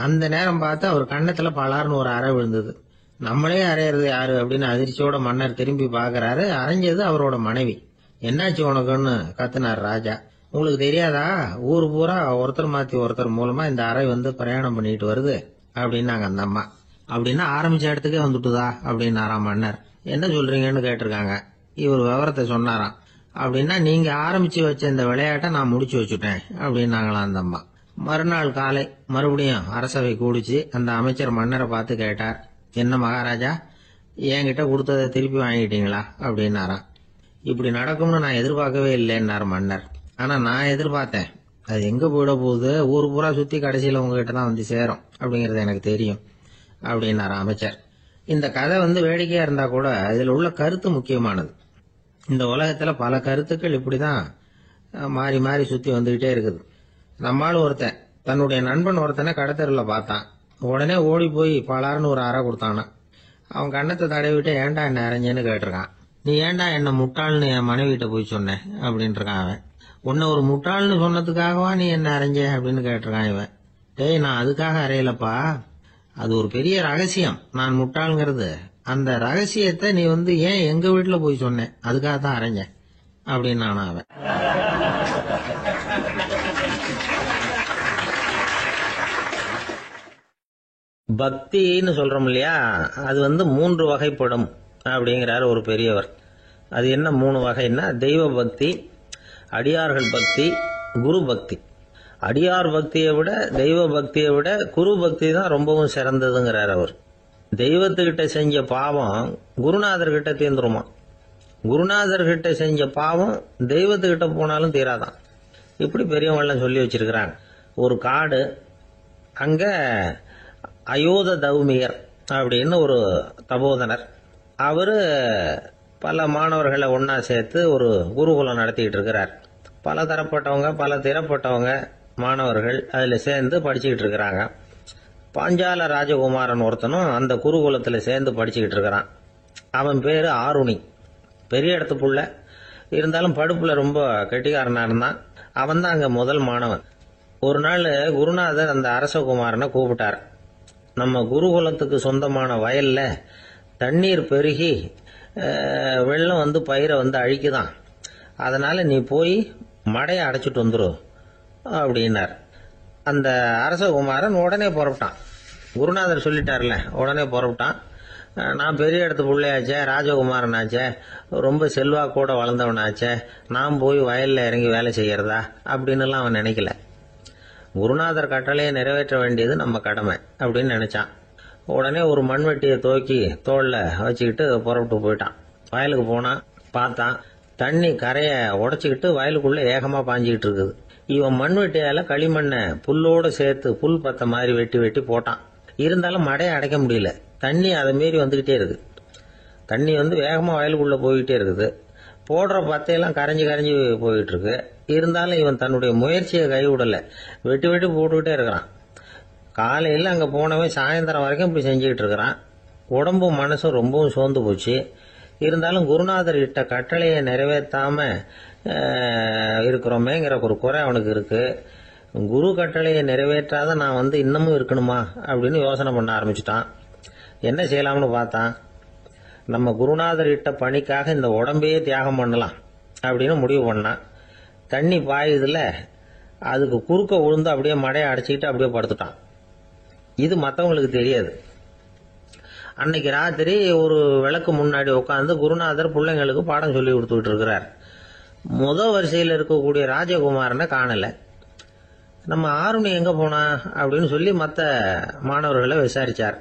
A: அந்த நேரம் பார்த்து அவர் கண்ணத்துல பலார்னு ஒரு அறை விழுந்தது. நம்மளே அறையிறது யாரு அப்படின்னு அதிர்ச்சியோட மன்னர் திரும்பி பாக்குறாரு. அரைஞ்சது அவரோட மனைவி. என்னாச்சு உனக்குன்னு கத்துனார் ராஜா. உங்களுக்கு தெரியாதா, ஊர் பூரா ஒருத்தர் மாத்தி ஒருத்தர் மூலமா இந்த அறை பிரயாணம் பண்ணிட்டு வருது அப்படின்னாங்க அந்த அம்மா. அப்படின்னா ஆரம்பிச்ச இடத்துக்கே வந்துட்டுதா அப்படின்னாராம் மன்னர். என்ன சொல்றீங்கன்னு கேட்டிருக்காங்க. இவர் விவரத்தை சொன்னாராம். அப்படின்னா நீங்க ஆரம்பிச்சு வச்ச இந்த விளையாட்டை நான் முடிச்சு வச்சுட்டேன் அப்படின்னாங்களாம் அந்த அம்மா. மறுநாள் காலை மறுபடியும் அரசவை கூடிச்சு அந்த அமைச்சர் மன்னரை பார்த்து கேட்டார். என்ன மகாராஜா, என்கிட்ட கொடுத்ததை திருப்பி வாங்கிட்டீங்களா அப்படின்னாராம். இப்படி நடக்கும்னு நான் எதிர்பார்க்கவே இல்லைன்னார் மன்னர். ஆனா நான் எதிர்பார்த்தேன். அது எங்க போயிட போகுது, ஊர் பூரா சுத்தி கடைசியில உங்ககிட்ட தான் சேரும் அப்படிங்கறது எனக்கு தெரியும் அப்படின்னாரு அமைச்சர். இந்த கதை வேடிக்கையா இருந்தா கூட இதுல உள்ள கருத்து முக்கியமானது. இந்த உலகத்துல பல கருத்துக்கள் இப்படிதான் மாறி மாறி சுத்தி வந்துகிட்டே இருக்குது. நம்மால் ஒருத்தன் தன்னுடைய நண்பன் ஒருத்தனை கடத்தெருல பார்த்தான். உடனே ஓடி போய் பலார்னு ஒரு அறை கொடுத்தானா. அவன் கண்ணத்தை தடவிட்டு ஏன்டா என்ன அரைஞ்சேன்னு கேட்டிருக்கான். நீ ஏன்டா என்ன முட்டாள்னு என் மனைவிட்ட போய் சொன்ன அப்படின்னு இருக்கான் அவன். உன்னை ஒரு முட்டாள்னு சொன்னதுக்காகவா நீ என்ன அரைஞ்ச அப்படின்னு கேட்டிருக்கான் இவன். டேய், நான் அதுக்காக அறையலப்பா, அது ஒரு பெரிய ரகசியம். நான் முட்டாள்ங்கிறது அந்த ரகசியத்தை நீ ஏன் எங்க வீட்டுல போய் சொன்ன, அதுக்காக தான் அரைஞ்ச அப்படின்னு நானும் அவன். பக்தின்னு சொல்றோம் இல்லையா, அது 3 வகைப்படும் அப்படிங்கிறாரு ஒரு பெரியவர். அது என்ன 3 வகைன்னா, தெய்வ பக்தி, அடியார்கள் பக்தி, குரு பக்தி. அடியார் பக்தியை விட தெய்வ பக்தியை விட குரு பக்தி தான் ரொம்பவும் சிறந்ததுங்கிறார் அவர். தெய்வத்துக்கிட்ட செஞ்ச பாவம் குருநாதர்கிட்ட தீர்ந்துருமா, குருநாதர்கிட்ட செஞ்ச பாவம் தெய்வத்துக்கிட்ட போனாலும் தீராதான். இப்படி பெரியவங்களாம் சொல்லி வச்சிருக்கிறாங்க. ஒரு காடு, அங்க அயோத தௌமியர் அப்படின்னு ஒரு தபோதனர். அவரு பல மாணவர்களை ஒன்னா சேர்த்து ஒரு குருகுலம் நடத்திட்டு இருக்கிறார். பல தரப்பட்டவங்க பல திறப்பட்டவங்க மாணவர்கள் அதுல சேர்ந்து படிச்சுக்கிட்டு இருக்கிறாங்க. பாஞ்சால ராஜகுமாரன் ஒருத்தனும் அந்த குருகுலத்துல சேர்ந்து படிச்சுக்கிட்டு இருக்கிறான். அவன் பேரு ஆருணி. பெரிய இடத்து புள்ள, இருந்தாலும் படுப்புல ரொம்ப கெட்டிக்காரனா இருந்தான். அவன் தான் அங்க முதல் மாணவன். ஒரு நாள் குருநாதர் அந்த அரசகுமாரனை கூப்பிட்டார். நம்ம குருகுலத்துக்கு சொந்தமான வயல்ல தண்ணீர் பெருகி வெள்ளம் பயிரை அழிக்குதான், அதனால நீ போய் மடையை அடைச்சிட்டு வந்துரு அப்படின்னார். அந்த அரசகுமாரன் உடனே புறப்பட்டான். குருநாதர் சொல்லிட்டார்ல, உடனே புறப்பட்டான். நான் பெரிய இடத்து பிள்ளையாச்சே, ராஜகுமாரன் ஆச்சே, ரொம்ப செல்வா கூட வளர்ந்தவனாச்சே, நான் போய் வயல்ல இறங்கி வேலை செய்யறதா அப்படின்னு அவன் நினைக்கல. குருநாதர் கட்டளையை நிறைவேற்ற வேண்டியது நம்ம கடமை அப்படின்னு நினைச்சான். உடனே ஒரு மண்வெட்டியை தூக்கி தோல்ல வச்சுக்கிட்டு புறப்பட்டு போயிட்டான். வயலுக்கு போனான். பார்த்தான், தண்ணி கரையை உடைச்சுக்கிட்டு வயலுக்குள்ள ஏகமா பாஞ்சிக்கிட்டு இருக்குது. இவன் மண்வெட்டியால களிமண்ணை புல்லோட சேர்த்து புல் பத்த மாதிரி வெட்டி வெட்டி போட்டான். இருந்தாலும் மடையை அடைக்க முடியல. தண்ணி அதை மீறி வந்துகிட்டே இருக்கு. தண்ணி வேகமா வயலுக்குள்ள போய்கிட்டே இருக்குது. போடுற பத்தையெல்லாம் கரைஞ்சி கரைஞ்சி போயிட்டு இருக்கு. இருந்தாலும் இவன் தன்னுடைய முயற்சியை கைவிடல. வெட்டி வெட்டி போட்டுக்கிட்டே இருக்கிறான். காலையில் அங்க போனவன் சாயந்தரம் வரைக்கும் இப்படி செஞ்சுக்கிட்டு இருக்கிறான். உடம்பும் மனசும் ரொம்பவும் சோர்ந்து போச்சு. இருந்தாலும் குருநாதர் இட்ட கட்டளையை நிறைவேற்றாம இருக்கிறோமேங்கிற ஒரு குறை அவனுக்கு இருக்கு. குரு கட்டளையை நிறைவேற்றாத நான் இன்னமும் இருக்கணுமா அப்படின்னு யோசனை பண்ண ஆரம்பிச்சுட்டான். என்ன செய்யலாம்னு பார்த்தான். நம்ம குருநாதர் இட்ட பணிக்காக இந்த உடம்பையே தியாகம் பண்ணலாம் அப்படின்னு முடிவு பண்ணான். தண்ணி பாயுதுல, அதுக்கு குறுக்க விழுந்து அப்படியே மடையை அடைச்சிக்கிட்டு அப்படியே படுத்துட்டான். இது மற்றவங்களுக்கு தெரியாது. அன்னைக்கு ராத்திரி ஒரு விளக்கு முன்னாடி உட்காந்து குருநாதர் பிள்ளைங்களுக்கு பாடம் சொல்லி கொடுத்துக்கிட்டு இருக்கிறார். வரிசையில் இருக்கக்கூடிய ராஜகுமாரனை காணல. நம்ம ஆருணி எங்க போனா அப்படின்னு சொல்லி மற்ற மாணவர்களை விசாரிச்சார்.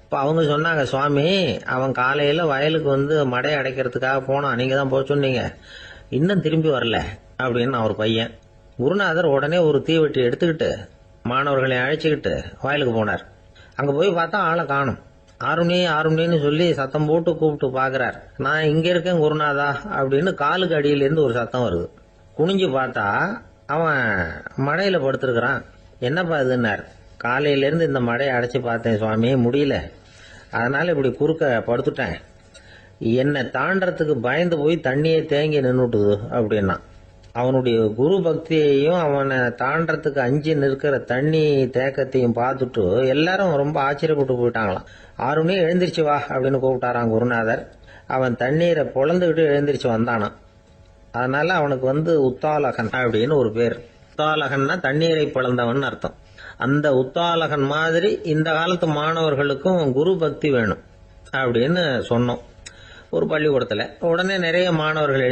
A: இப்ப அவங்க சொன்னாங்க, சுவாமி, அவன் காலையில வயலுக்கு மடையை அடைக்கிறதுக்காக போனான், நீங்க தான் போக சொன்னீங்க, இன்னும் திரும்பி வரல அப்படின்னு அவர் பையன். குருநாதர் உடனே ஒரு தீவெட்டி எடுத்துக்கிட்டு மாணவர்களை அழைச்சிக்கிட்டு வயலுக்கு போனார். அங்க போய் பார்த்தா ஆளை காணும். ஆருணி ஆருணின்னு சொல்லி சத்தம் போட்டு கூப்பிட்டு பாக்குறார். நான் இங்க இருக்கேன் குருநாதா அப்படின்னு காலுக்கு அடியிலிருந்து ஒரு சத்தம் வருது. குனிஞ்சு பார்த்தா அவன் மழையில படுத்திருக்கிறான். என்னப்பா இதுன்னார். காலையிலேருந்து இந்த மழையை அடைச்சி பார்த்தேன் சுவாமி, முடியல, அதனால இப்படி குறுக்க படுத்துட்டேன். என்னை தாண்டறதுக்கு பயந்து போய் தண்ணியே தேங்கி நின்றுட்டுது அப்படின்னா. அவனுடைய குரு பக்தியையும் அவனை தாண்டறதுக்கு அஞ்சு நிற்கிற தண்ணி தேக்கத்தையும் பார்த்துட்டு எல்லாரும் ரொம்ப ஆச்சரியப்பட்டு போயிட்டாங்களாம். 6 மணி எழுந்திரிச்சு வா அப்படின்னு கூப்பிட்டாராம் குருநாதர். அவன் தண்ணீரை பொழந்துக்கிட்டு எழுந்திரிச்சு வந்தானான். அதனால அவனுக்கு உத்தாலகன் அப்படின்னு ஒரு பேர். உத்தாலகன்னா தண்ணீரை பிளந்தவன் அர்த்தம். அந்த உத்தாலகன் மாதிரி இந்த காலத்து மாணவர்களுக்கும் குரு பக்தி வேணும் அப்படின்னு சொன்னோம் ஒரு பள்ளிக்கூடத்துல. உடனே நிறைய மாணவர்கள்